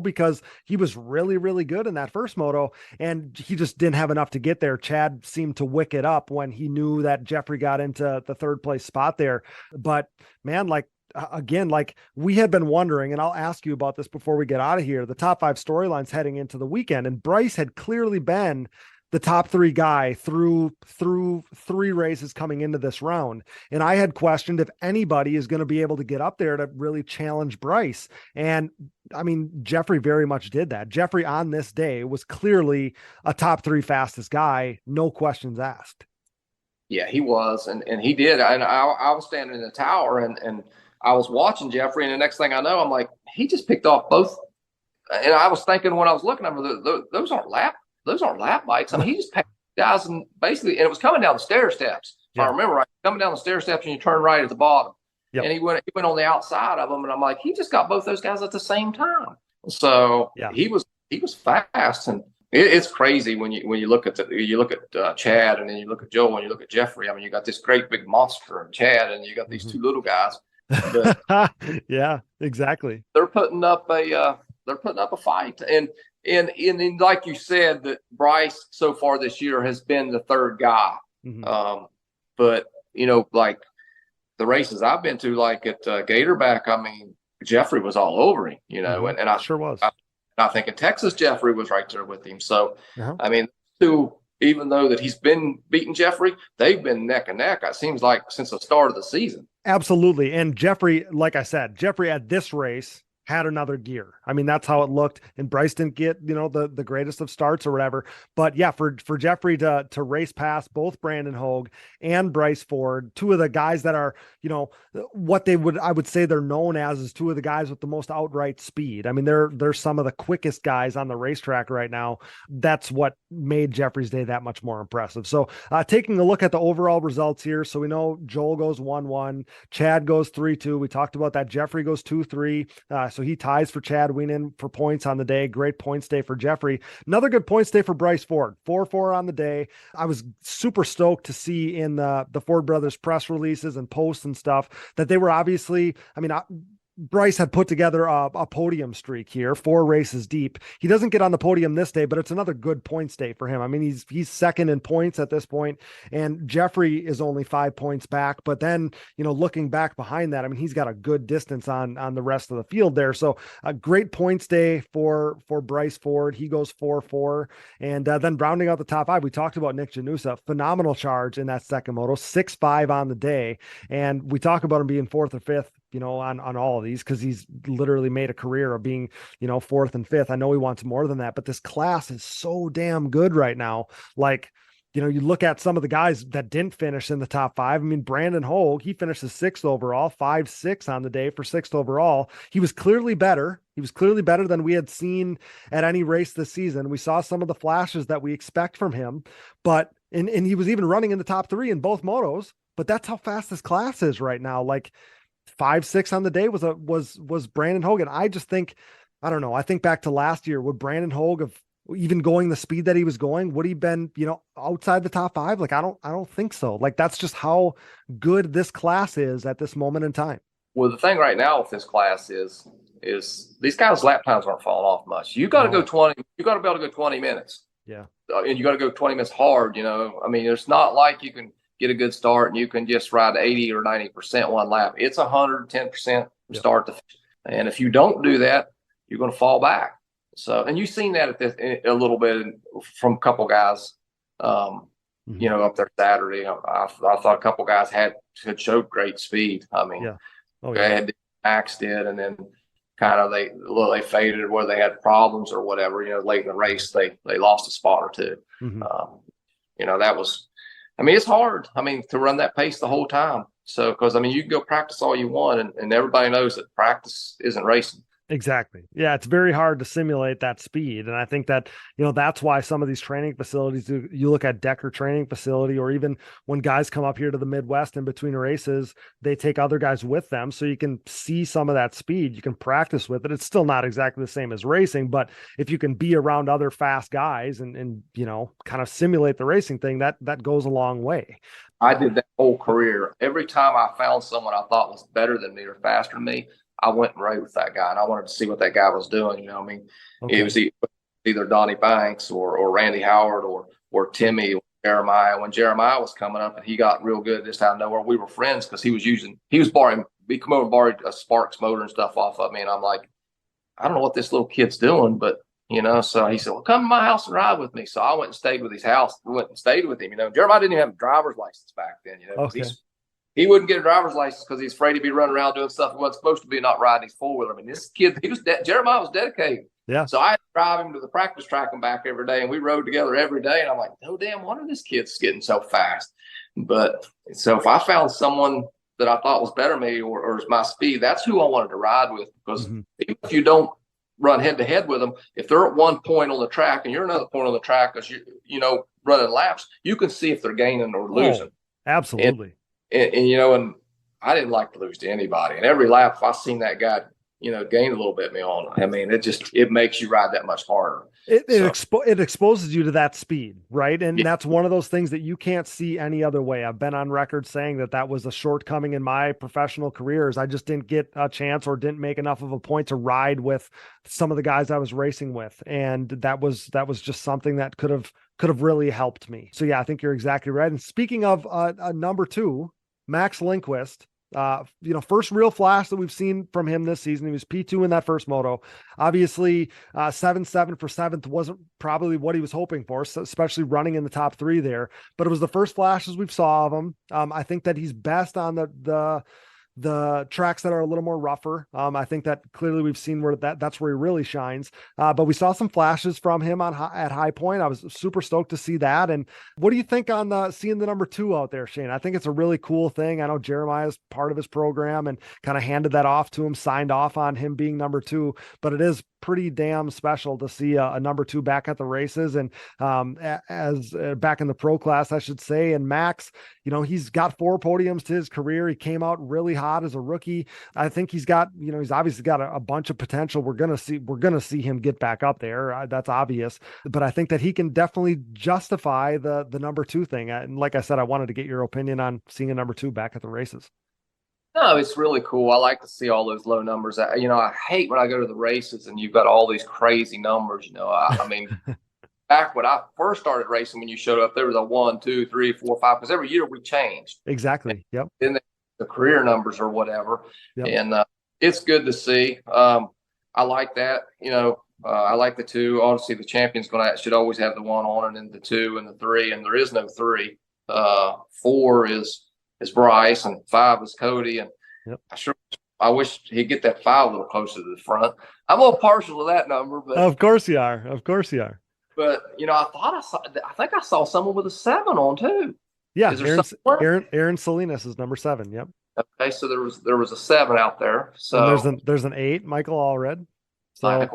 Speaker 2: because he was really, really good in that first moto, and he just didn't have enough to get there. Chad seemed to wick it up when he knew that Jeffrey got into the 3rd place spot there. But man, again, we had been wondering, and I'll ask you about this before we get out of here, the top 5 storylines heading into the weekend, and Bryce had clearly been the top 3 guy through 3 races coming into this round. And I had questioned if anybody is going to be able to get up there to really challenge Bryce. And Jeffrey very much did that. Jeffrey on this day was clearly a top 3 fastest guy. No questions asked.
Speaker 3: Yeah, he was. And he did. And I was standing in the tower and I was watching Jeffrey. And the next thing I know, I'm like, he just picked off both. And I was thinking when I was looking at him, those aren't lap bikes. He just packed guys, and basically, and it was coming down the stair steps. If I remember right, coming down the stair steps, and you turn right at the bottom. Yep. And he went on the outside of them, and I'm like, he just got both those guys at the same time. So he was fast, and It's crazy when you look at Chad, and then you look at Joel, and you look at Jeffrey. I mean, you got this great big monster in Chad, and you got these two little guys. But
Speaker 2: yeah, exactly.
Speaker 3: They're putting up a fight, and like you said, that Bryce so far this year has been the third guy. But like the races I've been to, like at Gatorback, I mean, Jeffrey was all over him, and I
Speaker 2: sure was.
Speaker 3: I think in Texas, Jeffrey was right there with him. So, I mean, even though that he's been beating Jeffrey, they've been neck and neck, it seems like, since the start of the season.
Speaker 2: Absolutely. And Jeffrey, like I said, Jeffrey at this race had another gear. I mean, that's how it looked. And Bryce didn't get, the greatest of starts or whatever. But yeah, for Jeffrey to race past both Brandon Hogue and Bryce Ford, two of the guys that are, what I would say they're known as is two of the guys with the most outright speed. I mean, they're some of the quickest guys on the racetrack right now. That's what made Jeffrey's day that much more impressive. So taking a look at the overall results here. So we know Joel goes 1-1, Chad goes 3-2. We talked about that. Jeffrey goes 2-3. So he ties for Chad Wienen for points on the day. Great points day for Jeffrey. Another good points day for Bryce Ford. 4-4 on the day. I was super stoked to see in the Ford brothers press releases and posts and stuff that they were obviously, Bryce had put together a podium streak here, 4 races deep. He doesn't get on the podium this day, but it's another good points day for him. I mean, he's second in points at this point, and Jeffrey is only 5 points back. But then, looking back behind that, I mean, he's got a good distance on the rest of the field there. So a great points day for Bryce Ford. He goes 4-4. And then rounding out the top 5, we talked about Nick Janusa, phenomenal charge in that second moto, 6-5 on the day. And we talk about him being 4th or 5th, on all of these, because he's literally made a career of being, 4th and 5th. I know he wants more than that, but this class is so damn good right now. Like, you look at some of the guys that didn't finish in the top 5. I mean, Brandon Hogue, he finishes 6th overall, 5-6 on the day for 6th overall. He was clearly better. He was clearly better than we had seen at any race this season. We saw some of the flashes that we expect from him, but, and he was even running in the top 3 in both motos, but that's how fast this class is right now. Like, 5-6 on the day was Brandon Hogue. And I just think, I don't know. I think back to last year, would Brandon Hogue have even going the speed that he was going, would he been, outside the top 5? Like, I don't think so. Like, that's just how good this class is at this moment in time.
Speaker 3: Well, the thing right now with this class is these guys' lap times aren't falling off much. You got to go 20, you got to be able to go 20 minutes.
Speaker 2: Yeah.
Speaker 3: And you got to go 20 minutes hard, I mean, it's not like you can get a good start and you can just ride 80 or 90% one lap. It's 110% from start to finish. And if you don't do that, you're going to fall back. So, and you've seen that at this a little bit from a couple guys, up there Saturday. I thought a couple guys had showed great speed. I mean, Max did, and then kind of they faded where they had problems or whatever. Late in the race they lost a spot or two. That was. I mean, it's hard. I mean, to run that pace the whole time. So, because, I mean, you can go practice all you want, and everybody knows that practice isn't racing.
Speaker 2: Exactly. Yeah, it's very hard to simulate that speed. And I think that, that's why some of these training facilities, you look at Decker training facility, or even when guys come up here to the Midwest in between races, they take other guys with them. So you can see some of that speed, you can practice with it. It's still not exactly the same as racing, but if you can be around other fast guys and kind of simulate the racing thing, that goes a long way.
Speaker 3: I did that whole career. Every time I found someone I thought was better than me or faster than me, I went and rode with that guy, and I wanted to see what that guy was doing. It was either Donnie Banks or Randy Howard or Timmy or Jeremiah. When Jeremiah was coming up and he got real good this time, nowhere, we were friends because he come over and borrowed a Sparks motor and stuff off of me, and I'm like, I don't know what this little kid's doing, but so he said, well, come to my house and ride with me. So I went and stayed with his house. Went and stayed with him. Jeremiah didn't even have a driver's license back then. He wouldn't get a driver's license because he's afraid to be running around doing stuff he wasn't supposed to be, not riding his 4-wheeler. I mean, this kid, Jeremiah was dedicated.
Speaker 2: Yeah.
Speaker 3: So I had to drive him to the practice track and back every day, and we rode together every day. And I'm like, no damn wonder this kid's getting so fast. But so if I found someone that I thought was better than me or is my speed, that's who I wanted to ride with, because even if you don't run head to head with them, if they're at one point on the track and you're another point on the track, because you running laps, you can see if they're gaining or losing.
Speaker 2: Absolutely.
Speaker 3: And I didn't like to lose to anybody. And every lap, if I seen that guy, gained a little bit me on. I mean, it makes you ride that much harder.
Speaker 2: It exposes you to that speed, right? And that's one of those things that you can't see any other way. I've been on record saying that was a shortcoming in my professional careers. I just didn't get a chance or didn't make enough of a point to ride with some of the guys I was racing with. And that was just something that could have really helped me. So yeah, I think you're exactly right. And speaking of number 2, Max Lindquist, first real flash that we've seen from him this season. He was P2 in that first moto. Obviously, 7-7 for 7th wasn't probably what he was hoping for, especially running in the top 3 there. But it was the first flashes we've saw of him. I think that he's best on the tracks that are a little more rougher. I think that clearly we've seen where that's where he really shines. But we saw some flashes from him at High Point. I was super stoked to see that. And what do you think on seeing the number 2 out there, Shane? I think it's a really cool thing. I know Jeremiah's part of his program and kind of handed that off to him, signed off on him being number 2, but it is pretty damn special to see a number 2 back at the races and as back in the pro class, I should say. And Max, he's got 4 podiums to his career. He came out really hot as a rookie. I think he's got, he's obviously got a bunch of potential. We're going to see him get back up there. That's obvious, but I think that he can definitely justify the number 2 thing. And like I said, I wanted to get your opinion on seeing a number 2 back at the races.
Speaker 3: No, it's really cool. I like to see all those low numbers. I hate when I go to the races and you've got all these crazy numbers. I mean, back when I first started racing, when you showed up, there was a 1, 2, 3, 4, 5, because every year we changed.
Speaker 2: Exactly. Yep.
Speaker 3: Then the career numbers or whatever. Yep. And it's good to see. I like that. I like the 2. Obviously, the champion's should always have the 1 on it, and the 2 and the 3, and there is no 3. 4 is Bryce, and 5 is Cody. And yep. I wish he'd get that 5 a little closer to the front. I'm a little partial to that number, but
Speaker 2: of course you are.
Speaker 3: But I think I saw someone with a 7 on too.
Speaker 2: Yeah, Aaron Salinas is number 7. Yep.
Speaker 3: Okay, so there was a 7 out there. So
Speaker 2: and there's an 8, Michael Allred. So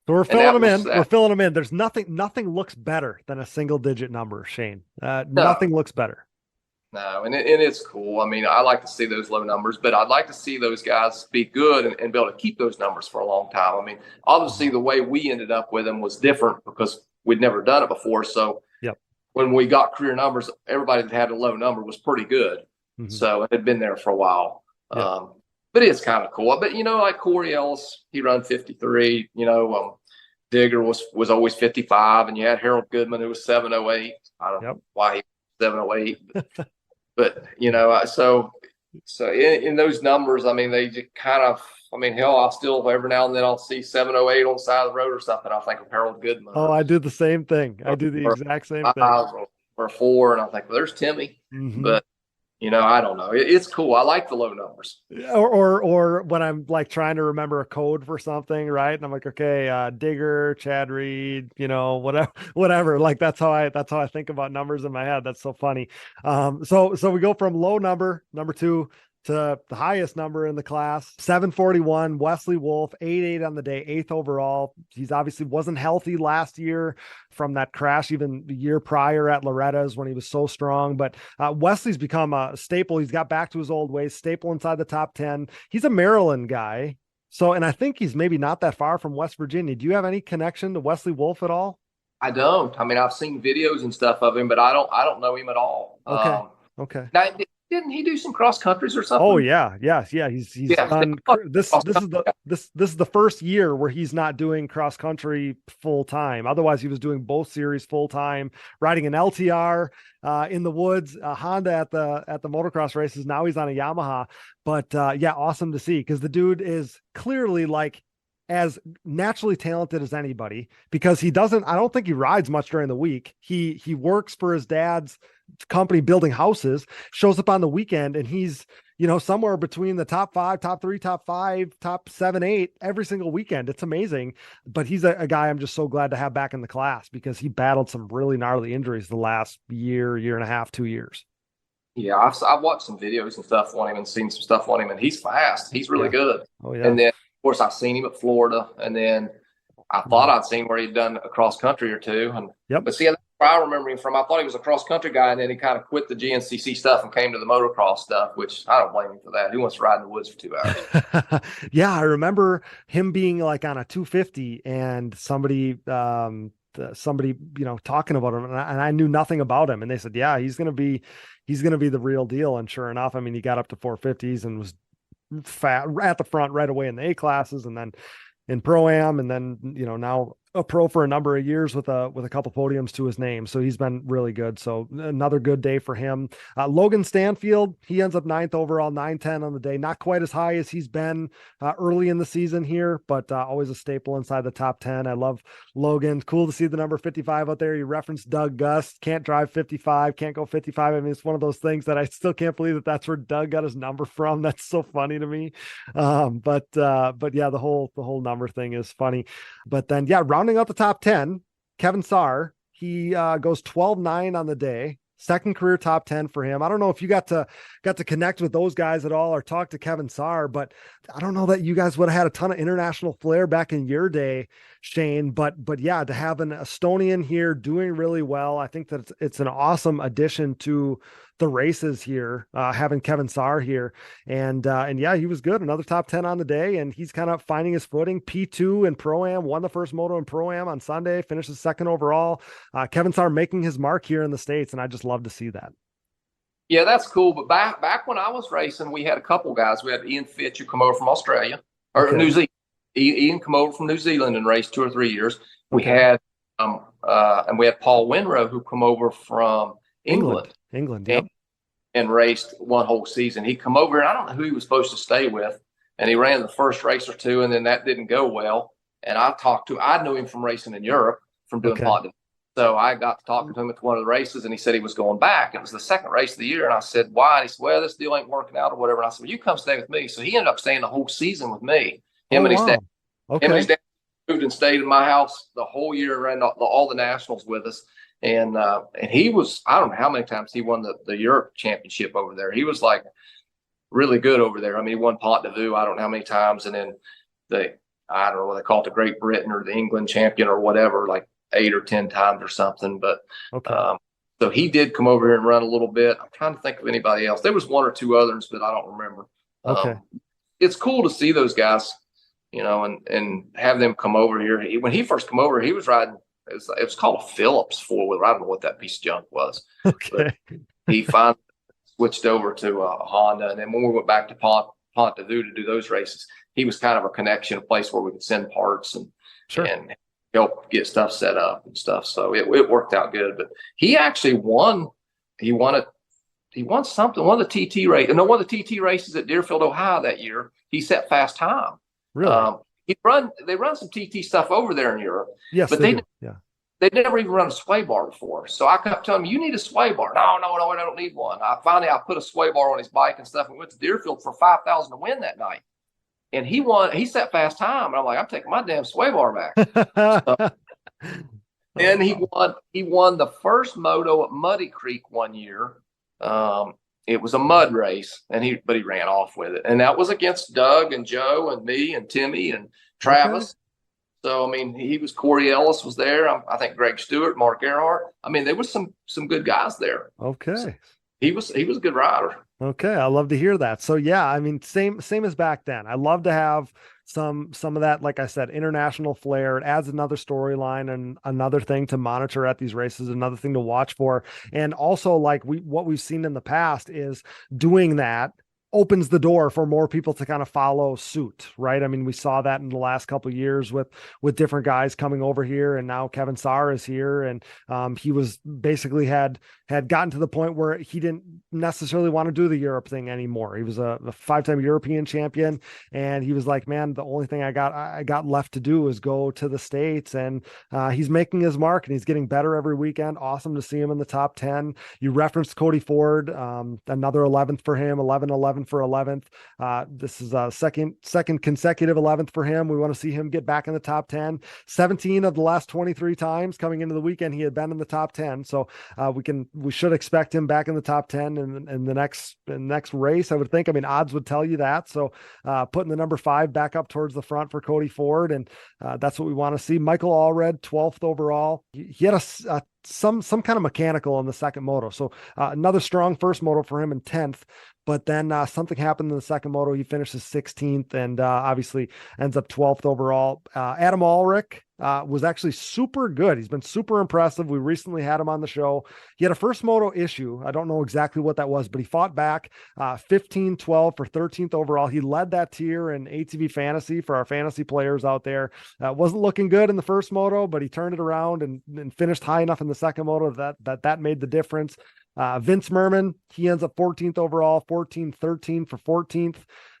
Speaker 2: we're filling them in. We're filling them in. There's nothing looks better than a single digit number, Shane. Nothing looks better.
Speaker 3: No, and it's cool. I mean, I like to see those low numbers, but I'd like to see those guys be good and be able to keep those numbers for a long time. I mean, obviously the way we ended up with them was different because we'd never done it before. So
Speaker 2: yep.
Speaker 3: When we got career numbers, everybody that had a low number was pretty good. Mm-hmm. So it had been there for a while. Yep. But it's kind of cool. But, like Corey Ellis, he run 53. Digger was always 55. And you had Harold Goodman, who was 708. I don't know why he was 708. But, so in those numbers, I mean, they just kind of, hell, I'll still, every now and then I'll see 708 on the side of the road or something. I think of Harold Goodman.
Speaker 2: Oh, I do the same thing. I do the exact same thing.
Speaker 3: Or 4, and I think, well, there's Timmy. Mm-hmm. But, I don't know. It's cool. I like the low numbers.
Speaker 2: Or when I'm like trying to remember a code for something, right? And I'm like, okay, Digger, Chad Reed, whatever. Like that's how I think about numbers in my head. That's so funny. So we go from low number 2 to the highest number in the class, 741, Wesley Wolf, 8.8 on the day, 8th overall. He's obviously wasn't healthy last year from that crash, even the year prior at Loretta's when he was so strong. But Wesley's become a staple. He's got back to his old ways, staple inside the top 10. He's a Maryland guy. So, and I think he's maybe not that far from West Virginia. Do you have any connection to Wesley Wolf at all?
Speaker 3: I don't. I mean, I've seen videos and stuff of him, but I don't know him at all.
Speaker 2: Okay.
Speaker 3: Now, didn't he do some cross countries or something?
Speaker 2: Oh yeah. He's done this. This is the first year where he's not doing cross country full time. Otherwise, he was doing both series full time, riding an LTR in the woods, Honda at the motocross races. Now he's on a Yamaha. But awesome to see because the dude is clearly like as naturally talented as anybody because I don't think he rides much during the week. He works for his dad's company building houses, shows up on the weekend, and he's, somewhere between the top 5, top 3, top 5, top 7, 8 every single weekend. It's amazing. But he's a guy I'm just so glad to have back in the class because he battled some really gnarly injuries the last year and a half, 2 years.
Speaker 3: Yeah, I've watched some videos and stuff on him and seen some stuff on him, and he's fast. He's really good.
Speaker 2: Oh, yeah.
Speaker 3: And then, of course, I've seen him at Florida, and then I thought I'd seen where he'd done a cross country or two. And
Speaker 2: yep.
Speaker 3: But see, where I remember him from. I thought he was a cross country guy, and then he kind of quit the GNCC stuff and came to the motocross stuff, which I don't blame him for that. Who wants to ride in the woods for 2 hours?
Speaker 2: Yeah, I remember him being like on a 250 and somebody talking about him, and I knew nothing about him, and they said, yeah, he's gonna be the real deal. And sure enough, I mean, he got up to 450s and was fat at the front right away in the A classes, and then in Pro-Am, and then now a pro for a number of years with a couple podiums to his name. So he's been really good. So another good day for him. Logan Stanfield, he ends up 9th overall, 9:10 on the day. Not quite as high as he's been early in the season here, but always a staple inside the top 10. I love Logan. Cool to see the number 55 out there. You referenced Doug Gust, can't drive 55, can't go 55. I mean, it's one of those things that I still can't believe that that's where Doug got his number from. That's so funny to me. But yeah, the whole number thing is funny. But then, yeah, rounding out the top 10, Kevin Saar, he goes 12-9 on the day. Second career top 10 for him. I don't know if you got to connect with those guys at all or talk to Kevin Saar, but I don't know that you guys would have had a ton of international flair back in your day, Shane. But yeah, to have an Estonian here doing really well, I think that it's an awesome addition to the races here, having Kevin Saar here. And yeah, he was good. Another top 10 on the day, and he's kind of finding his footing. P2 in Pro-Am, won the first moto in Pro-Am on Sunday, finishes second overall. Kevin Saar making his mark here in the States, and I just love to see that.
Speaker 3: Yeah, that's cool. But back when I was racing, we had a couple guys. We had Ian Fitch, who come over from Australia or New Zealand. Ian come over from New Zealand and raced 2 or 3 years. We had and we had Paul Winrow, who come over from England,
Speaker 2: yeah,
Speaker 3: and raced one whole season. He come over, and I don't know who he was supposed to stay with, and he ran the first race or two, and then that didn't go well. And I knew him from racing in Europe, from doing podium. So I got to talking to him at one of the races, and he said he was going back. It was the second race of the year, and I said, why? And he said, well, this deal ain't working out or whatever. And I said, well, you come stay with me. So he ended up staying the whole season with me. Him and his dad moved and stayed in my house the whole year, ran all the nationals with us. And he was, I don't know how many times he won the Europe championship over there. He was like really good over there. I mean, he won Pont de Vue, I don't know how many times. And then I don't know what they call it, the Great Britain or the England champion or whatever, like 8 or 10 times or something. But so he did come over here and run a little bit. I'm trying to think of anybody else. There was 1 or 2 others, but I don't remember. It's cool to see those guys, and have them come over here. When he first come over, he was riding, it was called a Phillips 4-wheeler. I don't know what that piece of junk was. But he finally switched over to a Honda. And then when we went back to Pont de Vue to do those races, he was kind of a connection, a place where we could send parts and help get stuff set up and stuff. So it worked out good. But he actually won. He won something. One of the TT races at Deerfield, Ohio that year. He set fast time.
Speaker 2: Really?
Speaker 3: They run some TT stuff over there in Europe.
Speaker 2: Yes,
Speaker 3: but they'd never even run a sway bar before. So I kept telling him, you need a sway bar. No, I don't need one. I put a sway bar on his bike and stuff, and went to Deerfield for $5,000 to win that night. And he won. He set fast time, and I'm like, I'm taking my damn sway bar back. And he won the first moto at Muddy Creek one year. It was a mud race, but he ran off with it. And that was against Doug and Joe and me and Timmy and Travis. Okay. So, I mean, Corey Ellis was there. I think Greg Stewart, Mark Earhart. I mean, there was some good guys there.
Speaker 2: Okay.
Speaker 3: So he was a good rider.
Speaker 2: Okay. I love to hear that. So yeah, I mean, same as back then. I love to have some of that, like I said, international flair. It adds another storyline and another thing to monitor at these races, another thing to watch for. And also, like what we've seen in the past is doing that opens the door for more people to kind of follow suit, right? I mean, we saw that in the last couple of years with different guys coming over here, and now Kevin Saar is here, and he was basically had gotten to the point where he didn't necessarily want to do the Europe thing anymore. He was a 5-time European champion, and he was like, man, the only thing I got left to do is go to the States, and he's making his mark, and he's getting better every weekend. Awesome to see him in the top 10. You referenced Cody Ford, another 11th for him, 11 for 11th. This is a second consecutive 11th for him. We want to see him get back in the top 10. 17 of the last 23 times coming into the weekend, he had been in the top 10. So we should expect him back in the top 10 in the next race, I would think. I mean, odds would tell you that. So putting the number 5 back up towards the front for Cody Ford, and that's what we want to see. Michael Allred, 12th overall. He had a some kind of mechanical in the second moto. So another strong first moto for him in 10th. But then something happened in the second moto. He finishes 16th and obviously ends up 12th overall. Adam Ulrich was actually super good. He's been super impressive. We recently had him on the show. He had a first moto issue. I don't know exactly what that was, but he fought back 15-12 for 13th overall. He led that tier in ATV fantasy for our fantasy players out there. Wasn't looking good in the first moto, but he turned it around and finished high enough in the second moto that made the difference. Vince Merman, he ends up 14th overall, 14-13 for 14th.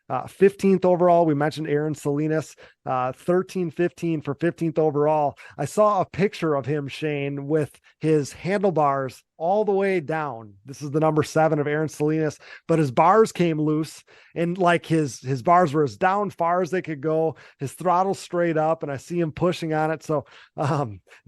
Speaker 2: 15th overall, we mentioned Aaron Salinas, 13-15 for 15th overall. I saw a picture of him, Shane, with his handlebars all the way down. This is the number 7 of Aaron Salinas, but his bars came loose and like his bars were as down far as they could go, his throttle straight up, and I see him pushing on it. So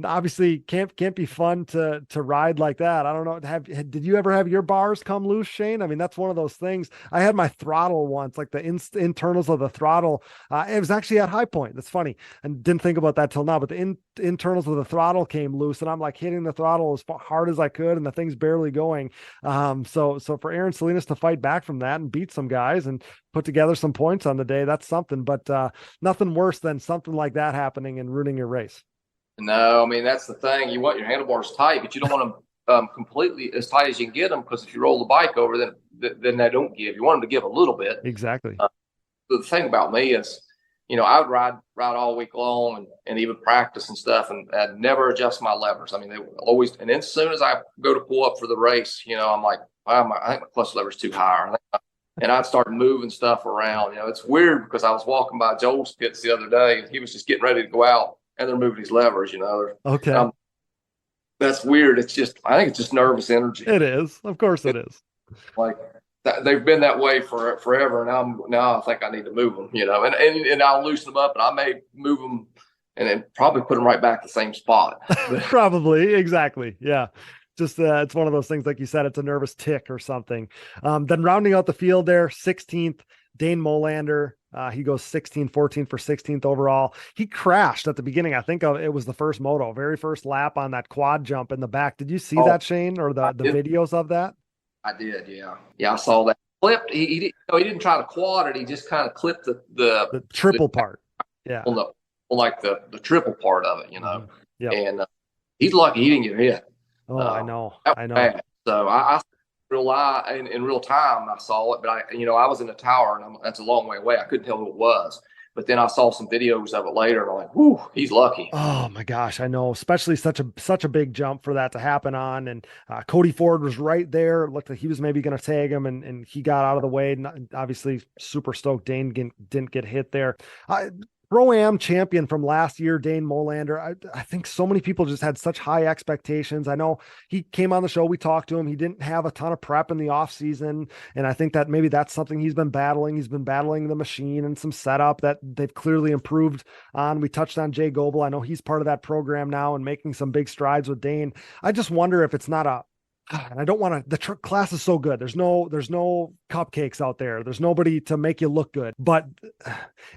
Speaker 2: obviously can't be fun to ride like that. I don't know. Did you ever have your bars come loose, Shane? I mean, that's one of those things. I had my throttle once, like the internals of the throttle. It was actually at high point. That's funny. And didn't think about that till now, but the internals of the throttle came loose and I'm like hitting the throttle as hard as I could and the thing's barely going. So for Aaron Salinas to fight back from that and beat some guys and put together some points on the day, that's something, but nothing worse than something like that happening and ruining your race.
Speaker 3: No, I mean, that's the thing. You want your handlebars tight, but you don't want them completely as tight as you can get them, because if you roll the bike over, then they don't give. You want them to give a little bit.
Speaker 2: Exactly.
Speaker 3: The thing about me is, I would ride all week long and even practice and stuff, and I'd never adjust my levers. I mean, they would always, and then as soon as I go to pull up for the race, I'm like, wow, I think my clutch lever's too high. And I'd start moving stuff around. It's weird because I was walking by Joel's pits the other day and he was just getting ready to go out and they're moving his levers,
Speaker 2: Okay.
Speaker 3: That's weird. It's just, I think it's just nervous energy.
Speaker 2: It is. Of course it is.
Speaker 3: Like, they've been that way for forever, and now I think I need to move them, and I'll loosen them up, and I may move them, and then probably put them right back the same spot.
Speaker 2: Probably, exactly, yeah. Just it's one of those things, like you said, it's a nervous tick or something. Then rounding out the field there, 16th, Dane Molander. He goes 16-14 for 16th overall. He crashed at the beginning. I think it was the first moto, very first lap on that quad jump in the back. Did you see that, Shane, or the videos of that?
Speaker 3: I did, yeah. Yeah, I saw that. Clipped. He didn't try to quad it. He just kind of clipped the
Speaker 2: triple part. Yeah.
Speaker 3: On the triple part of it,
Speaker 2: Yeah.
Speaker 3: And he's lucky he didn't get hit.
Speaker 2: Oh, I know.
Speaker 3: Bad. So I in real time I saw it, but I was in the tower and that's a long way away. I couldn't tell who it was. But then I saw some videos of it later, and I'm like, "Whoo, he's lucky."
Speaker 2: Oh my gosh, I know. Especially such a big jump for that to happen on. And Cody Ford was right there. It looked like he was maybe going to tag him, and he got out of the way. Obviously, super stoked Dane didn't get hit there. Pro-Am champion from last year, Dane Molander. I think so many people just had such high expectations. I know he came on the show. We talked to him. He didn't have a ton of prep in the off season. And I think that maybe that's something he's been battling. He's been battling the machine and some setup that they've clearly improved on. We touched on Jay Goebel. I know he's part of that program now and making some big strides with Dane. I just wonder if it's not and I don't want to, the class is so good. There's no cupcakes out there. There's nobody to make you look good, but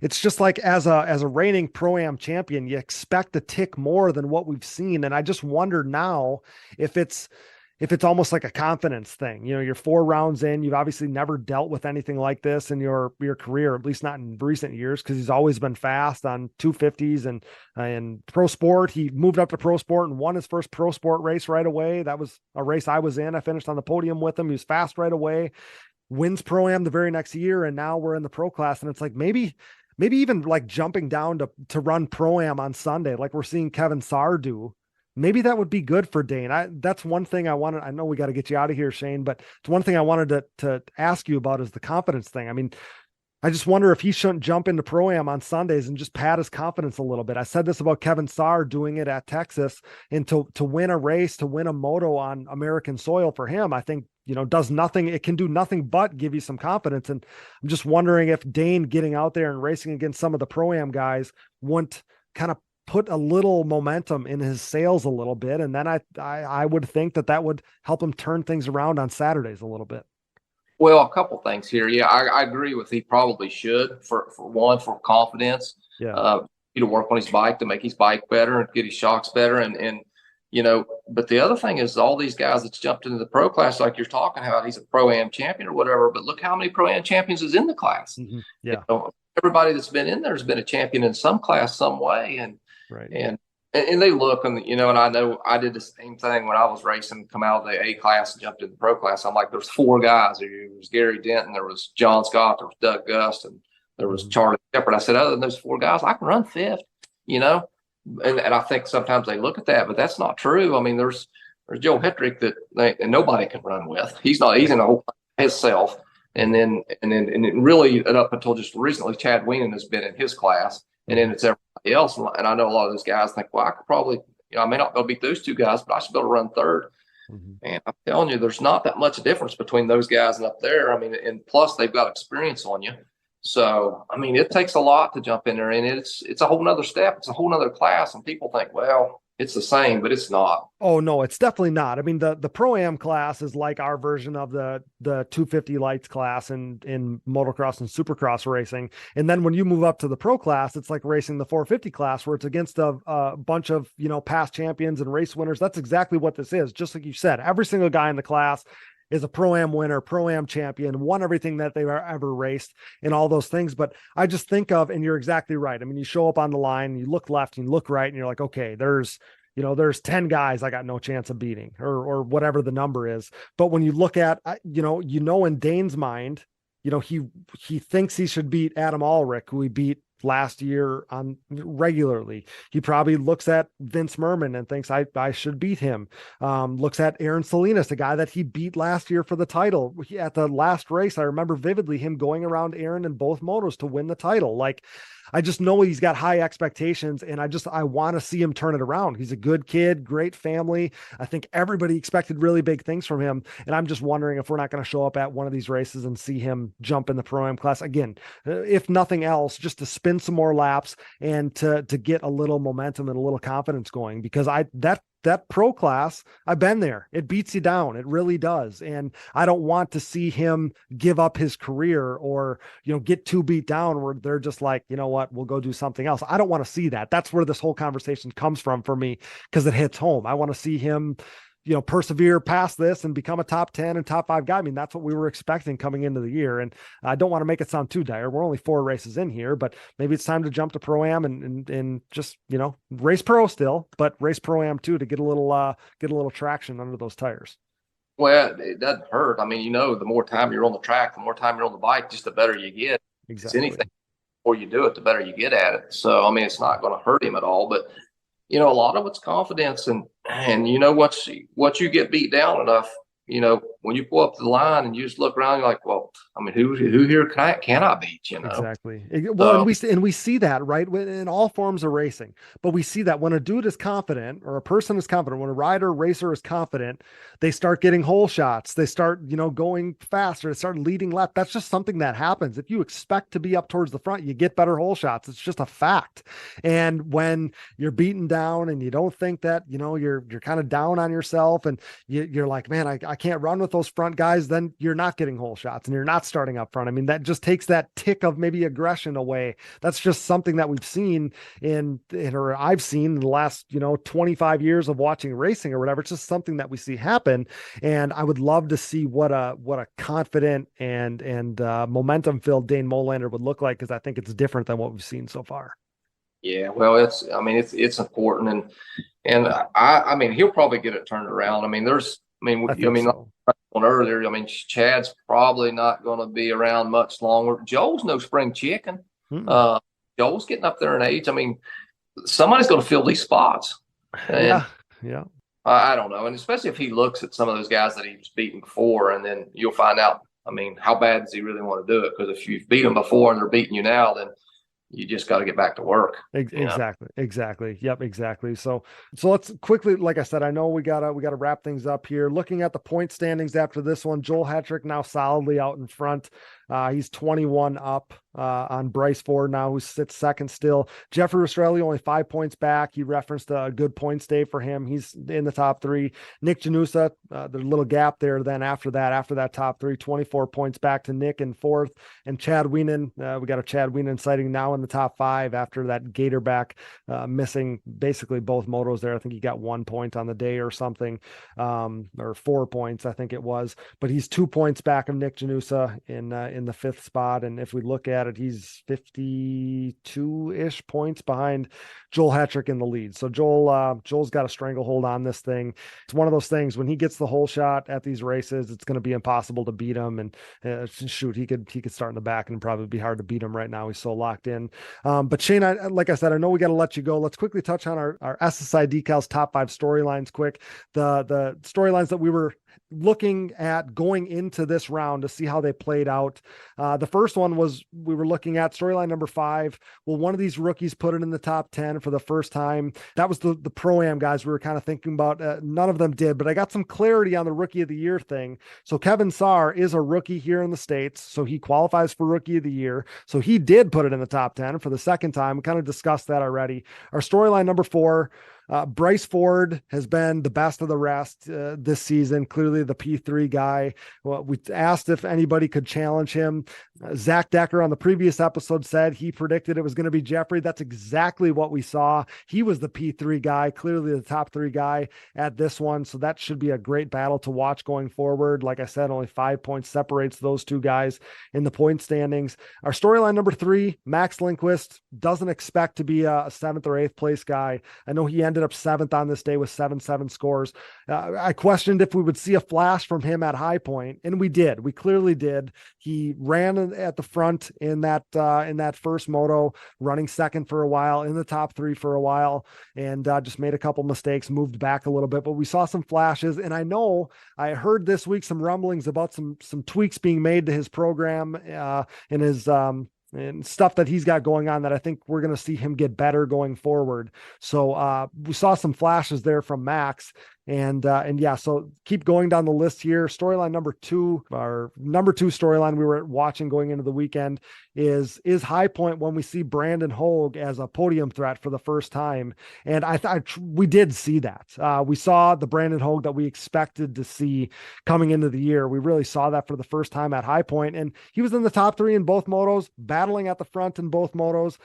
Speaker 2: it's just like as a reigning Pro-Am champion, you expect a tick more than what we've seen. And I just wonder now if it's almost like a confidence thing. You're 4 rounds in, you've obviously never dealt with anything like this in your career, at least not in recent years, because he's always been fast on 250s and pro sport. He moved up to pro sport and won his first pro sport race right away. That was a race I was in. I finished on the podium with him. He was fast right away, wins Pro-Am the very next year. And now we're in the pro class. And it's like, maybe even like jumping down to run Pro-Am on Sunday, like we're seeing Kevin Saar do. Maybe that would be good for Dane. That's one thing I wanted. I know we got to get you out of here, Shane, but it's one thing I wanted to ask you about is the confidence thing. I mean, I just wonder if he shouldn't jump into Pro-Am on Sundays and just pad his confidence a little bit. I said this about Kevin Saar doing it at Texas, and to win a race, to win a moto on American soil for him, I think, does nothing. It can do nothing but give you some confidence. And I'm just wondering if Dane getting out there and racing against some of the Pro-Am guys wouldn't kind of put a little momentum in his sails a little bit. And then I would think that would help him turn things around on Saturdays a little bit.
Speaker 3: Well, a couple things here. Yeah, I agree with he probably should for confidence.
Speaker 2: Yeah.
Speaker 3: To work on his bike to make his bike better and get his shocks better. And But the other thing is all these guys that's jumped into the pro class, like you're talking about, he's a pro-am champion or whatever, but look how many pro-am champions is in the class.
Speaker 2: Mm-hmm. Yeah.
Speaker 3: Everybody that's been in there has been a champion in some class, some way. And they look, and and I know I did the same thing when I was racing, come out of the A class and jumped into the pro class. I'm like, there's 4 guys. There was Gary Denton, there was John Scott, there was Doug Gust, and there was Charlie Shepard. I said, other than those 4 guys, I can run 5th, And I think sometimes they look at that, but that's not true. I mean, there's Joe Hetrick that nobody can run with. He's in a whole himself. And then really up until just recently, Chad Weenan has been in his class, and then it's everybody else. And I know a lot of those guys think, well, I could probably, I may not be able to beat those 2 guys, but I should be able to run 3rd. Mm-hmm. And I'm telling you, there's not that much difference between those guys and up there. I mean, and plus they've got experience on you. So, I mean, it takes a lot to jump in there, and it's a whole nother step. It's a whole nother class, and people think, well, it's the same, but it's not.
Speaker 2: Oh, no, it's definitely not. I mean, the Pro-Am class is like our version of the 250 lights class in motocross and supercross racing. And then when you move up to the pro class, it's like racing the 450 class, where it's against a bunch of, past champions and race winners. That's exactly what this is. Just like you said, every single guy in the class is a Pro-Am winner, Pro-Am champion, won everything that they've ever raced and all those things. But I just think of, and you're exactly right. I mean, you show up on the line, you look left, and you look right, and you're like, okay, there's 10 guys I got no chance of beating, or whatever the number is. But when you look at, in Dane's mind, he thinks he should beat Adam Ulrich, who he beat last year on regularly. He probably looks at Vince Merman and thinks I should beat him. Looks at Aaron Salinas, a guy that he beat last year for the title. At the last race, I remember vividly him going around Aaron in both motos to win the title. Like, I just know he's got high expectations, and I want to see him turn it around. He's a good kid, great family. I think everybody expected really big things from him. And I'm just wondering if we're not going to show up at one of these races and see him jump in the Pro-Am class again, if nothing else, just to spin some more laps and to get a little momentum and a little confidence going, because that pro class, I've been there. It beats you down. It really does. And I don't want to see him give up his career or, get too beat down where they're just like, you know what, we'll go do something else. I don't want to see that. That's where this whole conversation comes from for me, because it hits home. I want to see him, persevere past this and become a top 10 and top 5 guy. I mean, that's what we were expecting coming into the year. And I don't want to make it sound too dire. We're only 4 races in here, but maybe it's time to jump to Pro-Am and just, race pro still, but race Pro-Am too, to get a little traction under those tires.
Speaker 3: Well, it doesn't hurt. I mean, the more time you're on the track, the more time you're on the bike, just the better you get.
Speaker 2: Exactly.
Speaker 3: It's anything. The more you do it, the better you get at it. So, I mean, it's not going to hurt him at all, but a lot of it's confidence, and once you get beat down enough, when you pull up to the line and you just look around, you're like, well, I mean, who here can I beat?
Speaker 2: Exactly. Well, and we see that, right, in all forms of racing. But we see that when a dude is confident, or a person is confident, when a racer is confident, they start getting hole shots. They start, going faster. They start leading left. That's just something that happens. If you expect to be up towards the front, you get better hole shots. It's just a fact. And when you're beaten down and you don't think that, you're kind of down on yourself, and you're like, man, I can't run with those front guys, then you're not getting hole shots and you're not starting up front. I mean, that just takes that tick of maybe aggression away. That's just something that we've seen or I've seen in the last, 25 years of watching racing or whatever. It's just something that we see happen. And I would love to see what a confident and momentum filled Dane Molander would look like, because I think it's different than what we've seen so far.
Speaker 3: Yeah, well, it's important, and I mean, he'll probably get it turned around. I mean, on earlier, I mean, Chad's probably not going to be around much longer. Joel's no spring chicken. Mm-hmm. Joel's getting up there in age. I mean, somebody's going to fill these spots. And
Speaker 2: yeah.
Speaker 3: I don't know, and especially if he looks at some of those guys that he was beating before, and then you'll find out. I mean, how bad does he really want to do it? Because if you've beat them before and they're beating you now, then you just got to get back to work.
Speaker 2: Exactly. Yep. Exactly. So let's quickly, like I said, I know we gotta wrap things up here. Looking at the point standings after this one, Joel Hetrick now solidly out in front. He's 21 up on Bryce Ford now, who sits second still. Jeffrey Rastrelli only 5 points back. He referenced a good points day for him. He's in the top three. Nick Janusa, the little gap there. Then after that top three, 24 points back to Nick in fourth. And Chad Wienen, we got a Chad Wienen sighting now in the top five after that Gatorback missing basically both motos there. I think he got 1 point on the day or something, or 4 points, I think it was. But he's 2 points back of Nick Janusa in the fifth spot. And if we look at it, he's 52-ish points behind Joel Hetrick in the lead. So Joel's got a stranglehold on this thing. It's one of those things when he gets the whole shot at these races, it's going to be impossible to beat him. And shoot, he could start in the back and probably be hard to beat him right now. He's so locked in. But Shane, like I said, I know we got to let you go. Let's quickly touch on our SSI Decals top 5 storylines quick. The storylines that we were looking at going into this round to see how they played out. The first one was we were looking at storyline number 5. Will one of these rookies put it in the top 10 for the first time? That was the Pro-Am guys we were kind of thinking about. None of them did, but I got some clarity on the Rookie of the Year thing. So Kevin Saar is a rookie here in the States, so he qualifies for Rookie of the Year. So he did put it in the top 10 for the second time. We kind of discussed that already. Our storyline number 4, Bryce Ford has been the best of the rest this season, clearly the P3 guy. Well, we asked if anybody could challenge him. Zach Decker on the previous episode said he predicted it was going to be Jeffrey. That's exactly what we saw. He was the P3 guy, clearly the top 3 guy at this one. So that should be a great battle to watch going forward. Like I said, only 5 points separates those two guys in the point standings. Our storyline number 3, Max Lindquist doesn't expect to be a 7th or 8th place guy. I know he ended up 7th on this day with 7.7 scores. I questioned if we would see a flash from him at High Point, and we did. We clearly did. He ran at the front in that first moto, running second for a while, in the top 3 for a while, and just made a couple mistakes, moved back a little bit. But we saw some flashes, and I know I heard this week some rumblings about some tweaks being made to his program and his and stuff that he's got going on that I think we're going to see him get better going forward. So we saw some flashes there from Max. And yeah, so keep going down the list here. Storyline number 2, our number 2 storyline we were watching going into the weekend is High Point when we see Brandon Hogue as a podium threat for the first time. And I thought we did see that. We saw the Brandon Hogue that we expected to see coming into the year. We really saw that for the first time at High Point, and he was in the top 3 in both motos, battling at the front in both motos.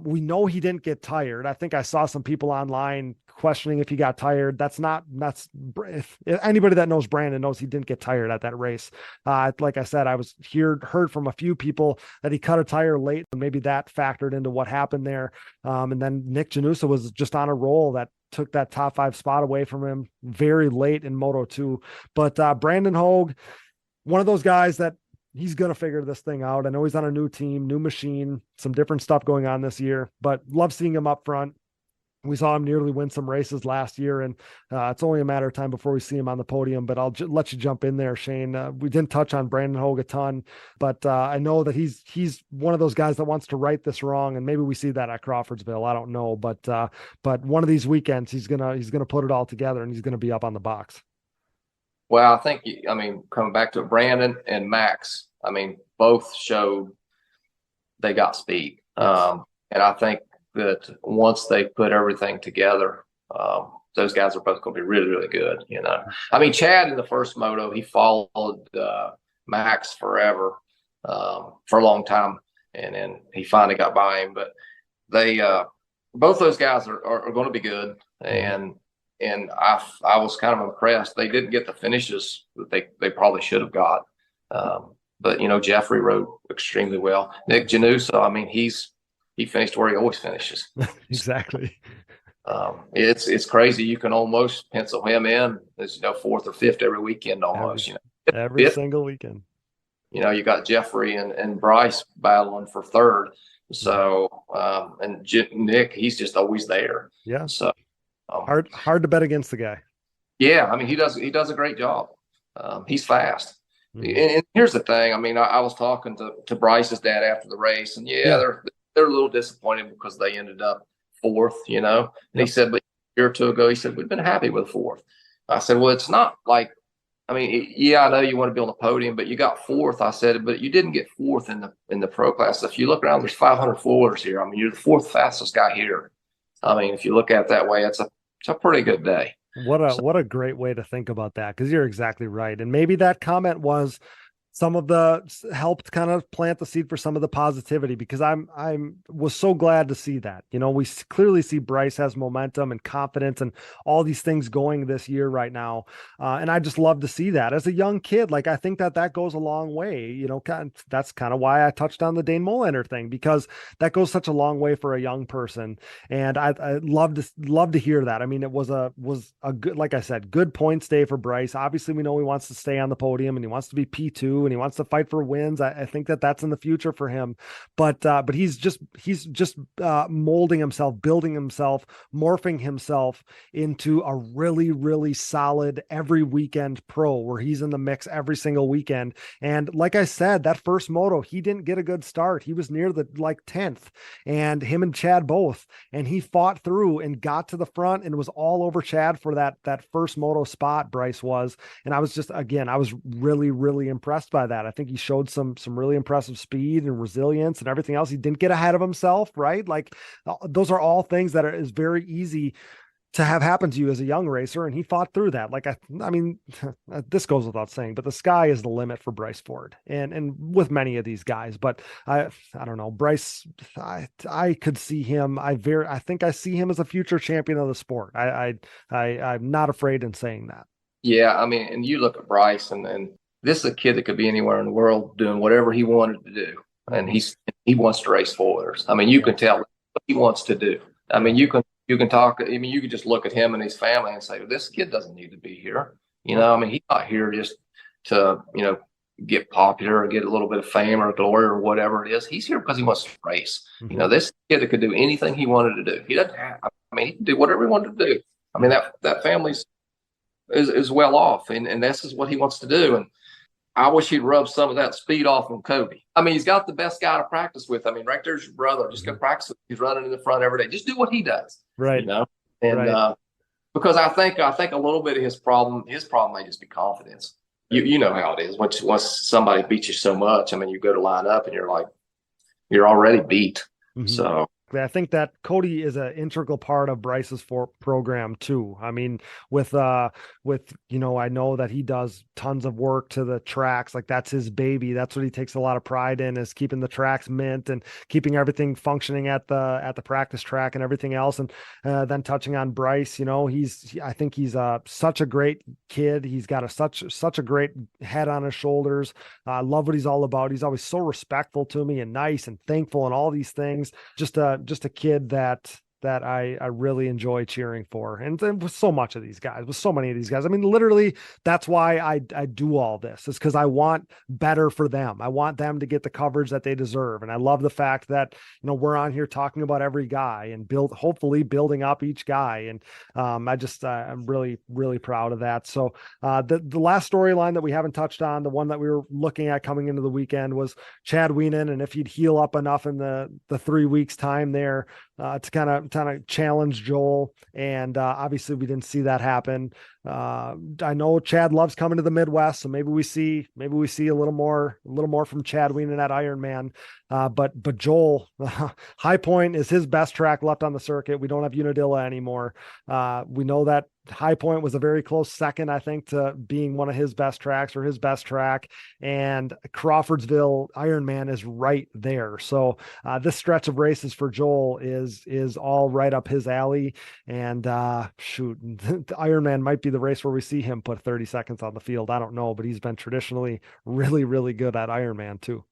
Speaker 2: We know he didn't get tired. I think I saw some people online questioning if he got tired. If anybody that knows Brandon knows he didn't get tired at that race. Like I said, I heard from a few people that he cut a tire late, and maybe that factored into what happened there. And then Nick Janusa was just on a roll that took that top 5 spot away from him very late in Moto 2. But Brandon Hogue, one of those guys that he's going to figure this thing out. I know he's on a new team, new machine, some different stuff going on this year, but love seeing him up front. We saw him nearly win some races last year, and it's only a matter of time before we see him on the podium, but I'll let you jump in there, Shane. We didn't touch on Brandon Hogue a ton, but I know that he's one of those guys that wants to right this wrong, and maybe we see that at Crawfordsville. I don't know, but one of these weekends he's gonna put it all together, and he's gonna be up on the box.
Speaker 3: Well, I think, coming back to Brandon and Max, both showed they got speed. And I think that once they put everything together, those guys are both going to be really, really good. Chad in the first moto, he followed Max forever, for a long time. And then he finally got by him, but they, both those guys are going to be good. And I was kind of impressed. They didn't get the finishes that they probably should have got. But Jeffrey rode extremely well. Nick Janusa, he finished where he always finishes.
Speaker 2: Exactly.
Speaker 3: It's crazy. You can almost pencil him in as 4th or 5th every weekend almost.
Speaker 2: Every single weekend.
Speaker 3: You got Jeffrey and Bryce battling for 3rd. So and Nick, he's just always there.
Speaker 2: Yeah.
Speaker 3: So
Speaker 2: hard to bet against the guy.
Speaker 3: Yeah, he does a great job. He's fast. Mm-hmm. And here's the thing. I was talking to Bryce's dad after the race, and they're a little disappointed because they ended up 4th, And he said, but a year or two ago, he said, we've been happy with 4th. I said, well, it's not like I mean, yeah, I know you want to be on the podium, but you got fourth. I said, but you didn't get fourth in the pro class. If you look around, there's 500 four-wheelers here. I mean, you're the fourth fastest guy here. I mean, if you look at it that way, it's a pretty good day.
Speaker 2: What a great way to think about that, because you're exactly right. And maybe that comment was some of the helped kind of plant the seed for some of the positivity, because I'm was so glad to see that. You know, we clearly see Bryce has momentum and confidence and all these things going this year right now. And I just love to see that as a young kid. Like, I think that goes a long way, you know. That's kind of why I touched on the Dane Molander thing, because that goes such a long way for a young person. And I love to hear that. I mean, it was a good, like I said, good points day for Bryce. Obviously, we know he wants to stay on the podium and he wants to be P2 and he wants to fight for wins. I think that's in the future for him, but he's just molding himself, building himself, morphing himself into a really, really solid every weekend pro, where he's in the mix every single weekend. And like I said, that first moto, he didn't get a good start. He was near the 10th, and him and Chad both, and he fought through and got to the front and was all over Chad for that first moto spot. Bryce was, and I was really, really impressed by that. I think he showed some really impressive speed and resilience and everything else. He didn't get ahead of himself, right? Like, those are all things that is very easy to have happen to you as a young racer, and he fought through that. Like, I mean, this goes without saying, but the sky is the limit for Bryce Ford, and with many of these guys. But I don't know, Bryce. I could see him. I think I see him as a future champion of the sport. I'm not afraid in saying that.
Speaker 3: Yeah, I mean, and you look at Bryce, and this is a kid that could be anywhere in the world doing whatever he wanted to do. And he wants to race four-wheelers. I mean, you can tell what he wants to do. I mean, you can talk, I mean, you can just look at him and his family and say, well, this kid doesn't need to be here. You know, I mean, he's not here just to, you know, get popular or get a little bit of fame or glory or whatever it is. He's here because he wants to race. You know, this kid that could do anything he wanted to do. He doesn't have, I mean, he can do whatever he wanted to do. I mean, that family's is well off, and this is what he wants to do. And I wish he'd rub some of that speed off on Cody. I mean, he's got the best guy to practice with. I mean, right there's your brother. Just go practice with him. He's running in the front every day. Just do what he does.
Speaker 2: Right.
Speaker 3: You know? And because I think a little bit of his problem may just be confidence. You know how it is. Once somebody beats you so much, I mean, you go to line up and you're like, you're already beat. So
Speaker 2: I think that Cody is an integral part of Bryce's program too. I mean, with you know, I know that he does tons of work to the tracks. Like, that's his baby. That's what he takes a lot of pride in, is keeping the tracks mint and keeping everything functioning at the practice track and everything else. And then touching on Bryce, you know, I think he's such a great kid. He's got such a great head on his shoulders. I love what he's all about. He's always so respectful to me and nice and thankful and all these things. Just a kid that I really enjoy cheering for. And with so much of these guys, with so many of these guys, I mean, literally, that's why I do all this, is because I want better for them. I want them to get the coverage that they deserve. And I love the fact that, you know, we're on here talking about every guy and hopefully building up each guy. And I'm really, really proud of that. So the last storyline that we haven't touched on, the one that we were looking at coming into the weekend, was Chad Wienen. And if he'd heal up enough in the 3 weeks time there to kind of challenge Joel. And obviously we didn't see that happen. I know Chad loves coming to the Midwest, so maybe we see a little more from Chad Wienen at Ironman. But Joel, High Point is his best track left on the circuit. We don't have Unadilla anymore. We know that High Point was a very close second, I think, to being one of his best tracks or his best track. And Crawfordsville Ironman is right there. So this stretch of races for Joel is all right up his alley. And shoot, the Ironman might be the race where we see him put 30 seconds on the field. I don't know, but he's been traditionally really, really good at Ironman too.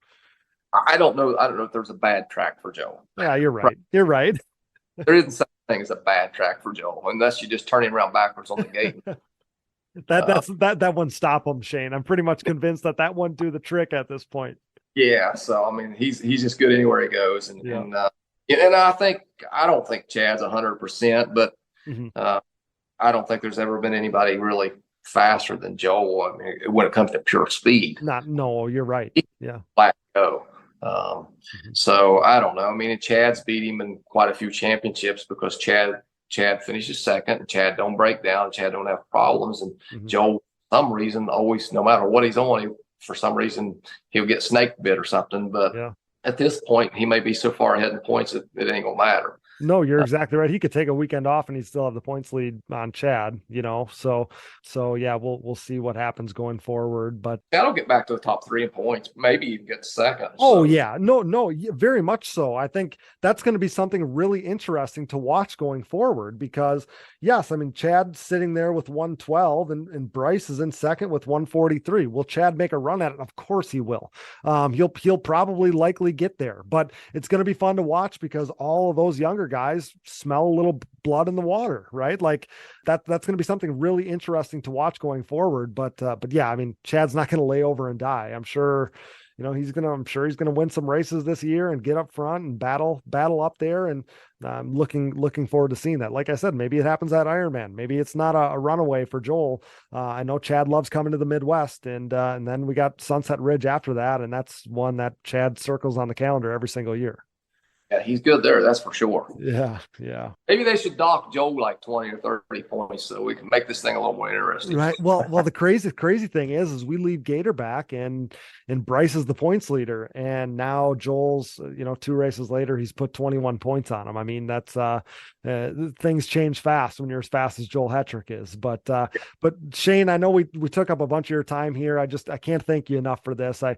Speaker 3: I don't know if there's a bad track for Joel.
Speaker 2: Yeah, you're right. You're right.
Speaker 3: There isn't such a thing as a bad track for Joel, unless you just turn him around backwards on the gate.
Speaker 2: that one stop him, Shane. I'm pretty much convinced that one do the trick at this point.
Speaker 3: Yeah. So, I mean, he's just good anywhere he goes. And I don't think Chad's 100%, but I don't think there's ever been anybody really faster than Joel. I mean, when it comes to pure speed.
Speaker 2: No, you're right. Yeah.
Speaker 3: So I don't know. I mean, Chad's beat him in quite a few championships because Chad finishes second, and Chad don't break down, Chad don't have problems, and Joel some reason, always, no matter what he's on, for some reason, he'll get snake bit or something. But at this point, he may be so far ahead in points that it ain't going to matter.
Speaker 2: No, you're exactly right. He could take a weekend off and he'd still have the points lead on Chad, So yeah, we'll see what happens going forward. But
Speaker 3: Chad'll get back to the top 3 in points, maybe even get second.
Speaker 2: Oh, yeah. No, very much so. I think that's going to be something really interesting to watch going forward because, yes, I mean, Chad's sitting there with 112 and Bryce is in second with 143. Will Chad make a run at it? Of course he will. He'll probably likely get there, but it's going to be fun to watch because all of those younger guys smell a little blood in the water, right? Like that's going to be something really interesting to watch going forward. But yeah, I mean, Chad's not going to lay over and die. I'm sure he's going to win some races this year and get up front and battle up there. And I'm looking forward to seeing that. Like I said, maybe it happens at Ironman. Maybe it's not a runaway for Joel. I know Chad loves coming to the Midwest and then we got Sunset Ridge after that. And that's one that Chad circles on the calendar every single year.
Speaker 3: Yeah, he's good there. That's for sure.
Speaker 2: Yeah.
Speaker 3: Maybe they should dock Joe like 20 or 30 points so we can make this thing a little more interesting.
Speaker 2: Right. Well, the crazy thing is we leave Gator back and Bryce is the points leader. And now Joel's, 2 races later, he's put 21 points on him. I mean, that's things change fast when you're as fast as Joel Hetrick is. But Shane, I know we took up a bunch of your time here. I can't thank you enough for this. I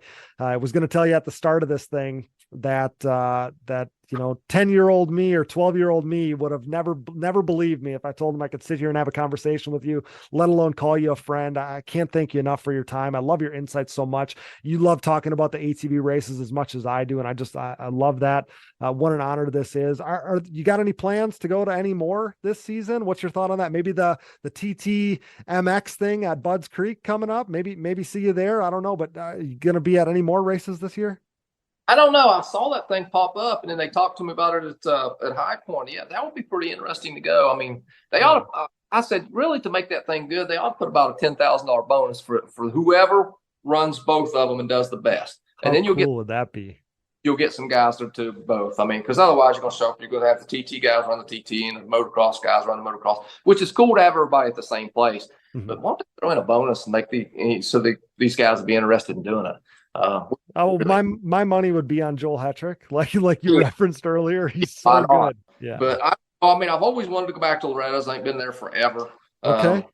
Speaker 2: was going to tell you at the start of this thing that 10-year-old me or 12-year-old me would have never believed me if I told him I could sit here and have a conversation with you, let alone call you a friend. I can't thank you enough for your time. I love your insights so much. You love talking about the ATV races as much as I do. And I love that. What an honor this is. Are you got any plans to go to any more this season? What's your thought on that? Maybe the TTMX thing at Budds Creek coming up, maybe see you there. I don't know, but are you going to be at any more races this year?
Speaker 3: I don't know. I saw that thing pop up, and then they talked to me about it at High Point. Yeah, that would be pretty interesting to go. I mean, they ought to. I said, really, to make that thing good, they ought to put about a $10,000 bonus for whoever runs both of them and does the best. And then
Speaker 2: would that be?
Speaker 3: You'll get some guys to do both. I mean, because otherwise you're going to show up. You're going to have the TT guys run the TT and the motocross guys run the motocross, which is cool to have everybody at the same place. Mm-hmm. But why don't they throw in a bonus and make these guys will be interested in doing it?
Speaker 2: My money would be on Joel Hetrick, like you referenced earlier. He's so good. Yeah,
Speaker 3: but I've always wanted to go back to Loretta's. I ain't been there forever.
Speaker 2: Okay,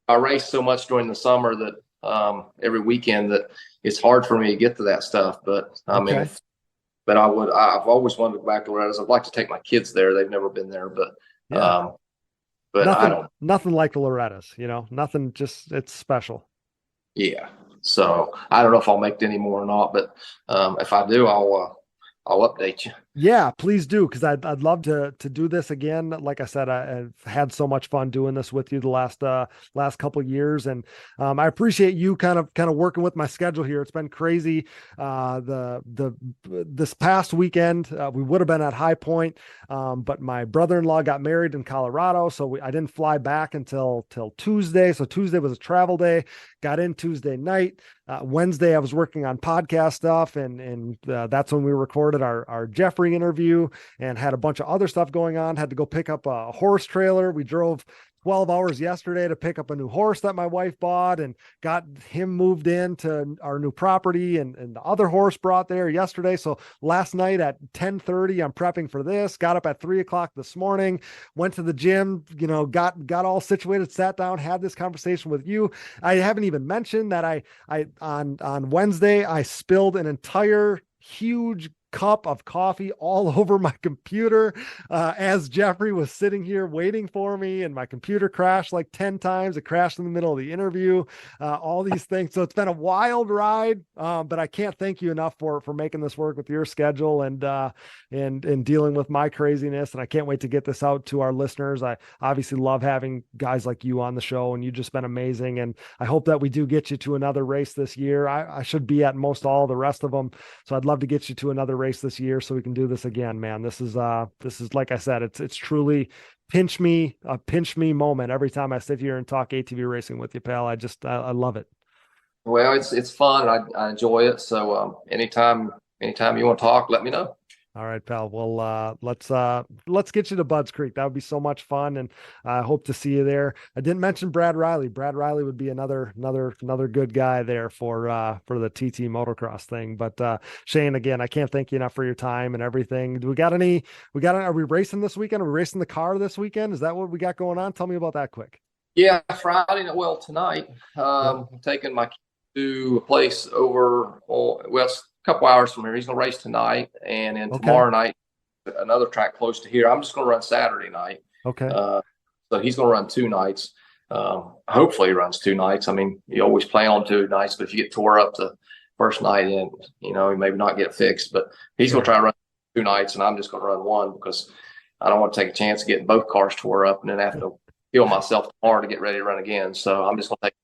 Speaker 3: I race so much during the summer that every weekend that it's hard for me to get to that stuff. But but I've always wanted to go back to Loretta's. I'd like to take my kids there. They've never been there, but
Speaker 2: nothing like the Loretta's. Nothing. Just it's special.
Speaker 3: Yeah. So I don't know if I'll make it anymore or not, but if I do, I'll update you.
Speaker 2: Yeah, please do. Cause I'd love to do this again. Like I said, I've had so much fun doing this with you the last couple of years. And I appreciate you kind of working with my schedule here. It's been crazy. This past weekend, we would have been at High Point. But my brother-in-law got married in Colorado. So I didn't fly back until Tuesday. So Tuesday was a travel day, got in Tuesday night. Wednesday I was working on podcast stuff and that's when we recorded our Jeffrey interview and had a bunch of other stuff going on. Had to go pick up a horse trailer. We drove 12 hours yesterday to pick up a new horse that my wife bought and got him moved into our new property and the other horse brought there yesterday. So last night at 10:30, I'm prepping for this, got up at 3:00 this morning, went to the gym, got all situated, sat down, had this conversation with you. I haven't even mentioned that I on Wednesday, I spilled an entire huge cup of coffee all over my computer as Jeffrey was sitting here waiting for me, and my computer crashed like 10 times. It crashed in the middle of the interview, all these things. So it's been a wild ride, but I can't thank you enough for making this work with your schedule and dealing with my craziness. And I can't wait to get this out to our listeners. I obviously love having guys like you on the show, and you've just been amazing. And I hope that we do get you to another race this year. I should be at most all the rest of them. So I'd love to get you to another race this year so we can do this again, man. This is like I said, it's truly pinch me moment every time I sit here and talk ATV racing with you, pal. I love it.
Speaker 3: Well, it's fun. I enjoy it. So anytime you want to talk, let me know.
Speaker 2: All right, pal. Well, let's get you to Budds Creek. That would be so much fun, and I hope to see you there. I didn't mention Brad Riley. Brad Riley would be another good guy there for the TT motocross thing. But Shane, again, I can't thank you enough for your time and everything. Are we racing this weekend? Are we racing the car this weekend? Is that what we got going on? Tell me about that quick.
Speaker 3: Yeah, Friday. Well, tonight, I'm taking my kid to a place over. It's a couple hours from here. He's gonna race tonight, and then tomorrow night, another track close to here. I'm just gonna run Saturday night.
Speaker 2: Okay.
Speaker 3: So he's gonna run 2 nights. Hopefully, he runs 2 nights. I mean, you always plan on 2 nights, but if you get tore up the first night, in, you maybe not get fixed. But he's gonna try to run 2 nights, and I'm just gonna run 1 because I don't want to take a chance of getting both cars tore up and then have to kill myself tomorrow to get ready to run again. So I'm just gonna take.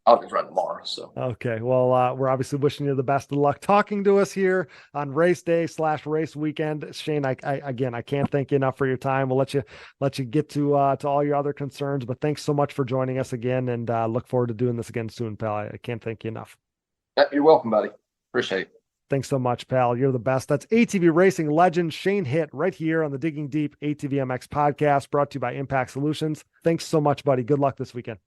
Speaker 3: I'll just run tomorrow. So
Speaker 2: okay, well, we're obviously wishing you the best of luck talking to us here on race day / race weekend. Shane, I can't thank you enough for your time. We'll let you get to all your other concerns, but thanks so much for joining us again, and look forward to doing this again soon, pal. I can't thank you enough.
Speaker 3: You're welcome, buddy. Appreciate it.
Speaker 2: Thanks so much, pal. You're the best. That's ATV racing legend Shane Hitt right here on the Digging Deep ATVMX podcast, brought to you by Impact Solutions. Thanks so much, buddy. Good luck this weekend.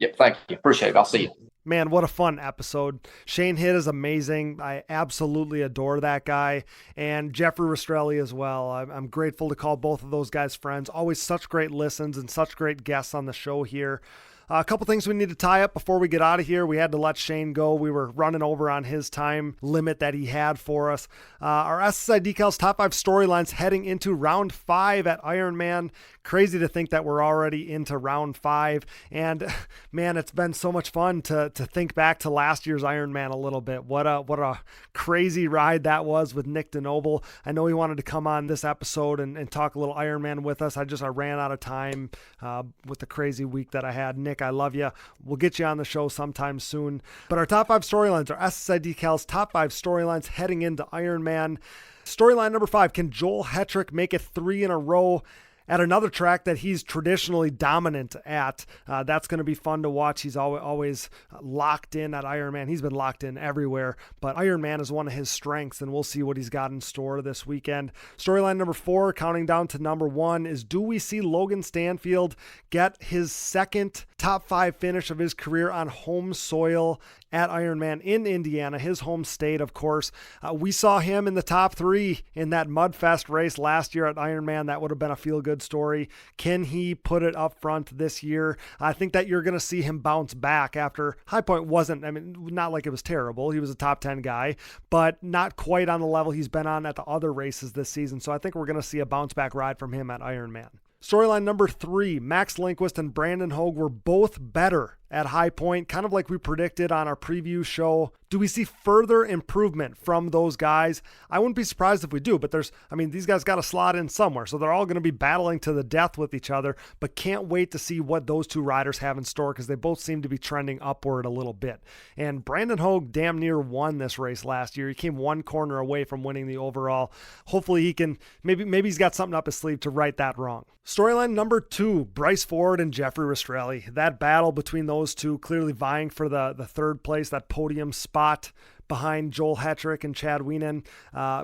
Speaker 3: Yep, thank you. Appreciate it. I'll see you.
Speaker 2: Man, what a fun episode. Shane Hitt is amazing. I absolutely adore that guy. And Jeffrey Rastrelli as well. I'm grateful to call both of those guys friends. Always such great listens and such great guests on the show here. A couple things we need to tie up before we get out of here. We had to let Shane go. We were running over on his time limit that he had for us. Our SSI Decals top 5 storylines heading into round 5 at Ironman. Crazy to think that we're already into round 5. And man, it's been so much fun to think back to last year's Ironman a little bit. What a crazy ride that was with Nick DeNoble. I know he wanted to come on this episode and talk a little Ironman with us. I ran out of time with the crazy week that I had. Nick, I love you. We'll get you on the show sometime soon. But our top 5 storylines are SSI Decals top 5 storylines heading into Ironman. Storyline number 5, can Joel Hetrick make it 3 in a row at another track that he's traditionally dominant at? That's going to be fun to watch. He's always locked in at Ironman. He's been locked in everywhere, but Ironman is one of his strengths, and we'll see what he's got in store this weekend. Storyline number 4, counting down to number 1, is do we see Logan Stanfield get his second top 5 finish of his career on home soil at Ironman in Indiana, his home state, of course. We saw him in the top 3 in that Mudfest race last year at Ironman. That would have been a feel-good story. Can he put it up front this year? I think that you're going to see him bounce back after High Point wasn't, not like it was terrible. He was a top 10 guy, but not quite on the level he's been on at the other races this season. So I think we're going to see a bounce back ride from him at Ironman. Storyline number 3, Max Lindquist and Brandon Hogue were both better at High Point, kind of like we predicted on our preview show. Do we see further improvement from those guys? I wouldn't be surprised if we do, but these guys got to slot in somewhere. So they're all going to be battling to the death with each other, but can't wait to see what those 2 riders have in store because they both seem to be trending upward a little bit. And Brandon Hogue damn near won this race last year. He came 1 corner away from winning the overall. Hopefully he can, maybe he's got something up his sleeve to right that wrong. Storyline number 2, Bryce Ford and Jeffrey Rastrelli. That battle between those 2 clearly vying for the 3rd place, that podium spot behind Joel Hetrick and Chad Wienen.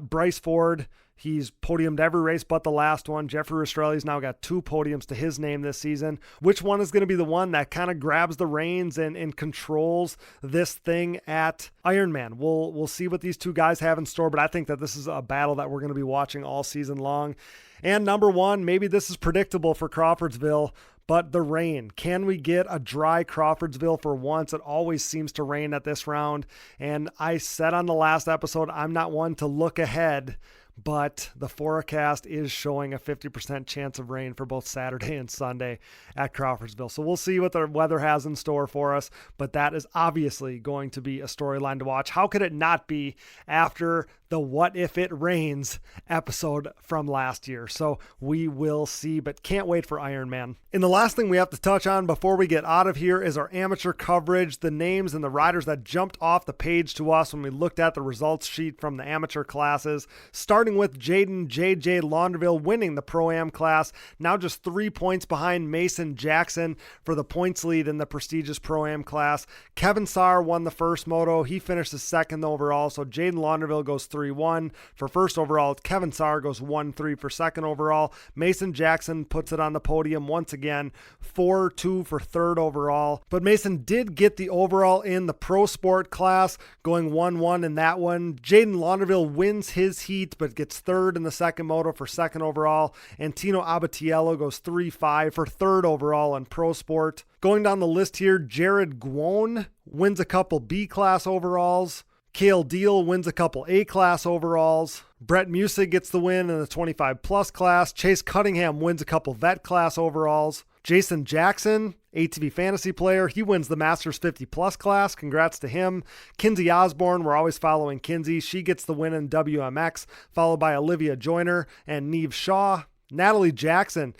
Speaker 2: Bryce Ford, he's podiumed every race but the last one. Jeffrey Rastrelli's now got 2 podiums to his name this season. Which one is going to be the one that kind of grabs the reins and controls this thing at Ironman? We'll see what these 2 guys have in store, but I think that this is a battle that we're going to be watching all season long. And number 1, maybe this is predictable for Crawfordsville, but the rain. Can we get a dry Crawfordsville for once? It always seems to rain at this round. And I said on the last episode, I'm not one to look ahead, but the forecast is showing a 50% chance of rain for both Saturday and Sunday at Crawfordsville. So we'll see what the weather has in store for us, but that is obviously going to be a storyline to watch. How could it not be after the What If It Rains episode from last year? So we will see, but can't wait for Ironman. And the last thing we have to touch on before we get out of here is our amateur coverage, the names and the riders that jumped off the page to us when we looked at the results sheet from the amateur classes. Starting starting with Jaden JJ Launderville winning the Pro-Am class, now just 3 points behind Mason Jackson for the points lead in the prestigious Pro-Am class. Kevin Saar won the first moto. He finishes second overall, so Jaden Launderville goes 3-1 for first overall. Kevin Saar goes 1-3 for second overall. Mason Jackson puts it on the podium once again, 4-2 for third overall. But Mason did get the overall in the Pro Sport class, going 1-1 in that one. Jaden Launderville wins his heat, but gets third in the second moto for second overall. And Tino Abatiello goes 3-5 for third overall in Pro Sport. Going down the list here, Jared Guone wins a couple B-class overalls. Cale Deal wins a couple A-class overalls. Brett Musick gets the win in the 25-plus class. Chase Cunningham wins a couple vet class overalls. Jason Jackson, ATV fantasy player, he wins the Masters 50-plus class. Congrats to him. Kinsey Osborne, we're always following Kinsey. She gets the win in WMX, followed by Olivia Joyner and Neve Shaw. Natalie Jackson,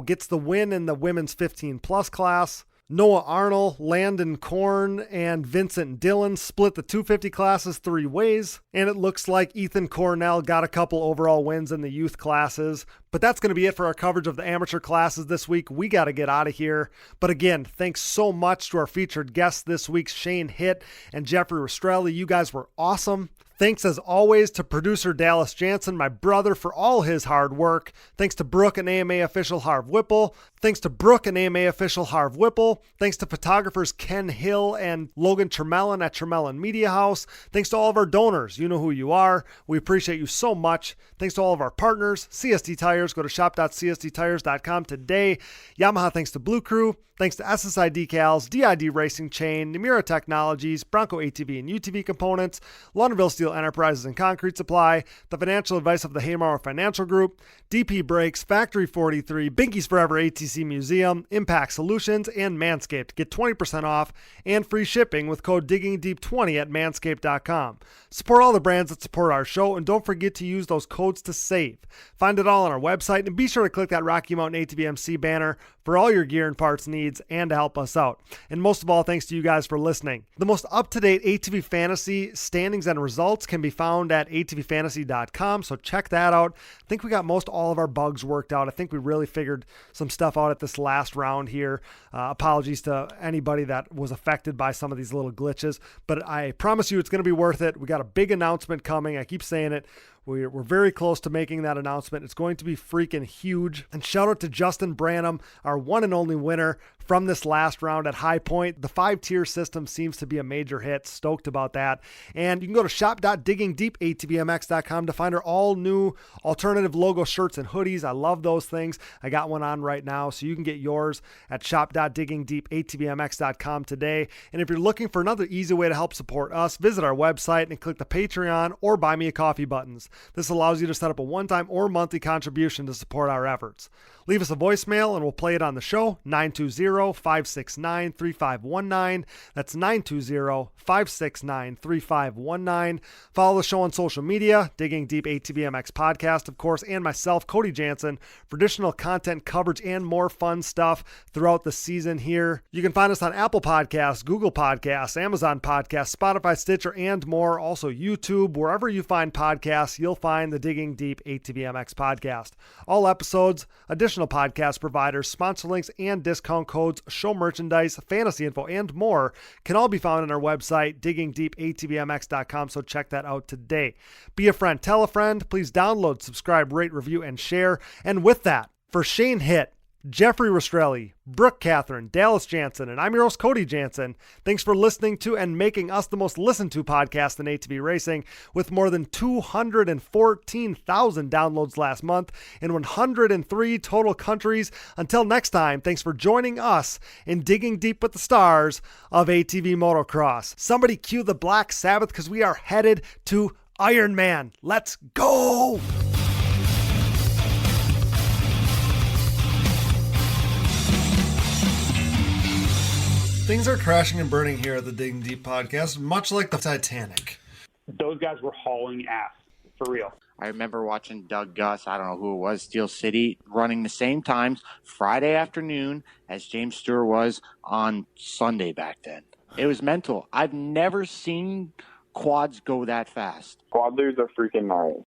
Speaker 2: gets the win in the women's 15-plus class. Noah Arnold, Landon Korn, and Vincent Dillon split the 250 classes 3 ways, and it looks like Ethan Cornell got a couple overall wins in the youth classes. But that's going to be it for our coverage of the amateur classes this week. We got to get out of here. But again, thanks so much to our featured guests this week, Shane Hitt and Jeffrey Rastrelli. You guys were awesome. Thanks as always to producer Dallas Jansen, my brother, for all his hard work. Thanks to Brooke and AMA official Harv Whipple. Thanks to photographers Ken Hill and Logan Tremelin at Tremelin Media House. Thanks to all of our donors. You know who you are. We appreciate you so much. Thanks to all of our partners. CST Tires. Go to shop.csttires.com today. Yamaha thanks to Blue Crew. Thanks to SSI Decals, DID Racing Chain, Nemura Technologies, Bronco ATV and UTV Components, Launderville Steel Enterprises and Concrete Supply, the financial advice of the Haymauer Financial Group, DP Brakes, Factory 43, Binky's Forever ATC Museum, Impact Solutions, and Manscaped. Get 20% off and free shipping with code DIGGINGDEEP20 at manscaped.com. Support all the brands that support our show, and don't forget to use those codes to save. Find it all on our website, and be sure to click that Rocky Mountain ATVMC banner for all your gear and parts needs and to help us out. And most of all, thanks to you guys for listening. The most up-to-date ATV Fantasy standings and results can be found at atvfantasy.com, so check that out. I think we got most all of our bugs worked out. I think we really figured some stuff out at this last round here. Apologies to anybody that was affected by some of these little glitches, but I promise you it's going to be worth it. We got a big announcement coming. I keep saying it. We're very close to making that announcement. It's going to be freaking huge. And shout out to Justin Branham, our one and only winner from this last round at High Point. The 5-tier system seems to be a major hit. Stoked about that. And you can go to shop.diggingdeepatvmx.com to find our all new alternative logo shirts and hoodies. I love those things. I got one on right now, so you can get yours at shop.diggingdeepatvmx.com today. And if you're looking for another easy way to help support us, visit our website and click the Patreon or Buy Me a Coffee buttons. This allows you to set up a one-time or monthly contribution to support our efforts. Leave us a voicemail and we'll play it on the show, 920-569-3519. That's 920-569-3519. Follow the show on social media, Digging Deep ATVMX Podcast, of course, and myself, Cody Jansen, for additional content coverage and more fun stuff throughout the season here. You can find us on Apple Podcasts, Google Podcasts, Amazon Podcasts, Spotify, Stitcher, and more. Also YouTube. Wherever you find podcasts, you'll find the Digging Deep ATVMX Podcast. All episodes, additional podcast providers, sponsor links, and discount codes, show merchandise, fantasy info, and more can all be found on our website, diggingdeepatvmx.com, so check that out today. Be a friend, tell a friend, please download, subscribe, rate, review, and share. And with that, for Shane Hitt, Jeffrey Rastrelli, Brooke Catherine, Dallas Jansen, and I'm your host, Cody Jansen. Thanks for listening to and making us the most listened to podcast in ATV Racing, with more than 214,000 downloads last month in 103 total countries. Until next time, thanks for joining us in Digging Deep with the Stars of ATV Motocross. Somebody cue the Black Sabbath because we are headed to Iron Man. Let's go! Things are crashing and burning here at the Digging Deep podcast, much like the Titanic.
Speaker 10: Those guys were hauling ass, for real.
Speaker 11: I remember watching Doug Gus, I don't know who it was, Steel City, running the same times Friday afternoon as James Stewart was on Sunday back then. It was mental. I've never seen quads go that fast.
Speaker 12: Quad dudes are freaking gnarly.